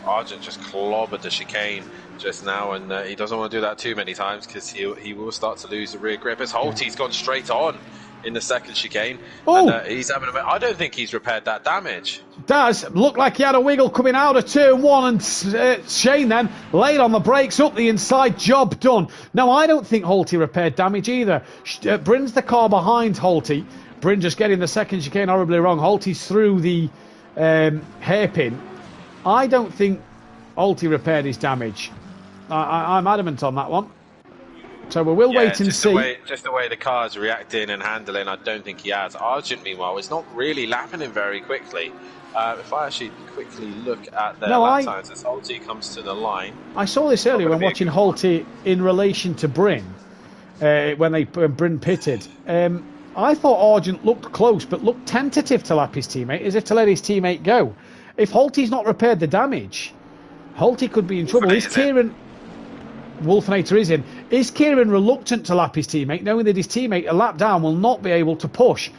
[SPEAKER 2] Argent just clobbered the chicane just now, and he doesn't want to do that too many times because he will start to lose the rear grip. As Holty's gone straight on in the second chicane, and he's having I don't think he's repaired that damage.
[SPEAKER 1] Does look like he had a wiggle coming out of turn one, and Shane then laid on the brakes up the inside. Job done. No, I don't think Holty repaired damage either. Bryn's the car behind Holty. Bryn just getting the second chicane horribly wrong. Holty's through the hairpin. I don't think Holty repaired his damage. I'm adamant on that one. So we will wait and see.
[SPEAKER 2] Just the way the car's reacting and handling, I don't think he has. Argent, meanwhile, is not really lapping him very quickly. If I actually quickly look at their lap times as Holty comes to the line.
[SPEAKER 1] I saw this earlier when watching Holty in relation to Bryn, when Bryn pitted. I thought Argent looked close, but looked tentative to lap his teammate, as if to let his teammate go. If Holty's not repaired the damage, Holty could be in trouble. Is Kieran... Wolfenator is in. Is Kieran reluctant to lap his teammate, knowing that his teammate a lap down will not be able to push?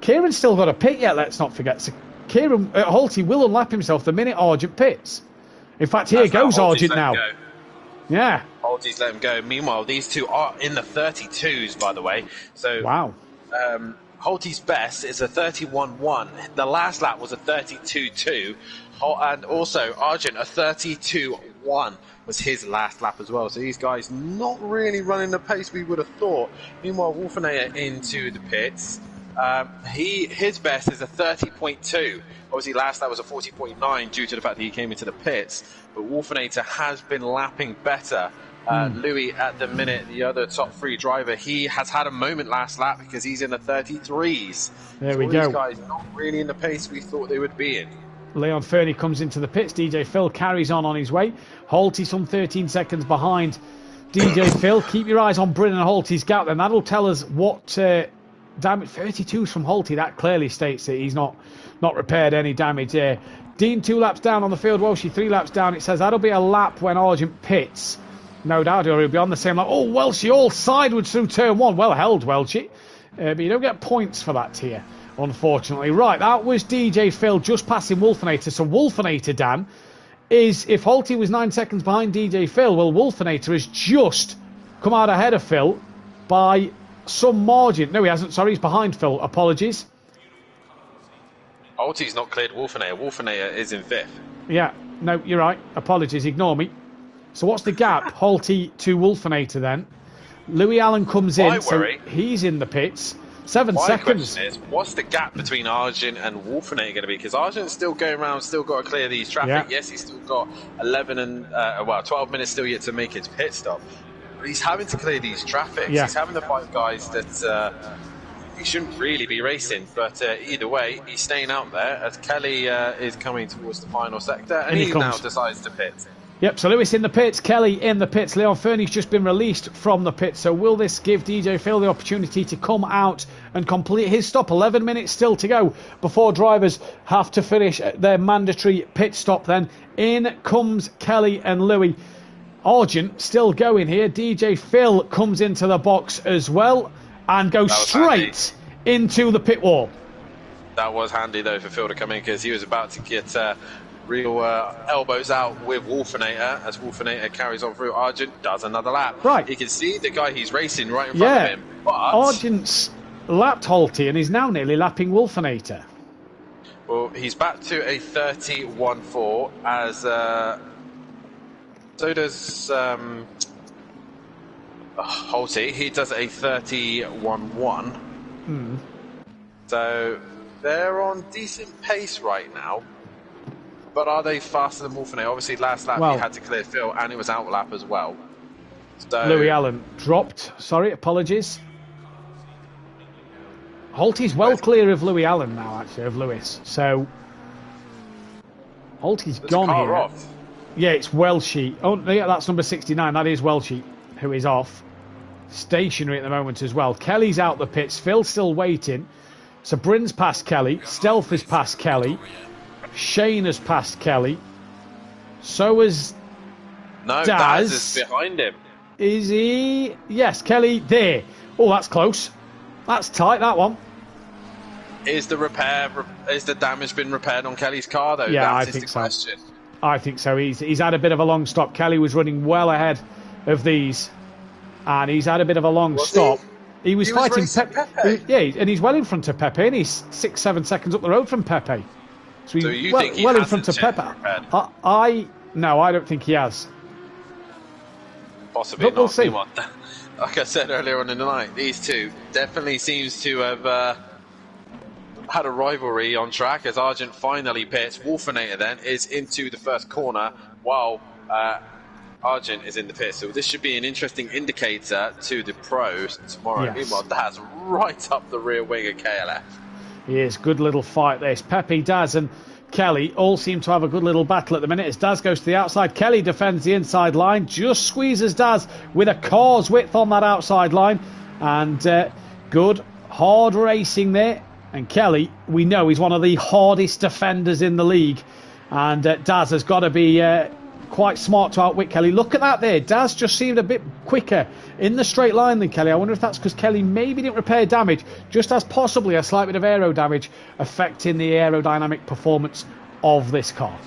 [SPEAKER 1] Kieran's still got a pit yet, let's not forget. So Holty will unlap himself the minute Argent pits. In fact, here goes Argent now. Yeah.
[SPEAKER 2] Holty's let him go. Meanwhile, these two are in the 32s, by the way. So
[SPEAKER 1] wow.
[SPEAKER 2] Holty's best is a 31.1. The last lap was a 32.2. And also, Argent, a 32.1 was his last lap as well. So these guys not really running the pace we would have thought. Meanwhile, Wolfenator into the pits. His best is a 30.2. Obviously, last lap was a 40.9 due to the fact that he came into the pits. But Wolfenator has been lapping better. Louis, at the minute, the other top three driver, he has had a moment last lap because he's in the 33s.
[SPEAKER 1] There we go.
[SPEAKER 2] These guys not really in the pace we thought they would be in.
[SPEAKER 1] Leon Fernie comes into the pits. DJ Phil carries on his way. Holty some 13 seconds behind DJ Phil. Keep your eyes on Bryn and Holty's gap then. That'll tell us what damage. 32s from Holty. That clearly states that he's not repaired any damage there. Dean 2 laps down on the field. Welshie 3 laps down. It says that'll be a lap when Argent pits. No doubt he'll be on the same lap. Oh, Welshie all sideways through turn one. Well held, Welshie. But you don't get points for that here, unfortunately. Right, that was DJ Phil just passing Wolfenator. So Wolfenator, Dan, is, if Holty was 9 seconds behind DJ Phil, well, Wolfenator has just come out ahead of Phil by some margin. No, he hasn't. Sorry, he's behind Phil. Apologies.
[SPEAKER 2] Holty's not cleared Wolfenator. Wolfenator is in 5th.
[SPEAKER 1] Yeah, no, you're right. Apologies. Ignore me. So what's the gap? Holty to Wolfenator then. Louis Allen comes in. So he's in the pits. 7 seconds.
[SPEAKER 2] My question is, what's the gap between Argent and Wolfenator going to be? Because Argent's still going around, still got to clear these traffic. Yeah. Yes, he's still got 12 minutes still yet to make his pit stop. But he's having to clear these traffics. Yeah. He's having to fight guys that he shouldn't really be racing. But either way, he's staying out there as Kelly is coming towards the final sector, and he now decides to pit.
[SPEAKER 1] Yep, so Lewis in the pits, Kelly in the pits. Leon Fernie's just been released from the pits. So will this give DJ Phil the opportunity to come out and complete his stop? 11 minutes still to go before drivers have to finish their mandatory pit stop then. In comes Kelly and Louis. Argent still going here. DJ Phil comes into the box as well and goes straight into the pit wall.
[SPEAKER 2] That was handy though for Phil to come in because he was about to get... real elbows out with Wolfenator as Wolfenator carries on through. Argent does another lap.
[SPEAKER 1] Right.
[SPEAKER 2] You can see the guy he's racing right in front of him. But
[SPEAKER 1] Argent's lapped Holty and is now nearly lapping Wolfenator.
[SPEAKER 2] Well, he's back to a 31.4 as so does Holty. He does a 31.1. So they're on decent pace right now. But are they faster than Wolfenator? Obviously, last lap he had to clear Phil, and it was out lap as well. So
[SPEAKER 1] Louis Allen dropped. Sorry, apologies. Holty's well clear of Louis Allen now, actually, of Lewis. So Holtke's
[SPEAKER 2] There's
[SPEAKER 1] gone
[SPEAKER 2] a car
[SPEAKER 1] here.
[SPEAKER 2] off.
[SPEAKER 1] Yeah, it's Welshie. Oh, yeah, that's number 69. That is Welshie, who is off. Stationary at the moment as well. Kelly's out the pits. Phil's still waiting. So Bryn's past Kelly. Stealth has passed Kelly. Shane has passed Kelly. So has
[SPEAKER 2] No,
[SPEAKER 1] Daz.
[SPEAKER 2] Daz is behind him.
[SPEAKER 1] Is he? Yes, Kelly there. Oh, that's close. That's tight, that one.
[SPEAKER 2] Is the damage been repaired on Kelly's car though?
[SPEAKER 1] Yeah,
[SPEAKER 2] That
[SPEAKER 1] I
[SPEAKER 2] is
[SPEAKER 1] think
[SPEAKER 2] the
[SPEAKER 1] so.
[SPEAKER 2] question.
[SPEAKER 1] I think so. He's had a bit of a long stop. Kelly was running well ahead of these, and he's had a bit of a long stop. He was fighting
[SPEAKER 2] racing Pepe.
[SPEAKER 1] Yeah, and he's well in front of Pepe, and he's 6-7 seconds up the road from Pepe. So he's
[SPEAKER 2] you
[SPEAKER 1] well,
[SPEAKER 2] think he
[SPEAKER 1] well in
[SPEAKER 2] hasn't
[SPEAKER 1] front of
[SPEAKER 2] checked
[SPEAKER 1] Pepe.
[SPEAKER 2] repaired?
[SPEAKER 1] No, I don't think he has.
[SPEAKER 2] Possibly
[SPEAKER 1] But we'll
[SPEAKER 2] not.
[SPEAKER 1] see.
[SPEAKER 2] Come on. Like I said earlier on in the night, these two definitely seems to have had a rivalry on track as Argent finally pits. Wolfinator then is into the first corner while Argent is in the pit. So this should be an interesting indicator to the pros tomorrow.
[SPEAKER 1] Yes.
[SPEAKER 2] Meanwhile, Daz right up the rear wing of KLF.
[SPEAKER 1] Yes, good little fight this. Pepe, Daz and Kelly all seem to have a good little battle at the minute as Daz goes to the outside. Kelly defends the inside line, just squeezes Daz with a car's width on that outside line. And good, hard racing there. And Kelly, we know, he's one of the hardest defenders in the league. And Daz has got to be quite smart to outwit Kelly. Look at that there. Daz just seemed a bit quicker in the straight line than Kelly. I wonder if that's because Kelly maybe didn't repair damage, just as possibly a slight bit of aero damage affecting the aerodynamic performance of this car.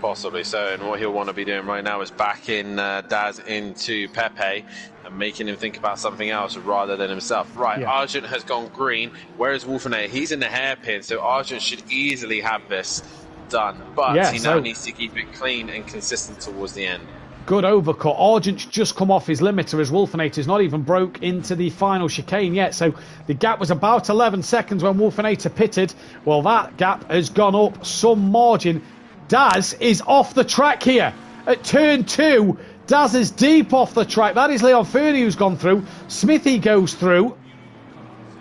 [SPEAKER 2] Possibly so, and what he'll want to be doing right now is backing Daz into Pepe and making him think about something else rather than himself. Right,
[SPEAKER 1] Yeah.
[SPEAKER 2] Argent has gone green, whereas Wolfinator, he's in the hairpin, so Argent should easily have this done, but
[SPEAKER 1] Yeah,
[SPEAKER 2] he
[SPEAKER 1] so-
[SPEAKER 2] now needs to keep it clean and consistent towards the end.
[SPEAKER 1] Good overcut. Argent's just come off his limiter as Wolfinator's not even broke into the final chicane yet. So the gap was about 11 seconds when Wolfinator pitted. Well, that gap has gone up some margin. Daz is off the track here at turn 2. Daz is deep off the track. That is Leon Fernie who's gone through. Smithy goes through.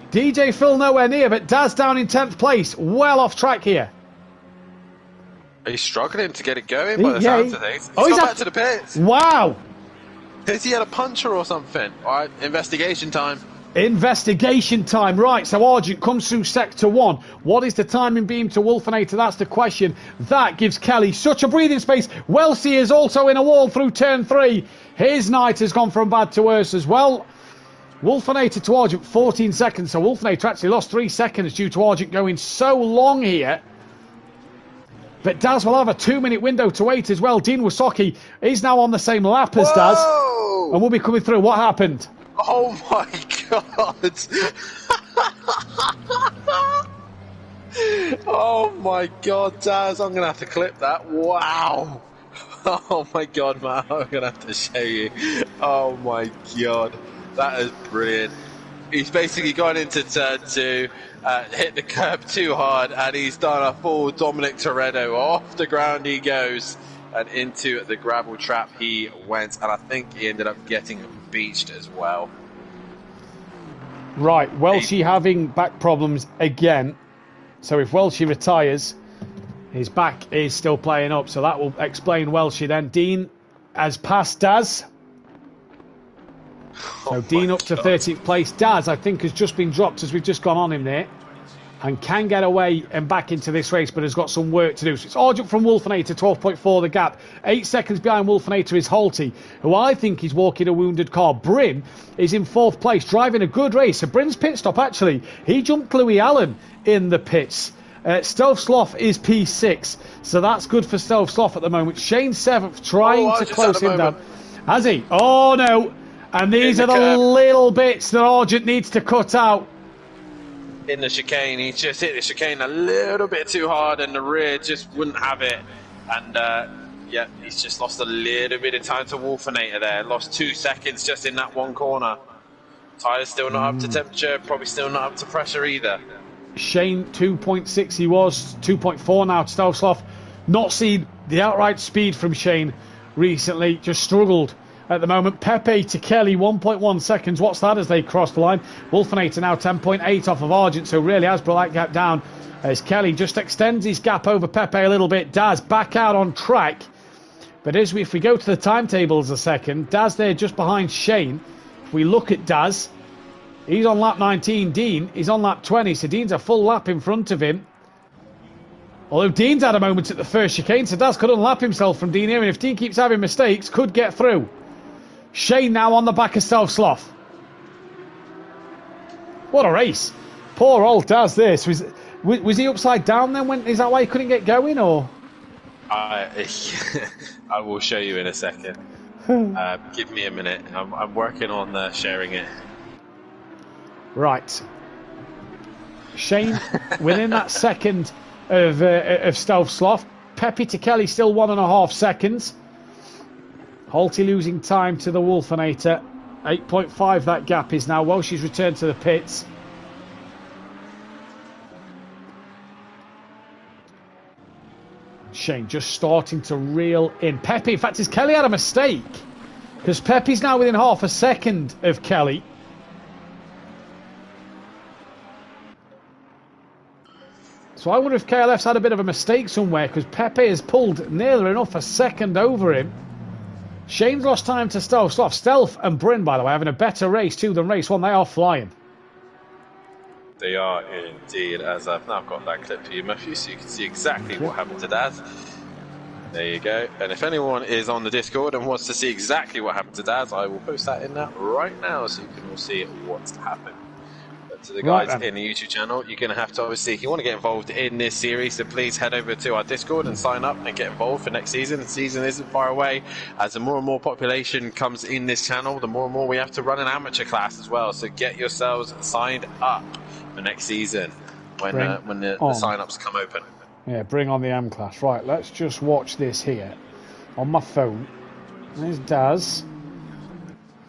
[SPEAKER 1] DJ Phil nowhere near, but Daz down in 10th place. Well off track here.
[SPEAKER 2] He's struggling to get it going by the
[SPEAKER 1] Yeah,
[SPEAKER 2] sounds of things.
[SPEAKER 1] oh,
[SPEAKER 2] He's
[SPEAKER 1] he's
[SPEAKER 2] gone
[SPEAKER 1] at-
[SPEAKER 2] back to the pits.
[SPEAKER 1] Wow.
[SPEAKER 2] Has he had a puncher or something? Alright, investigation time.
[SPEAKER 1] Investigation time. Right, so Argent comes through sector 1. What is the timing beam to Wolfinator? That's the question. That gives Kelly such a breathing space. Welsie is also in a wall through turn 3. His night has gone from bad to worse as well. Wolfinator to Argent, 14 seconds. So Wolfinator actually lost 3 seconds due to Argent going so long here. But Daz will have a 2-minute window to wait as well. Dean Wasocki is now on the same lap as Daz.
[SPEAKER 2] Whoa!
[SPEAKER 1] And we'll be coming through. What happened?
[SPEAKER 2] Oh my god! Oh my god, Daz, I'm gonna have to clip that. Wow! Oh my god, man, I'm gonna have to show you. Oh my god, that is brilliant. He's basically gone into turn 2, hit the curb too hard, and he's done a full Dominic Toretto. Off the ground he goes, and into the gravel trap he went, and I think he ended up getting beached as well.
[SPEAKER 1] Right, Welshie having back problems again. So if Welshie retires, his back is still playing up. So that will explain Welshie then. Dean has passed Daz. So Dean up to 13th place. Daz, I think, has just been dropped as we've just gone on him there. And can get away and back into this race, but has got some work to do. So it's Argent from Wolfinator, 12.4 the gap. 8 seconds behind Wolfinator is Holty, who I think is walking a wounded car. Bryn is in 4th place, driving a good race. So Bryn's pit stop, actually, he jumped Louis Allen in the pits. Stove Sloth is P6, so that's good for Stove Sloth at the moment. Shane 7th, trying to close him down. Has he? Oh, no. And these are the little bits that Argent needs to cut out.
[SPEAKER 2] In the chicane, he just hit the chicane a little bit too hard, and the rear just wouldn't have it. And yeah, he's just lost a little bit of time to Wolfinator there. Lost 2 seconds just in that one corner. Tyre's still not up to temperature, probably still not up to pressure either.
[SPEAKER 1] Shane 2.6, he was 2.4 now to Stove Sloth. Not seen the outright speed from Shane recently, just struggled at the moment. Pepe to Kelly, 1.1 seconds. What's that as they cross the line? Wolfenator now 10.8 off of Argent, so really has brought that gap down as Kelly just extends his gap over Pepe a little bit. Daz back out on track. But if we go to the timetables a second, Daz there just behind Shane. If we look at Daz, he's on lap 19. Dean is on lap 20, so Dean's a full lap in front of him. Although Dean's had a moment at the first chicane, so Daz could unlap himself from Dean here, and if Dean keeps having mistakes, could get through. Shane now on the back of Stealth Sloth. What a race. Poor old Daz there. So was he upside down then? Is that why he couldn't get going, or?
[SPEAKER 2] I will show you in a second. Give me a minute. I'm working on sharing it.
[SPEAKER 1] Right. Shane within that second of Stealth Sloth. Pepe to Kelly still 1.5 seconds. Halty losing time to the Wolfenator. 8.5 that gap is now. Welsh's returned to the pits. Shane just starting to reel in. Pepe, in fact, has Kelly had a mistake? Because Pepe's now within 0.5 second of Kelly. So I wonder if KLF's had a bit of a mistake somewhere, because Pepe has pulled nearly enough a second over him. Shane's lost time to Stealth Sloth. Stealth and Bryn, by the way, having a better race 2 than race 1. They are flying.
[SPEAKER 2] They are indeed, as I've now got that clip for you, Matthew, so you can see exactly what happened to Daz. There you go. And if anyone is on the Discord and wants to see exactly what happened to Daz, I will post that in that right now so you can all see what's happened. But to the guys in the YouTube channel, you're going to have to, obviously, if you want to get involved in this series, then please head over to our Discord and sign up and get involved for next season. The season isn't far away. As the more and more population comes in this channel, the more and more we have to run an amateur class as well. So get yourselves signed up for next season when the sign-ups come open.
[SPEAKER 1] Yeah, bring on the AM class. Right, let's just watch this here on my phone. There's Daz.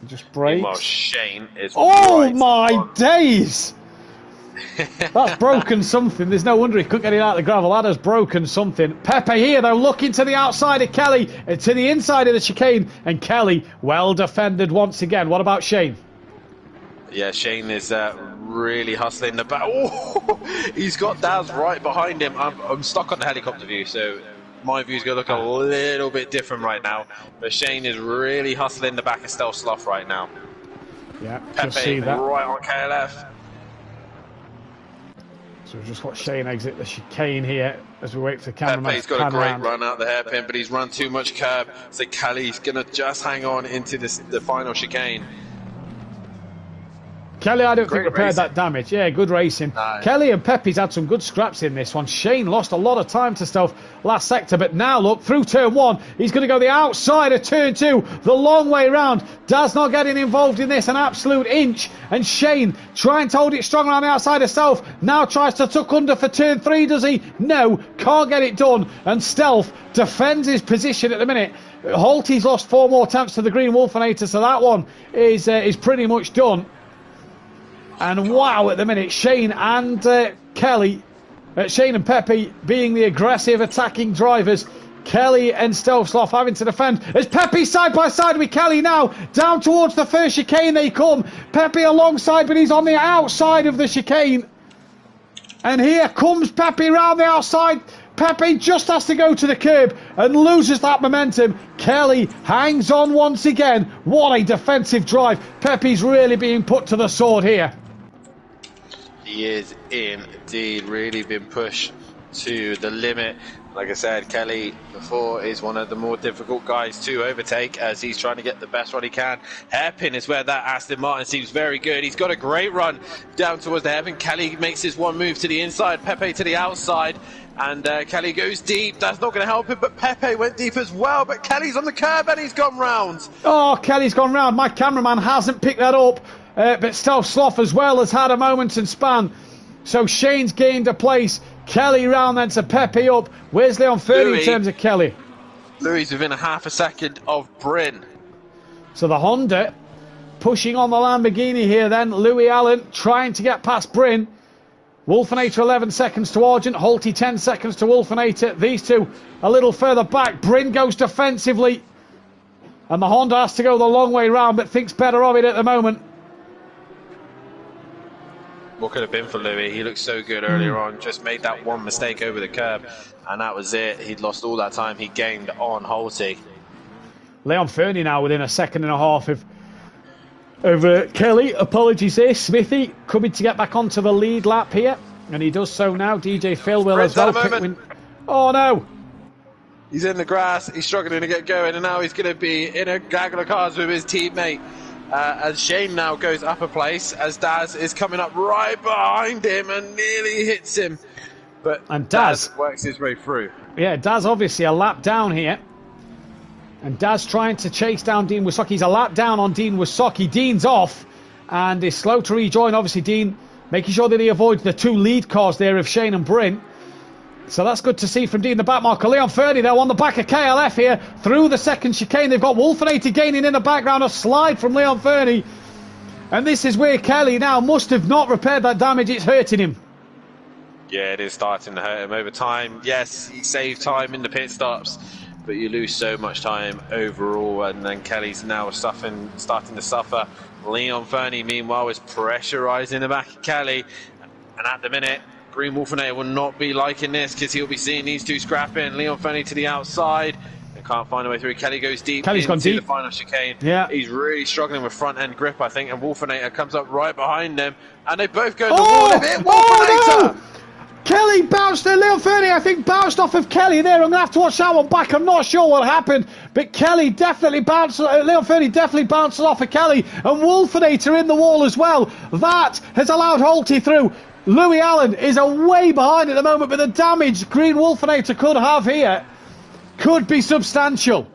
[SPEAKER 1] Just brakes.
[SPEAKER 2] Meanwhile, Shane is
[SPEAKER 1] my days! That's broken something. There's no wonder he couldn't get it out of the gravel. That has broken something. Pepe here, though, looking to the outside of Kelly, to the inside of the chicane, and Kelly well defended once again. What about Shane?
[SPEAKER 2] Yeah, Shane is really hustling the back. Oh, he's got Daz right behind him. I'm stuck on the helicopter view, so my view's going to look a little bit different right now. But Shane is really hustling the back of Stealth Sloth right now.
[SPEAKER 1] Yeah,
[SPEAKER 2] Pepe
[SPEAKER 1] just see that.
[SPEAKER 2] right on KLF.
[SPEAKER 1] So just watch Shane exit the chicane here as we wait for the cameraman.
[SPEAKER 2] Pepe's got a great run out the hairpin, but he's run too much curb. So Kelly's going to just hang on into the final chicane.
[SPEAKER 1] Kelly, I don't think repaired that damage. Yeah, good racing. No. Kelly and Pepe's had some good scraps in this one. Shane lost a lot of time to Stealth last sector, but now look, through turn 1, he's going to go the outside of turn 2, the long way round. Daz not getting involved in this, an absolute inch. And Shane trying to hold it strong around the outside of Stealth. Now tries to tuck under for turn 3, does he? No, can't get it done. And Stealth defends his position at the minute. Halty's lost 4 more attempts to the green Wolfenator, so that one is pretty much done. And wow, at the minute, Shane and Kelly, Shane and Pepe being the aggressive attacking drivers. Kelly and Stealth Sloth having to defend. As Pepe side by side with Kelly now, down towards the first chicane they come. Pepe alongside, but he's on the outside of the chicane. And here comes Pepe round the outside. Pepe just has to go to the curb and loses that momentum. Kelly hangs on once again. What a defensive drive. Pepe's really being put to the sword here.
[SPEAKER 2] He is indeed really been pushed to the limit. Like I said, Kelly before is one of the more difficult guys to overtake as he's trying to get the best run he can. Hairpin is where that Aston Martin seems very good. He's got a great run down towards the hairpin. Kelly makes his one move to the inside, Pepe to the outside, and Kelly goes deep. That's not going to help him, but Pepe went deep as well. But Kelly's on the curb and he's gone round.
[SPEAKER 1] Oh, Kelly's gone round. My cameraman hasn't picked that up. But Stealth Sloth as well has had a moment and span. So Shane's gained a place. Kelly round then to Pepe up. Where's Leon 30 in terms of Kelly?
[SPEAKER 2] Louis within a half a second of Bryn.
[SPEAKER 1] So the Honda pushing on the Lamborghini here then. Louis Allen trying to get past Bryn. Wolfenator 11 seconds to Argent. Halty 10 seconds to Wolfenator. These two a little further back. Bryn goes defensively. And the Honda has to go the long way round, but thinks better of it at the moment.
[SPEAKER 2] What could have been for Louis? He looked so good earlier on. Just made that one mistake over the curb, and that was it. He'd lost all that time he gained on Holty.
[SPEAKER 1] Leon Fernie now within a second and a half of Kelly. Apologies there. Smithy coming to get back onto the lead lap here, and he does so now. DJ Phil will as well. Oh no!
[SPEAKER 2] He's in the grass. He's struggling to get going, and now he's going to be in a gaggle of cars with his teammate. As Shane now goes up a place, as Daz is coming up right behind him and nearly hits him. And Daz works his way through.
[SPEAKER 1] Yeah, Daz obviously a lap down here. And Daz trying to chase down Dean Wysocki. He's a lap down on Dean Wysocki. Dean's off and is slow to rejoin. Obviously, Dean making sure that he avoids the two lead cars there of Shane and Bryn. So that's good to see from Dean. The back marker, Leon Fernie there on the back of KLF here through the second chicane. They've got Wolfenator gaining in the background. A slide from Leon Fernie. And this is where Kelly now must have not repaired that damage. It's hurting him.
[SPEAKER 2] Yeah, it is starting to hurt him over time. Yes, he saved time in the pit stops, but you lose so much time overall, and then Kelly's now starting to suffer. Leon Fernie, meanwhile, is pressurising the back of Kelly, and at the minute, Green Wolfenator will not be liking this because he'll be seeing these two scrapping. Leon Fernie to the outside. They can't find a way through. Kelly goes deep into the final chicane.
[SPEAKER 1] Yeah.
[SPEAKER 2] He's really struggling with front end grip, I think, and Wolfenator comes up right behind them, and they both go to the wall. They've hit Wolfenator!
[SPEAKER 1] No! Kelly bounced, Leon Fernie, I think, bounced off of Kelly there. I'm going to have to watch that one back. I'm not sure what happened, but Kelly definitely bounced, Leon Fernie definitely bounces off of Kelly, and Wolfenator in the wall as well. That has allowed Holty through. Louis Allen is way behind at the moment, but the damage Green Wolfenator could have here could be substantial.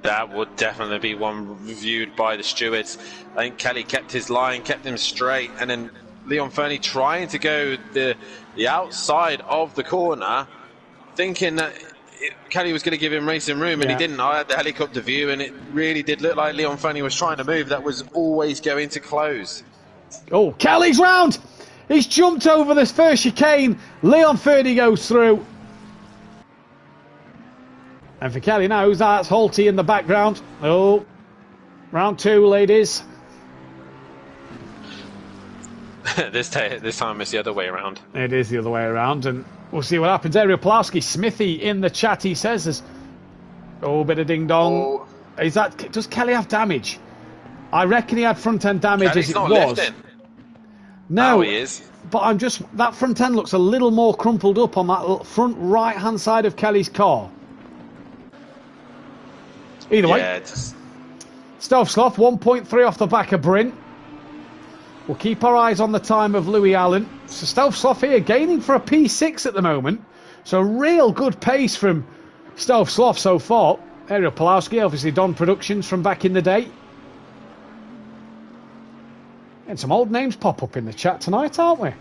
[SPEAKER 2] That would definitely be one reviewed by the stewards. I think Kelly kept his line, kept him straight, and then Leon Fernie trying to go the outside of the corner, thinking that Kelly was going to give him racing room, and he didn't. I had the helicopter view, and it really did look like Leon Fernie was trying to move. That was always going to close.
[SPEAKER 1] Oh, Kelly's round! He's jumped over this first chicane. Leon Fernie goes through. And for Kelly now, that's Holty in the background. Oh, round two, ladies.
[SPEAKER 2] This time it's the other way around.
[SPEAKER 1] It is the other way around, and we'll see what happens. Ariel Pulowski, Smithy in the chat, he says there's bit of ding dong. Oh. Does Kelly have damage? I reckon he had front end damage
[SPEAKER 2] Kelly's
[SPEAKER 1] as it
[SPEAKER 2] not
[SPEAKER 1] was.
[SPEAKER 2] Lifting.
[SPEAKER 1] No,
[SPEAKER 2] he is.
[SPEAKER 1] But that front end looks a little more crumpled up on that front right hand side of Kelly's car. Either way, Stealth Sloth 1.3 off the back of Bryn. We'll keep our eyes on the time of Louis Allen. So Stealth Sloth here gaining for a P6 at the moment. So real good pace from Stealth Sloth so far. Ariel Pulowski, obviously Don Productions from back in the day. And some old names pop up in the chat tonight, aren't we?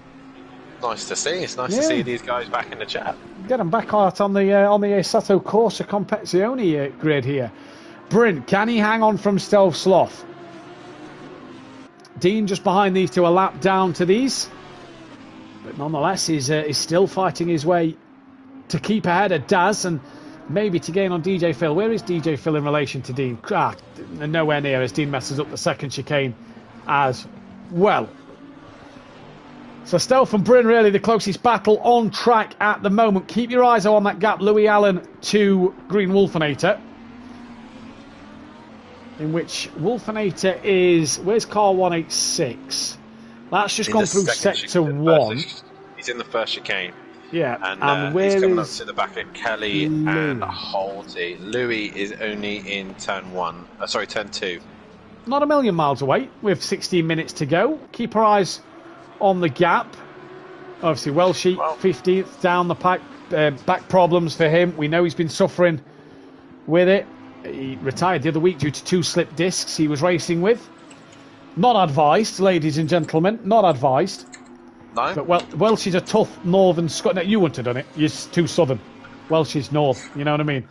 [SPEAKER 2] Nice to see. It's nice to see these guys back in the chat.
[SPEAKER 1] Get them back out on the Sato Corsa Competizione grid here. Bryn, can he hang on from Stealth Sloth? Dean just behind these two, a lap down to these. But nonetheless, he's still fighting his way to keep ahead of Daz and maybe to gain on DJ Phil. Where is DJ Phil in relation to Dean? Nowhere near as Dean messes up the second chicane as well. So Stealth and Bryn really the closest battle on track at the moment. Keep your eyes on that gap, Louis Allen to Green Wolfenator. In which Wolfenator is... Where's car 186? That's just gone through sector 1.
[SPEAKER 2] He's in the first chicane.
[SPEAKER 1] Yeah.
[SPEAKER 2] And he's coming up to the back of Kelly and Holty. Louis is only in turn 2.
[SPEAKER 1] Not a million miles away with 16 minutes to go. Keep our eyes on the gap. Obviously, Welshie, 15th down the pack. Back problems for him. We know he's been suffering with it. He retired the other week due to 2 slip discs he was racing with. Not advised, ladies and gentlemen. Not advised.
[SPEAKER 2] No.
[SPEAKER 1] But Welsh is a tough northern Scot. No, you wouldn't have done it. You're too southern. Welsh is north. You know what I mean?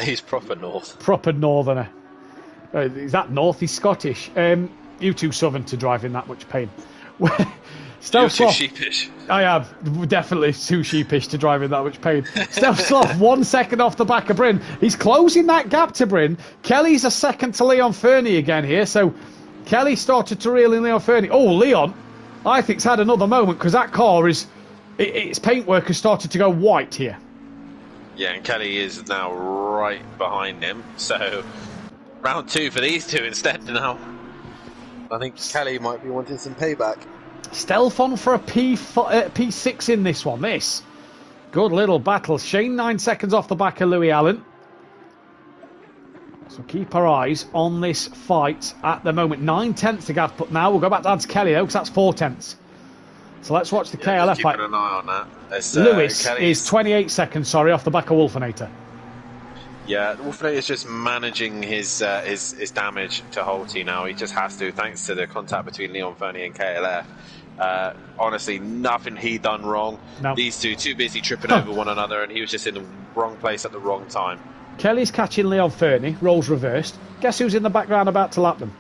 [SPEAKER 2] He's proper north.
[SPEAKER 1] Proper northerner. Is that north? He's Scottish. You too southern to drive in that much pain.
[SPEAKER 2] You're
[SPEAKER 1] Stealth
[SPEAKER 2] too
[SPEAKER 1] Sloth.
[SPEAKER 2] sheepish.
[SPEAKER 1] I have definitely too sheepish to drive in that much pain. Stealth Sloth 1 second off the back of Bryn. He's closing that gap to Bryn. Kelly's a second to Leon Fernie again here. So Kelly started to reel in Leon Fernie. Oh, Leon, I think, has had another moment because that car is, its paintwork has started to go white here.
[SPEAKER 2] Yeah, and Kelly is now right behind him. So round 2 for these two instead now. I think Kelly might be wanting some payback.
[SPEAKER 1] Stealth on for a P6 in this one. This good little battle. Shane 9 seconds off the back of Louis Allen. So keep our eyes on this fight at the moment. 9/10 to Gav, but now we'll go back down to Kelly though, because that's 4/10. So let's watch the KLF fight.
[SPEAKER 2] Keeping an eye on that. As,
[SPEAKER 1] Lewis
[SPEAKER 2] Kelly's...
[SPEAKER 1] is 28 seconds, sorry, off the back of Wolfinator.
[SPEAKER 2] Yeah, Wolfinator is just managing his damage to Holty now. He just has to, thanks to the contact between Leon Fernie and KLF. Honestly, nothing he done wrong.
[SPEAKER 1] No.
[SPEAKER 2] These two too busy tripping over one another, and he was just in the wrong place at the wrong time.
[SPEAKER 1] Kelly's catching Leon Fernie, roles reversed. Guess who's in the background about to lap them?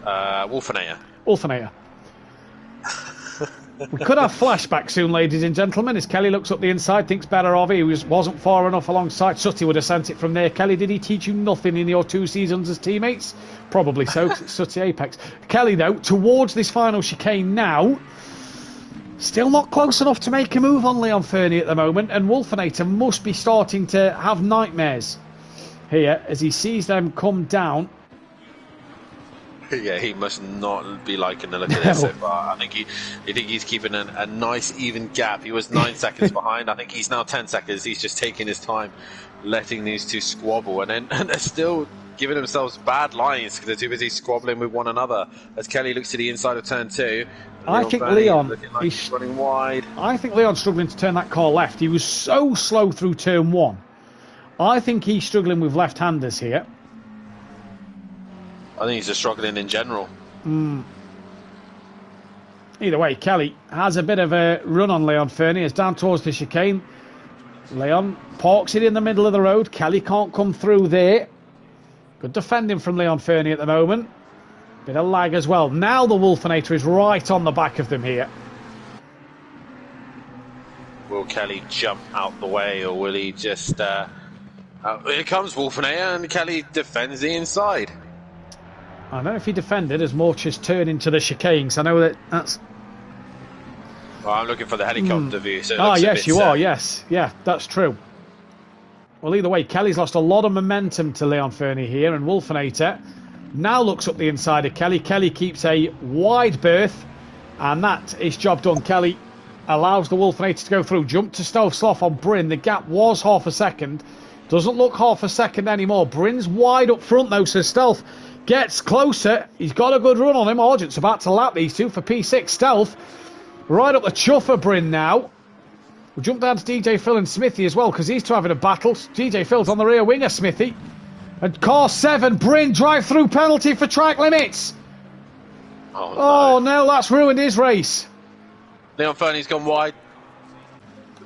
[SPEAKER 2] Wolfinator.
[SPEAKER 1] Wolfinator. We could have flashback soon, ladies and gentlemen, as Kelly looks up the inside, thinks better of it. He wasn't far enough alongside. Sutty would have sent it from there. Kelly, did he teach you nothing in your 2 seasons as teammates? Probably so. Sutty Apex. Kelly, though, towards this final chicane now. Still not close enough to make a move on Leon Fernie at the moment. And Wolfinator must be starting to have nightmares here as he sees them come down.
[SPEAKER 2] Yeah, he must not be liking the look of this so far. I think he's keeping a nice even gap. He was 9 seconds behind. I think he's now 10 seconds. He's just taking his time, letting these two squabble, and they're still giving themselves bad lines because they're too busy squabbling with one another. As Kelly looks to the inside of turn 2,
[SPEAKER 1] I think Leon
[SPEAKER 2] like he's running wide.
[SPEAKER 1] I think Leon's struggling to turn that car left. He was so slow through turn 1. I think he's struggling with left-handers here.
[SPEAKER 2] I think he's just struggling in general.
[SPEAKER 1] Either way, Kelly has a bit of a run on Leon Fernie. It's down towards the chicane. Leon parks it in the middle of the road. Kelly can't come through there. Good defending from Leon Fernie at the moment. Bit of lag as well. Now the Wolfinator is right on the back of them here.
[SPEAKER 2] Will Kelly jump out the way, or will he just... here comes Wolfinator, and Kelly defends the inside.
[SPEAKER 1] I don't know if he defended as much as turn into the chicanes. I know that's...
[SPEAKER 2] Well, I'm looking for the helicopter view. So
[SPEAKER 1] yes, you are. Yes. Yeah, that's true. Well, either way, Kelly's lost a lot of momentum to Leon Fernie here, and Wolfinator now looks up the inside of Kelly. Kelly keeps a wide berth, and that is job done. Kelly allows the Wolfinator to go through. Jump to Stealth Sloth on Bryn. The gap was half a second. Doesn't look half a second anymore. Bryn's wide up front, though, so Stealth gets closer. He's got a good run on him. Argent's about to lap these two for P6. Stealth right up the chuff of Bryn now. We'll jump down to DJ Phil and Smithy as well, because these two having a battle. DJ Phil's on the rear wing of Smithy. And car 7, Bryn, drive-through penalty for track limits. Oh, no, that's ruined his race.
[SPEAKER 2] Leon Fernie's gone wide.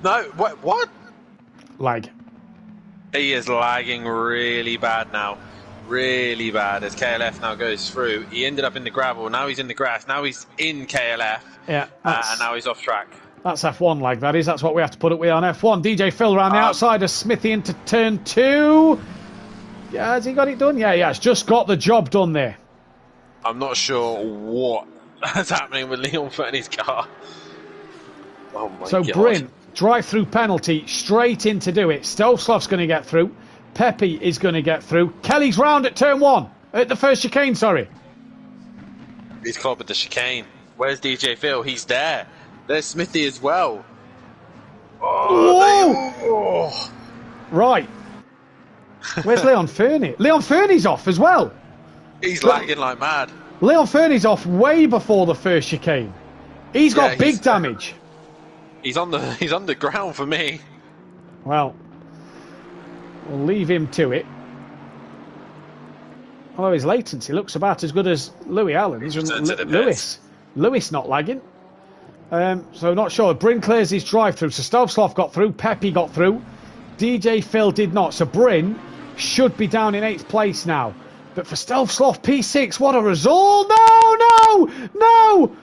[SPEAKER 2] No, what?
[SPEAKER 1] Lag.
[SPEAKER 2] He is lagging really bad now. Really bad as KLF now goes through. He ended up in the gravel. Now he's in the grass. Now he's in KLF.
[SPEAKER 1] Yeah.
[SPEAKER 2] And now he's off track.
[SPEAKER 1] That's F1 lag, that is. That's what we have to put up with on F1. DJ Phil around the outside of Smithy into turn 2. Yeah, has he got it done? Yeah, he has. Just got the job done there.
[SPEAKER 2] I'm not sure what is happening with Leon Fernie's car. Oh my God.
[SPEAKER 1] Bryn, drive-through penalty, straight in to do it. Stealth Sloth's going to get through. Pepe is going to get through. Kelly's round at turn 1. At the first chicane, sorry.
[SPEAKER 2] He's clobbered the chicane. Where's DJ Phil? He's there. There's Smithy as well.
[SPEAKER 1] Oh, right. Where's Leon Fernie? Leon Fernie's off as well.
[SPEAKER 2] He's lagging like mad.
[SPEAKER 1] Leon Fernie's off way before the first chicane. He's got big damage.
[SPEAKER 2] He's on the ground for me.
[SPEAKER 1] Well, we'll leave him to it. Although his latency looks about as good as Louis Allen's. Lewis not lagging. So not sure. Bryn clears his drive-through. So Stealth Sloth got through. Pepe got through. DJ Phil did not. So Bryn should be down in 8th place now. But for Stealth Sloth P6, what a result! No!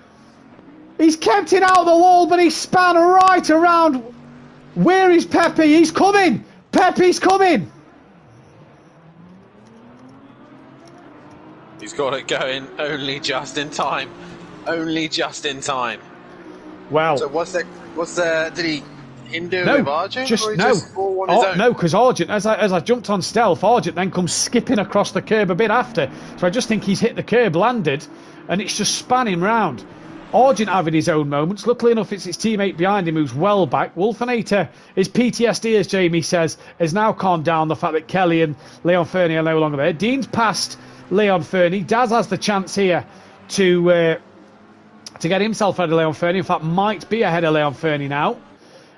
[SPEAKER 1] He's kept it out of the wall, but he span right around. Where is Pepe? He's coming. Pepe's coming.
[SPEAKER 2] He's got it going only just in time. Only just in time.
[SPEAKER 1] Well,
[SPEAKER 2] so did he hinder with Argent?
[SPEAKER 1] No, because Argent, as I jumped on Stealth, Argent then comes skipping across the curb a bit after. So I just think he's hit the curb, landed, and it's just spanning round. Argent having his own moments. Luckily enough, it's his teammate behind him who's well back. Wolfenator, his PTSD, as Jamie says, has now calmed down the fact that Kelly and Leon Fernie are no longer there. Dean's passed Leon Fernie. Daz has the chance here to get himself ahead of Leon Fernie. In fact, might be ahead of Leon Fernie now.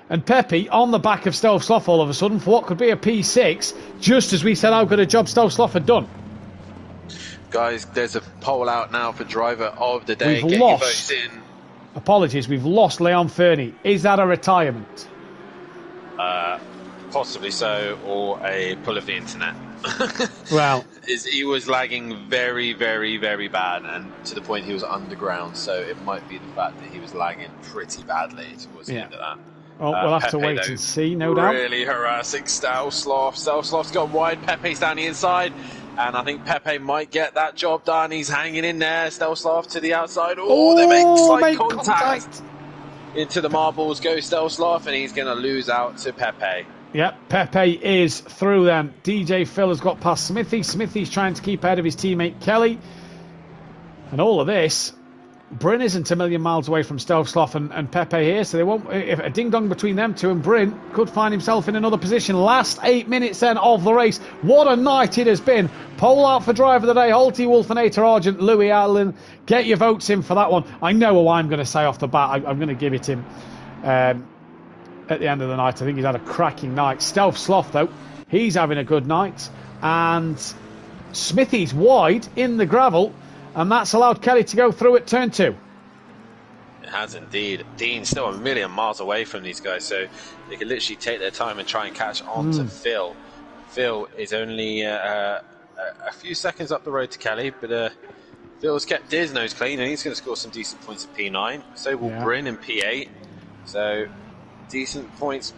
[SPEAKER 1] And Pepe on the back of Stealth Sloth all of a sudden for what could be a P6, just as we said how good a job Stealth Sloth had done.
[SPEAKER 2] Guys, there's a poll out now for driver of the day.
[SPEAKER 1] We've lost. Your votes in. Apologies, we've lost Leon Fernie. Is that a retirement?
[SPEAKER 2] Possibly so, or a pull of the internet.
[SPEAKER 1] Well,
[SPEAKER 2] he was lagging very, very, very bad, and to the point he was underground. So it might be the fact that he was lagging pretty badly towards the end of that.
[SPEAKER 1] Well, we'll have to wait and see, no doubt.
[SPEAKER 2] Really harassing Stealth Sloth. Stealth Sloth's gone wide. Pepe's down the inside. And I think Pepe might get that job done. He's hanging in there. Stealth Sloth to the outside. Oh, they make slight contact. Into the marbles goes Stealth Sloth, and he's going to lose out to Pepe.
[SPEAKER 1] Yep, Pepe is through then. DJ Phil has got past Smithy. Smithy's trying to keep ahead of his teammate Kelly. And all of this, Bryn isn't a million miles away from Stealth Sloth and Pepe here, so they won't. If a ding-dong between them two, and Bryn could find himself in another position. Last 8 minutes then of the race. What a night it has been. Poll out for driver of the day. Holty, Wolfenator, Argent, Louis Allen. Get your votes in for that one. I know who I'm going to say off the bat. I'm going to give it him at the end of the night. I think he's had a cracking night. Stealth Sloth, though, he's having a good night. And Smithy's wide in the gravel. And that's allowed Kelly to go through at turn 2.
[SPEAKER 2] It has indeed. Dean's still a million miles away from these guys, so they can literally take their time and try and catch on to Phil. Phil is only a few seconds up the road to Kelly, but Phil's kept his nose clean, and he's going to score some decent points at P9. So will Bryn in P8. So decent points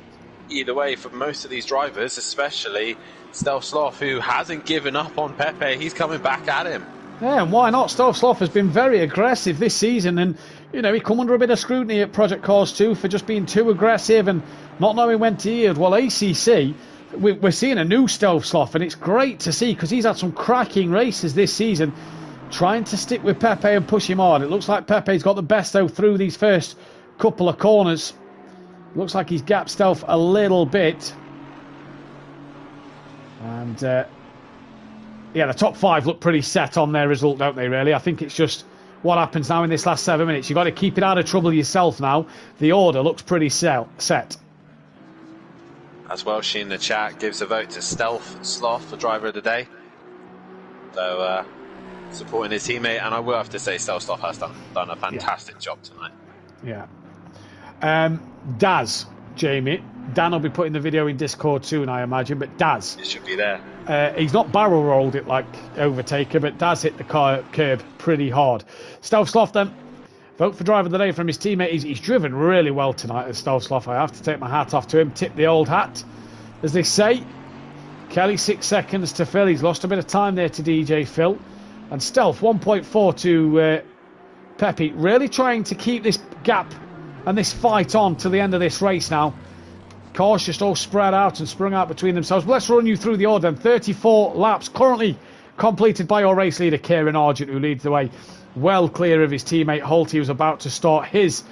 [SPEAKER 2] either way for most of these drivers, especially Stealth Sloth, who hasn't given up on Pepe. He's coming back at him.
[SPEAKER 1] Yeah, and why not? Stealth Sloth has been very aggressive this season, and you know, he come under a bit of scrutiny at Project Cars 2 for just being too aggressive and not knowing when to yield. Well, ACC, we're seeing a new Stealth Sloth, and it's great to see because he's had some cracking races this season, trying to stick with Pepe and push him hard. It looks like Pepe's got the best though through these first couple of corners. Looks like he's gapped Stealth a little bit, and yeah, the top 5 look pretty set on their result, don't they, really? I think it's just what happens now in this last 7 minutes. You've got to keep it out of trouble yourself now. The order looks pretty set.
[SPEAKER 2] As well, she in the chat gives a vote to Stealth Sloth for driver of the day. So, supporting his teammate. And I will have to say Stealth Sloth has done a fantastic job tonight.
[SPEAKER 1] Yeah. Daz, Jamie. Dan will be putting the video in Discord soon, I imagine, but Daz.
[SPEAKER 2] It should be there.
[SPEAKER 1] He's not barrel rolled it like Overtaker, but Daz hit the curb pretty hard. Stealth Sloth then. Vote for driver of the day from his teammate. He's driven really well tonight as Stealth Sloth. I have to take my hat off to him. Tip the old hat, as they say. Kelly 6 seconds to Phil. He's lost a bit of time there to DJ Phil. And Stealth 1.4 to Pepe. Really trying to keep this gap and this fight on to the end of this race now. Cars just all spread out and sprung out between themselves. But let's run you through the order. 34 laps currently completed by your race leader, Kieran Argent, who leads the way well clear of his teammate Holt. He was about to start his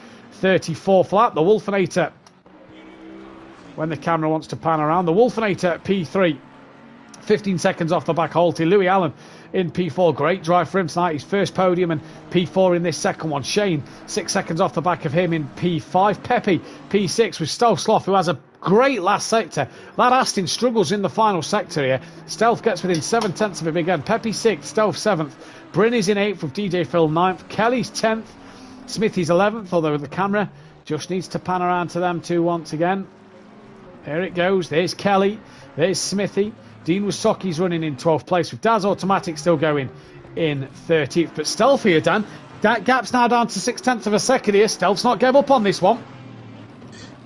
[SPEAKER 1] 34th lap. The Wolfenator, when the camera wants to pan around, the Wolfenator P3, 15 seconds off the back Holty. Louis Allen in P4, great drive for him tonight, his first podium, and P4 in this second one. Shane 6 seconds off the back of him in P5. Pepe P6 with Stealth Sloth, who has a great last sector. That Aston struggles in the final sector here. Stealth gets within 7/10 of him again. Pepe 6th, Stealth 7th. Bryn is in 8th with DJ Phil 9th. Kelly's 10th. Smithy's 11th, although the camera just needs to pan around to them two once again. There it goes. There's Kelly. There's Smithy. Dean Wasocki's running in 12th place with Daz Automatic still going in 30th. But Stealth here, Dan, That gap's now down to 0.6 of a second here. Stealth's not gave up on this one.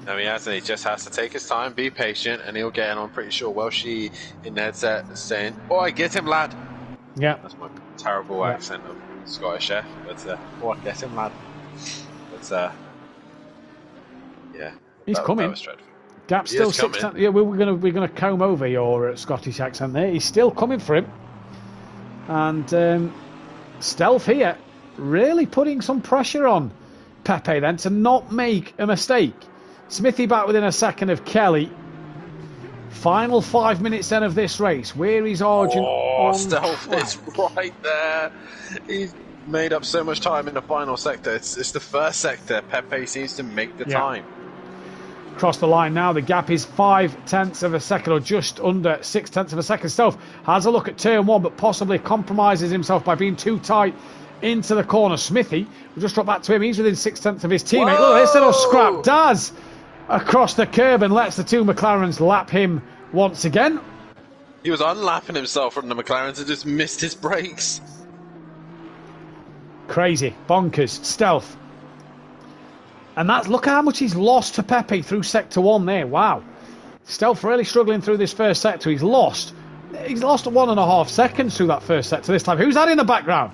[SPEAKER 2] No, he hasn't. He just has to take his time, be patient, and he'll get in. I'm pretty sure Welshie in the headset is saying, "Boy, get him, lad."
[SPEAKER 1] Yeah.
[SPEAKER 2] That's my terrible accent of Scottish, but boy, get him, lad. But yeah,
[SPEAKER 1] he's coming.
[SPEAKER 2] That was dreadful.
[SPEAKER 1] Gap's still 6 Yeah, we're gonna comb over your Scottish accent there. He's still coming for him, and Stealth here really putting some pressure on Pepe then to not make a mistake. Smithy back within a second of Kelly. Final 5 minutes then of this race. Where is Argent?
[SPEAKER 2] Oh, Stealth is right there. He's made up so much time in the final sector. It's the first sector. Pepe seems to make the time.
[SPEAKER 1] Across the line now, the gap is 0.5 of a second, or just under 0.6 of a second. Stealth has a look at turn one, but possibly compromises himself by being too tight into the corner. Smithy will just drop back to him. He's within 0.6 of his teammate.
[SPEAKER 2] Whoa!
[SPEAKER 1] Look, this little scrap. Daz across the curb and lets the two McLarens lap him once again.
[SPEAKER 2] He was unlapping himself from the McLarens and just missed his brakes.
[SPEAKER 1] Crazy, bonkers, Stealth. And that's, look at how much he's lost to Pepe through sector one there. Wow. Stealth really struggling through this first sector. He's lost 1.5 seconds through that first sector this time. Who's that in the background?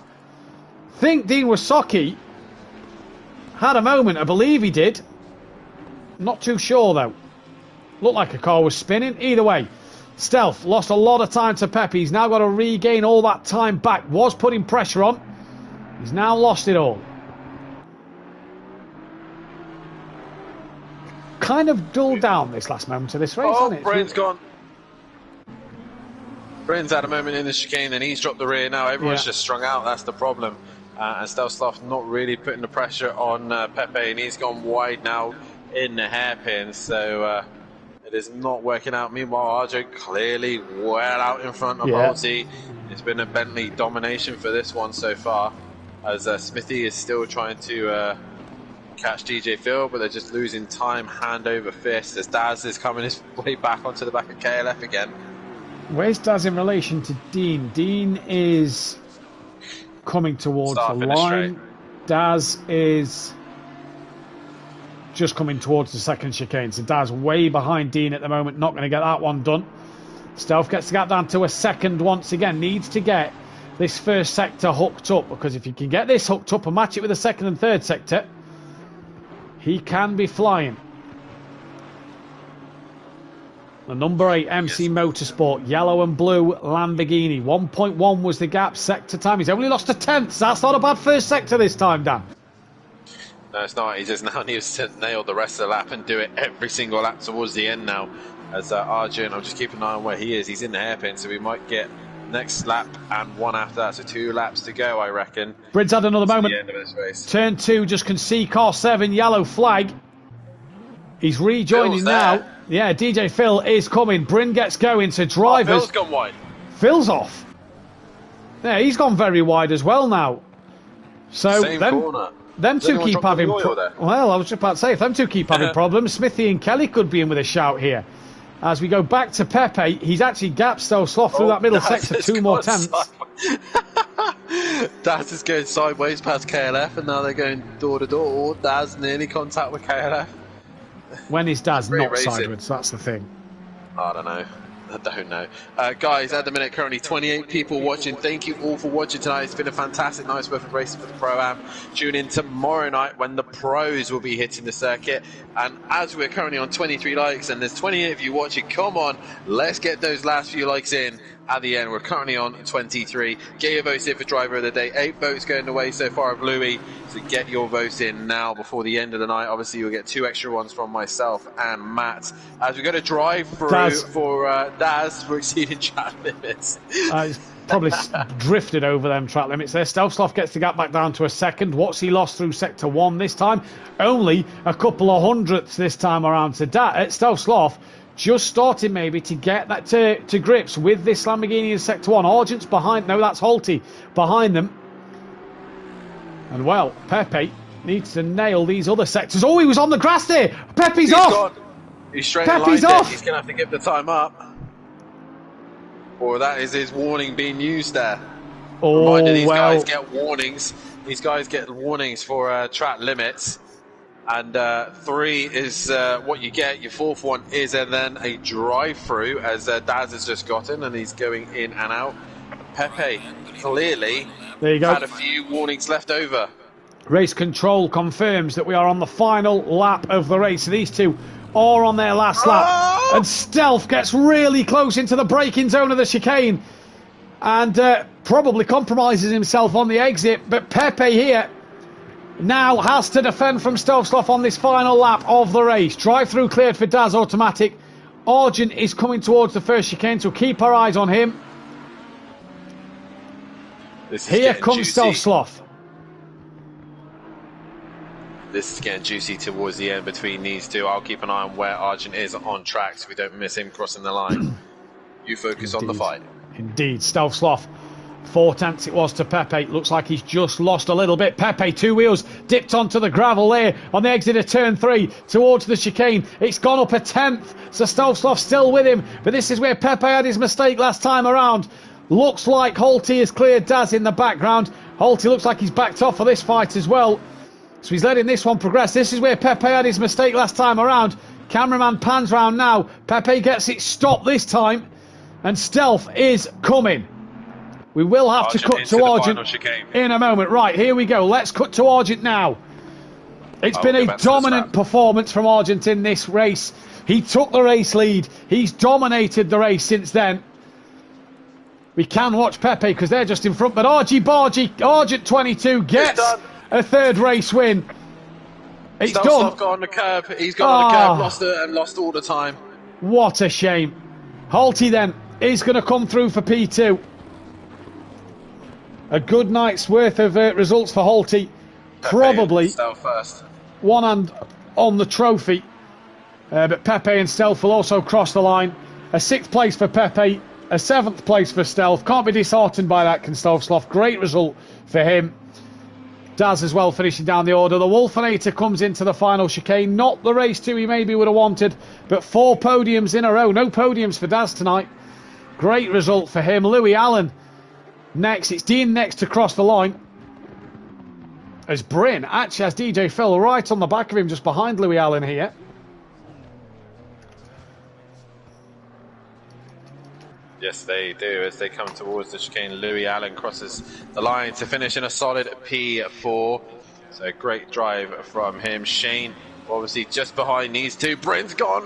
[SPEAKER 1] Think Dean Wasocki had a moment, I believe he did. Not too sure though. Looked like a car was spinning. Either way, Stealth lost a lot of time to Pepe. He's now got to regain all that time back. Was putting pressure on. He's now lost it all. Kind of dulled down this last moment of this race, hasn't it?
[SPEAKER 2] Bryn's gone. Bryn's had a moment in the chicane and he's dropped the rear now. Everyone's just strung out. That's the problem. And Stealth not really putting the pressure on Pepe, and he's gone wide now in the hairpin. So it is not working out. Meanwhile, Arjo clearly well out in front of Halsey. It's been a Bentley domination for this one so far, as Smithy is still trying to catch DJ Phil, but they're just losing time hand over fist as Daz is coming his way back onto the back of KLF again.
[SPEAKER 1] Where's Daz in relation to Dean? Dean is coming towards the line. Daz is just coming towards the second chicane. So Daz way behind Dean at the moment. Not going to get that one done. Stealth gets the gap down to a second once again. Needs to get this first sector hooked up, because if you can get this hooked up and match it with the second and third sector, he can be flying. The number 8 MC Motorsport, yellow and blue Lamborghini. 1.1 was the gap sector time. He's only lost a tenth. That's not a bad first sector this time, Dan.
[SPEAKER 2] No, it's not. He just now needs to nail the rest of the lap and do it every single lap towards the end now. As Arjun, I'm just keeping an eye on where he is. He's in the hairpin, so we might get next lap and one after that. So 2 laps to go, I reckon.
[SPEAKER 1] Bryn's had another moment.
[SPEAKER 2] The end of this race.
[SPEAKER 1] Turn 2, just can see car 7, yellow flag. He's rejoining now. Yeah, DJ Phil is coming. Bryn gets going to drivers.
[SPEAKER 2] Phil's gone wide.
[SPEAKER 1] Phil's off. Yeah, he's gone very wide as well now. So
[SPEAKER 2] Same corner.
[SPEAKER 1] Them two keep having well, I was just about to say, if them two keep having problems, Smithy and Kelly could be in with a shout here. As we go back to Pepe, he's actually gapped so sloth through that middle sector, 2 more tenths.
[SPEAKER 2] Daz is going sideways past KLF, and now they're going door to door. Daz nearly contact with KLF.
[SPEAKER 1] When is Daz not sideways? That's the thing.
[SPEAKER 2] I don't know. I don't know. Guys, at the minute, currently 28 people watching. Thank you all for watching tonight. It's been a fantastic night's worth of racing for the Pro-Am. Tune in tomorrow night when the pros will be hitting the circuit. And as we're currently on 23 likes and there's 28 of you watching, come on, let's get those last few likes in at the end. We're currently on 23. Get your votes in for driver of the day. 8 votes going away so far of Louis. So get your votes in now before the end of the night. Obviously, you'll get 2 extra ones from myself and Matt. As we go to drive through for Daz for exceeding track limits.
[SPEAKER 1] He's probably drifted over them track limits there. Stealth Sloth gets the gap back down to a second. What's he lost through sector 1 this time? Only a couple of hundredths this time around to Stealth Sloth. Just starting maybe to get that to grips with this Lamborghini in sector 1. Argent's behind. No, that's Holty behind them. And well, Pepe needs to nail these other sectors. Oh, he was on the grass there. Pepe's off.
[SPEAKER 2] Gone. He's straight
[SPEAKER 1] Pepe's off.
[SPEAKER 2] He's going to have to give the time up. Or that is his warning being used there.
[SPEAKER 1] Oh,
[SPEAKER 2] Reminder, these guys get warnings these guys get warnings for track limits. And 3 is what you get. Your 4th one is then a drive-through, as Daz has just gotten, and he's going in and out. Pepe clearly
[SPEAKER 1] there you go.
[SPEAKER 2] Had a few warnings left over.
[SPEAKER 1] Race control confirms that we are on the final lap of the race. These two are on their last lap. And Stealth gets really close into the braking zone of the chicane. And probably compromises himself on the exit. But Pepe here now has to defend from Stealth Sloth on this final lap of the race. Drive-through cleared for Daz Automatic. Argent is coming towards the first chicane, so keep our eyes on him. Here comes
[SPEAKER 2] juicy.
[SPEAKER 1] Stealth Sloth.
[SPEAKER 2] This is getting juicy towards the end between these two. I'll keep an eye on where Argent is on track so we don't miss him crossing the line. You focus on the fight.
[SPEAKER 1] Indeed, Stealth Sloth. 4/10 it was to Pepe. Looks like he's just lost a little bit. Pepe, 2 wheels, dipped onto the gravel there on the exit of turn 3 towards the chicane. It's gone up 1/10. So Stealth Sloth still with him. But this is where Pepe had his mistake last time around. Looks like Holty has cleared Daz in the background. Holty looks like he's backed off for this fight as well. So he's letting this one progress. This is where Pepe had his mistake last time around. Cameraman pans round now. Pepe gets it stopped this time. And Stealth is coming. We will have to cut to Argent in a moment. Right, here we go. Let's cut to Argent now. It's been a dominant performance from Argent in this race. He took the race lead. He's dominated the race since then. We can watch Pepe because they're just in front. But Argent 22 gets a 3rd race win. It's done.
[SPEAKER 2] Got on the curb. He's got on the curb, lost it, and lost all the time.
[SPEAKER 1] What a shame. Holty then is going to come through for P2. A good night's worth of results for Holty. Probably
[SPEAKER 2] first.
[SPEAKER 1] one hand on the trophy. But Pepe and Stealth will also cross the line. A 6th place for Pepe. A 7th place for Stealth. Can't be disheartened by that, can Stealth Sloth. Great result for him. Daz as well finishing down the order. The Wolfinator comes into the final chicane. Not the race 2 he maybe would have wanted, but 4 podiums in a row. No podiums for Daz tonight. Great result for him. Louis Allen next. It's Dean next to cross the line. As Bryn actually has DJ Phil right on the back of him, just behind Louis Allen here.
[SPEAKER 2] Yes, they do. As they come towards the chicane, Louis Allen crosses the line to finish in a solid P4. So great drive from him. Shane, obviously just behind these two. Bryn's gone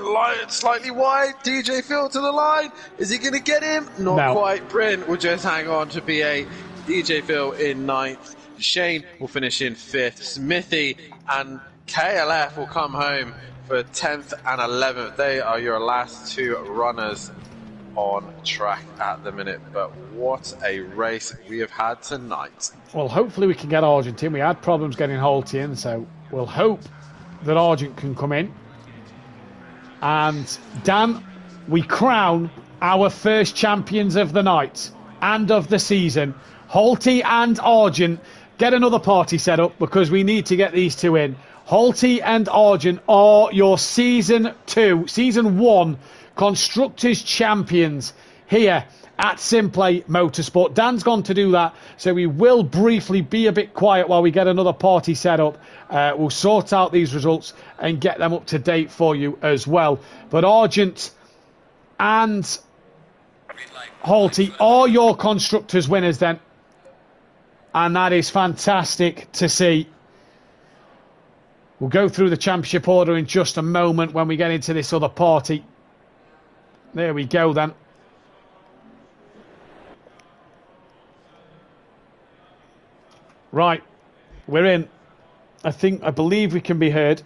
[SPEAKER 2] slightly wide. DJ Phil to the line. Is he going to get him? Not quite. Bryn will just hang on to P8. DJ Phil in 9th. Shane will finish in 5th. Smithy and KLF will come home for 10th and 11th. They are your last 2 runners on track at the minute, but what a race we have had tonight.
[SPEAKER 1] Well, hopefully we can get Argent in. We had problems getting Holty in, so we'll hope that Argent can come in. And Dan, we crown our first champions of the night and of the season. Holty and Argent, get another party set up because we need to get these 2 in. Holty and Argent are your season 1 Constructors Champions here at SimPlay Motorsport. Dan's gone to do that, so we will briefly be a bit quiet while we get another party set up. We'll sort out these results and get them up to date for you as well. But Argent and Holty are your Constructors winners then. And that is fantastic to see. We'll go through the championship order in just a moment when we get into this other party. There we go then. Right, we're in. I believe we can be heard.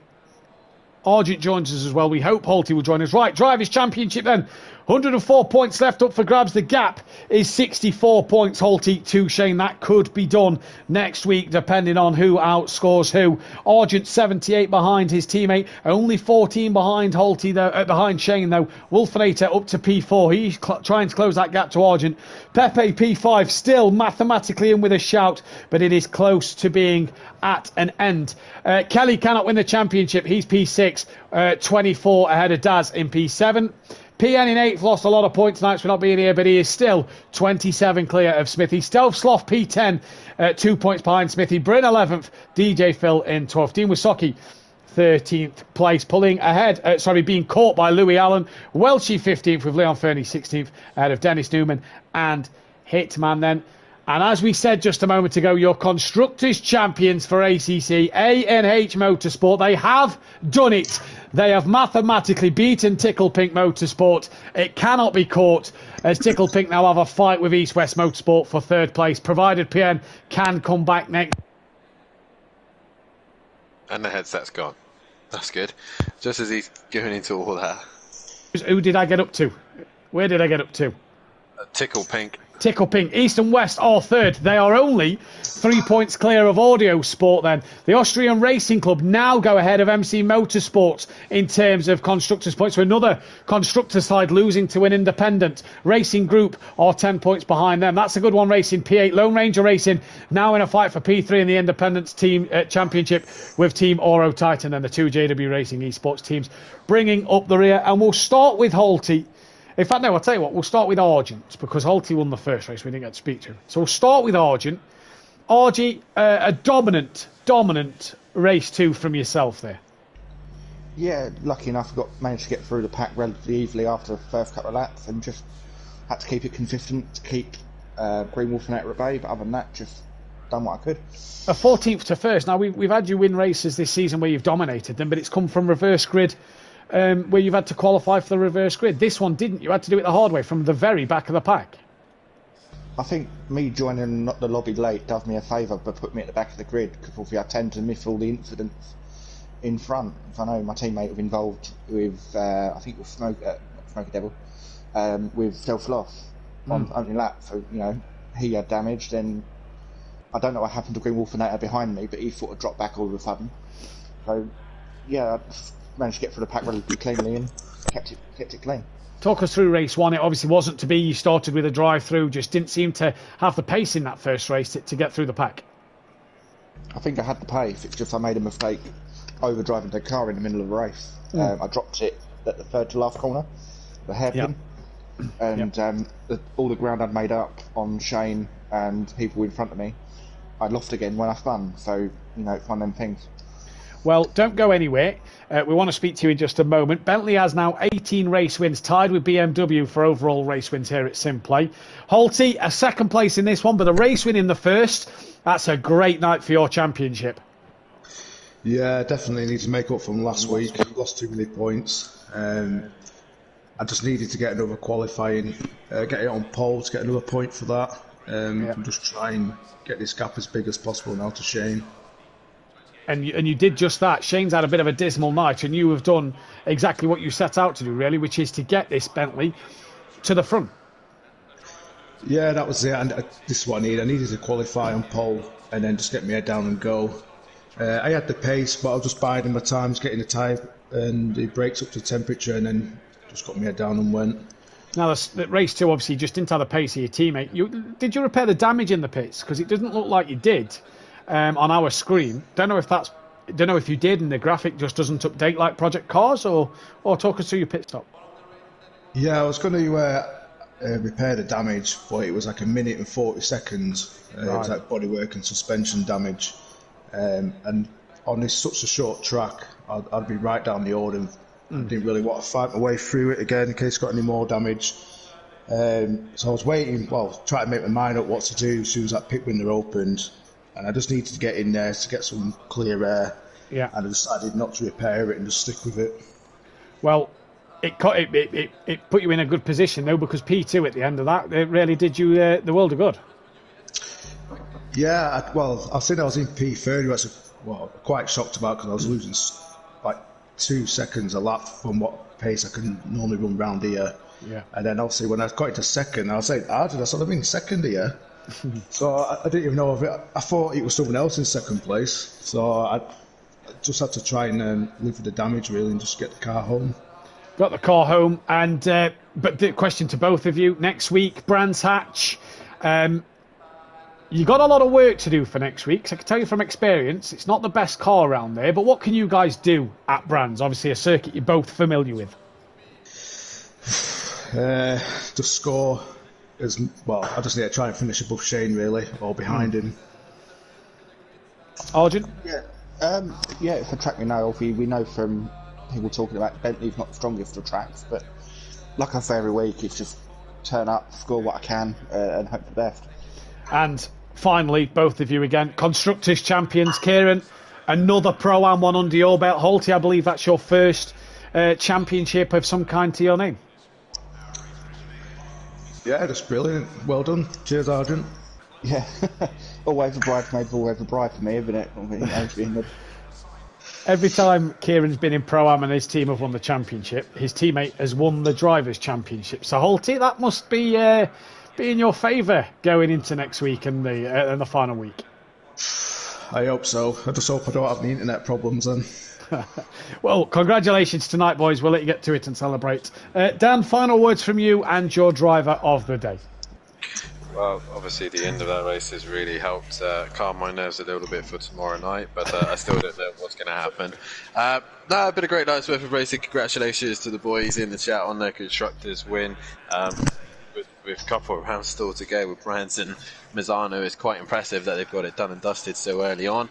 [SPEAKER 1] Argent joins us as well. We hope Holty will join us. Right, Drivers' Championship then. 104 points left up for grabs. The gap is 64 points, Holty to Shane. That could be done next week, depending on who outscores who. Argent 78 behind his teammate. Only 14 behind Holty, though. Behind Shane, though. Wolfinator up to P4. He's trying to close that gap to Argent. Pepe P5 still mathematically in with a shout, but it is close to being at an end. Kelly cannot win the championship. He's P6. 24 ahead of Daz in P7. PN in 8th, lost a lot of points tonight for not being here, but he is still 27 clear of Smithy. Stealth Sloth P10, 2 points behind Smithy. Bryn 11th, DJ Phil in 12th. Dean Wisocki 13th place, pulling ahead, being caught by Louis Allen. Welchie 15th with Leon Fernie 16th, ahead of Dennis Newman and Hitman then. And as we said just a moment ago, your Constructors champions for ACC, A&H Motorsport, they have done it. They have mathematically beaten Tickle Pink Motorsport. It cannot be caught, as Tickle Pink now have a fight with East West Motorsport for 3rd place, provided PN can come back next.
[SPEAKER 2] And the headset's gone. That's good. Just as he's going into all that.
[SPEAKER 1] Who did I get up to? Where did I get up to?
[SPEAKER 2] Tickle Pink.
[SPEAKER 1] Tickle Pink. East and West are 3rd. They are only 3 points clear of Audio Sport then. The Austrian Racing Club now go ahead of MC Motorsport in terms of Constructors points. So another Constructor side losing to an independent. Racing Group are 10 points behind them. That's a good one racing. P8 Lone Ranger Racing now in a fight for P3 in the Independence Team Championship with Team Oro Titan and the 2 JW Racing Esports teams bringing up the rear. And we'll start with Holty. In fact, no, I'll tell you what, we'll start with Argent, because Holty won the first race, we didn't get to speak to him. So we'll start with Argent. Argy, a dominant race 2 from yourself there.
[SPEAKER 4] Yeah, lucky enough, managed to get through the pack relatively easily after the first couple of laps, and just had to keep it consistent to keep Green Wolf and at bay, but other than that, just done what I could.
[SPEAKER 1] A 14th to 1st. Now, we've had you win races this season where you've dominated them, but it's come from reverse grid, where you've had to qualify for the reverse grid. This one didn't. You had to do it the hard way from the very back of the pack.
[SPEAKER 4] I think me joining the lobby late does me a favour by putting me at the back of the grid, because obviously I tend to miss all the incidents in front. I know my teammate was involved with, I think it was Smoky Devil, with Stealth Loss on opening lap. So, you know, he had damage. Then I don't know what happened to Green Wolf and behind me, but he sort of dropped back all of a sudden. So, yeah, I managed to get through the pack relatively cleanly and kept it clean.
[SPEAKER 1] Talk us through race 1. It obviously wasn't to be. You started with a drive-through, just didn't seem to have the pace in that first race to get through the pack.
[SPEAKER 4] I think I had the pace, it's just I made a mistake overdriving the car in the middle of the race. I dropped it at the 3rd to last corner, the hairpin, and all the ground I'd made up on Shane and people in front of me, I lost again when I spun. So, you know, it's one of them things.
[SPEAKER 1] Well, don't go anywhere. We want to speak to you in just a moment. Bentley has now 18 race wins, tied with BMW for overall race wins here at SimPlay. Holty, a 2nd place in this one, but a race win in the first. That's a great night for your championship.
[SPEAKER 5] Yeah, definitely need to make up from last week. Lost too many points. I just needed to get another qualifying, get it on pole to get another point for that. Just try and get this gap as big as possible now to Shane.
[SPEAKER 1] And you did just that. Shane's had a bit of a dismal night, and you have done exactly what you set out to do, really, which is to get this Bentley to the front.
[SPEAKER 5] Yeah, that was it. And this is what I need. I needed to qualify on pole and then just get my head down and go. I had the pace, but I was just biding my time, getting the tyre, and it breaks up to temperature, and then just got my head down and went.
[SPEAKER 1] Now, the race 2, obviously, just didn't have the pace of your teammate. Did you repair the damage in the pits? Because it doesn't look like you did. On our screen, don't know if you did, and the graphic just doesn't update like Project Cars, or talk us through your pit stop.
[SPEAKER 5] Yeah, I was going to repair the damage, but it was like 1 minute and 40 seconds. It was like bodywork and suspension damage, and on such a short track, I'd be right down the order. I didn't really want to fight my way through it again in case I got any more damage. So I was waiting, trying to make my mind up what to do as soon as that pit window opened. And I just needed to get in there to get some clear air. Yeah. And I decided not to repair it and just stick with it. Well,
[SPEAKER 1] it put you in a good position, though, because P2 at the end of that, it really did you the world of good.
[SPEAKER 5] Yeah, I think I was in P30, which I was quite shocked about, because I was losing like 2 seconds a lap from what pace I can normally run round here. Yeah. And then obviously when I got into 2nd, I was like, how did I sort of in 2nd here? So I didn't even know if I thought it was someone else in 2nd place. So I just had to try and live with the damage, really, and just get the car home.
[SPEAKER 1] Got the car home, and but the question to both of you, next week, Brands Hatch, you got a lot of work to do for next week, because I can tell you from experience, it's not the best car around there, but what can you guys do at Brands? Obviously a circuit you're both familiar with.
[SPEAKER 5] Just score as well. I just need to try and finish above Shane, really, or behind him.
[SPEAKER 1] Arjun?
[SPEAKER 4] Yeah, it's a track we know of. We know from people talking about Bentley's not the strongest of tracks, but like I say every week, it's just turn up, score what I can, and hope for the best.
[SPEAKER 1] And finally, both of you again, Constructors Champions. Kieran, another Pro-Am one under your belt. Holty, I believe that's your first championship of some kind to your name.
[SPEAKER 5] Yeah, that's brilliant. Well done. Cheers, Argent.
[SPEAKER 4] Yeah, always a bridesmaid, always a bride for me, isn't it?
[SPEAKER 1] Every time Kieran's been in Pro-Am and his team have won the championship, his teammate has won the Drivers' Championship. So, Holty, that must be in your favour going into next week and the final week.
[SPEAKER 5] I hope so. I just hope I don't have any internet problems then.
[SPEAKER 1] Well, congratulations tonight, boys. We'll let you get to it and celebrate. Dan, final words from you and your driver of the day.
[SPEAKER 2] Well, obviously the end of that race has really helped calm my nerves a little bit for tomorrow night, but I still don't know what's going to happen. No, been a great night's worth of racing. Congratulations to the boys in the chat on their constructors win. With a couple of rounds still to go with Branson Mazzano, it's quite impressive that they've got it done and dusted so early on.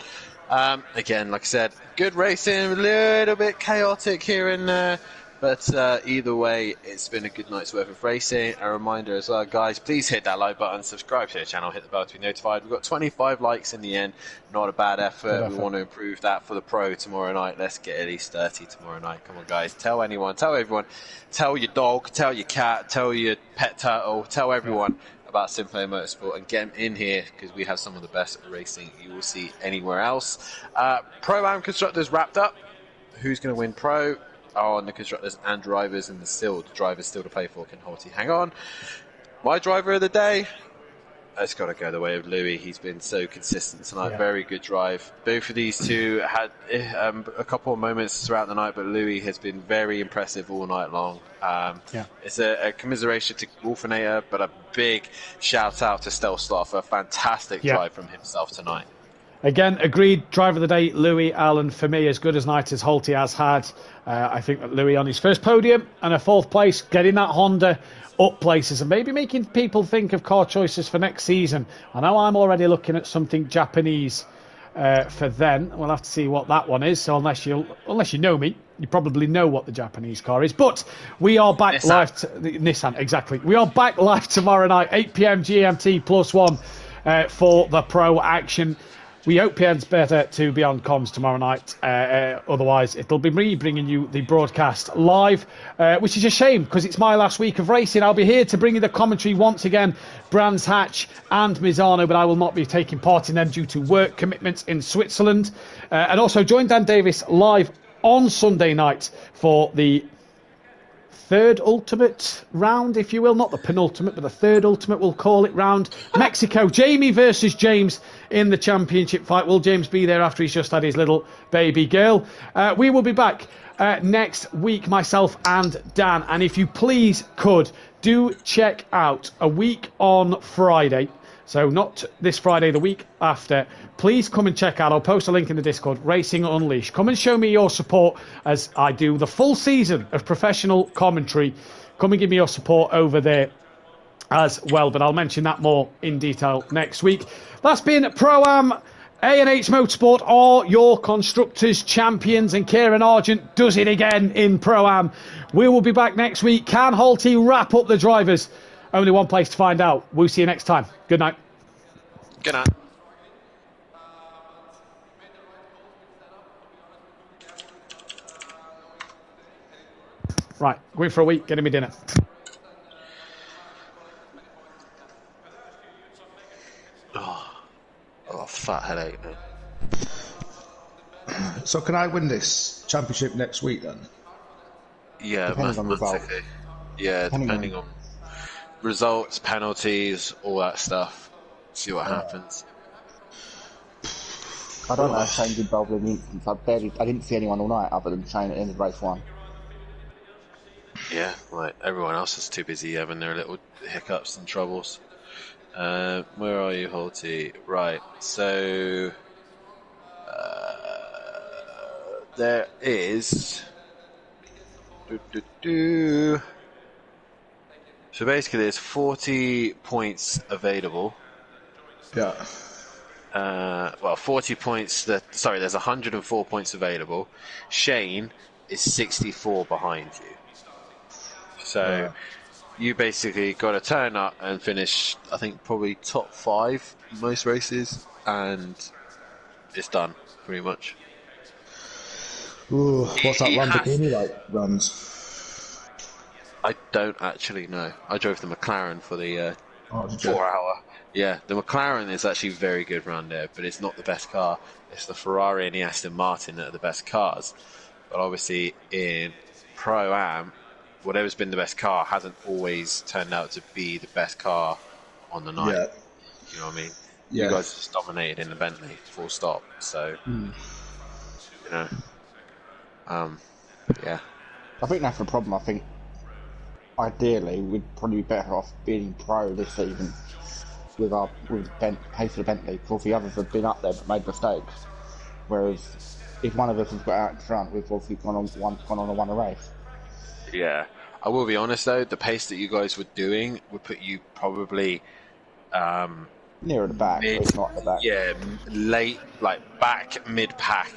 [SPEAKER 2] Again, like I said, good racing, a little bit chaotic here and there, but either way, it's been a good night's worth of racing. A reminder as well, guys, please hit that like button, subscribe to the channel, hit the bell to be notified. We've got 25 likes in the end, not a bad effort. We want to improve that for the Pro tomorrow night. Let's get at least 30 tomorrow night. Come on, guys, tell anyone, tell everyone, tell your dog, tell your cat, tell your pet turtle, tell everyone about SimPlay Motorsport and get them in here because we have some of the best racing you will see anywhere else. Pro-Am Constructors wrapped up. Who's going to win Pro? On the constructors and drivers, and the drivers still to play for. Can Holty hang on? My driver of the day, it's got to go the way of Louis. He's been so consistent tonight. Yeah. Very good drive. Both of these two had a couple of moments throughout the night, but Louis has been very impressive all night long. It's a commiseration to Wolfinator, but a big shout out to Stealth for a fantastic drive from himself tonight.
[SPEAKER 1] Again, agreed. Driver of the day, Louis Allen. For me, as good as night as Holty has had. I think that Louis on his first podium and a fourth place, getting that Honda up places and maybe making people think of car choices for next season. I know I'm already looking at something Japanese for then. We'll have to see what that one is. So unless you know me, you probably know what the Japanese car is. But we are back live. Nissan, exactly. We are back live tomorrow night, 8 p.m. GMT +1 for the Pro action. We hope PN's better to be on comms tomorrow night. Otherwise, it'll be me bringing you the broadcast live, which is a shame because it's my last week of racing. I'll be here to bring you the commentary once again, Brands Hatch and Mazzano, but I will not be taking part in them due to work commitments in Switzerland. And also join Dan Davis live on Sunday night for the third ultimate round, if you will. Not the penultimate, but the third ultimate, we'll call it, round. Mexico, Jamie versus James in the championship fight. Will James be there after he's just had his little baby girl? We will be back next week, myself and Dan. And if you please could, do check out a week on Friday. So not this Friday, the week after. Please come and check out. I'll post a link in the Discord. Racing Unleashed. Come and show me your support as I do the full season of professional commentary. Come and give me your support over there as well. But I'll mention that more in detail next week. That's been Pro-Am. A&H Motorsport are your constructors champions, and Kieran Argent does it again in Pro-Am. We will be back next week. Can Holty wrap up the drivers? Only one place to find out. We'll see you next time. Good night.
[SPEAKER 2] Good night.
[SPEAKER 1] Right, going for a week, getting me dinner.
[SPEAKER 2] Oh, fat headache, man.
[SPEAKER 5] So can I win this championship next week then?
[SPEAKER 2] Yeah,
[SPEAKER 4] Depending on the result.
[SPEAKER 2] mathematically. Yeah, depending on results, penalties, all that stuff. See what happens.
[SPEAKER 4] I don't know if Shane's involved in the instance. I didn't see anyone all night other than Shane at the end of race 1.
[SPEAKER 2] Yeah, like everyone else is too busy having their little hiccups and troubles. Where are you, Holty? Right, so there is So basically, there's 40 points available.
[SPEAKER 5] Yeah.
[SPEAKER 2] 40 points. There's 104 points available. Shane is 64 behind you. So you basically got to turn up and finish, I think, probably top 5 most races, and it's done, pretty much.
[SPEAKER 5] Ooh, what's that Lamborghini like runs?
[SPEAKER 2] I don't actually know. I drove the McLaren for the
[SPEAKER 5] 4
[SPEAKER 2] hour. Yeah, the McLaren is actually very good round there, but it's not the best car. It's the Ferrari and the Aston Martin that are the best cars. But obviously in Pro-Am, whatever's been the best car hasn't always turned out to be the best car on the night.
[SPEAKER 5] Yeah.
[SPEAKER 2] You know what I mean?
[SPEAKER 5] Yeah.
[SPEAKER 2] You guys just dominated in the Bentley, full stop. So, you know, yeah.
[SPEAKER 4] I think that's the problem. I think ideally we'd probably be better off being pro this season with pay for the Bentley, because the others have been up there but made mistakes. Whereas if one of us has got out in front, we've obviously gone on and won a race.
[SPEAKER 2] Yeah. I will be honest though, the pace that you guys were doing would put you probably
[SPEAKER 4] Near the back, if not at the back.
[SPEAKER 2] Yeah, late, like back mid pack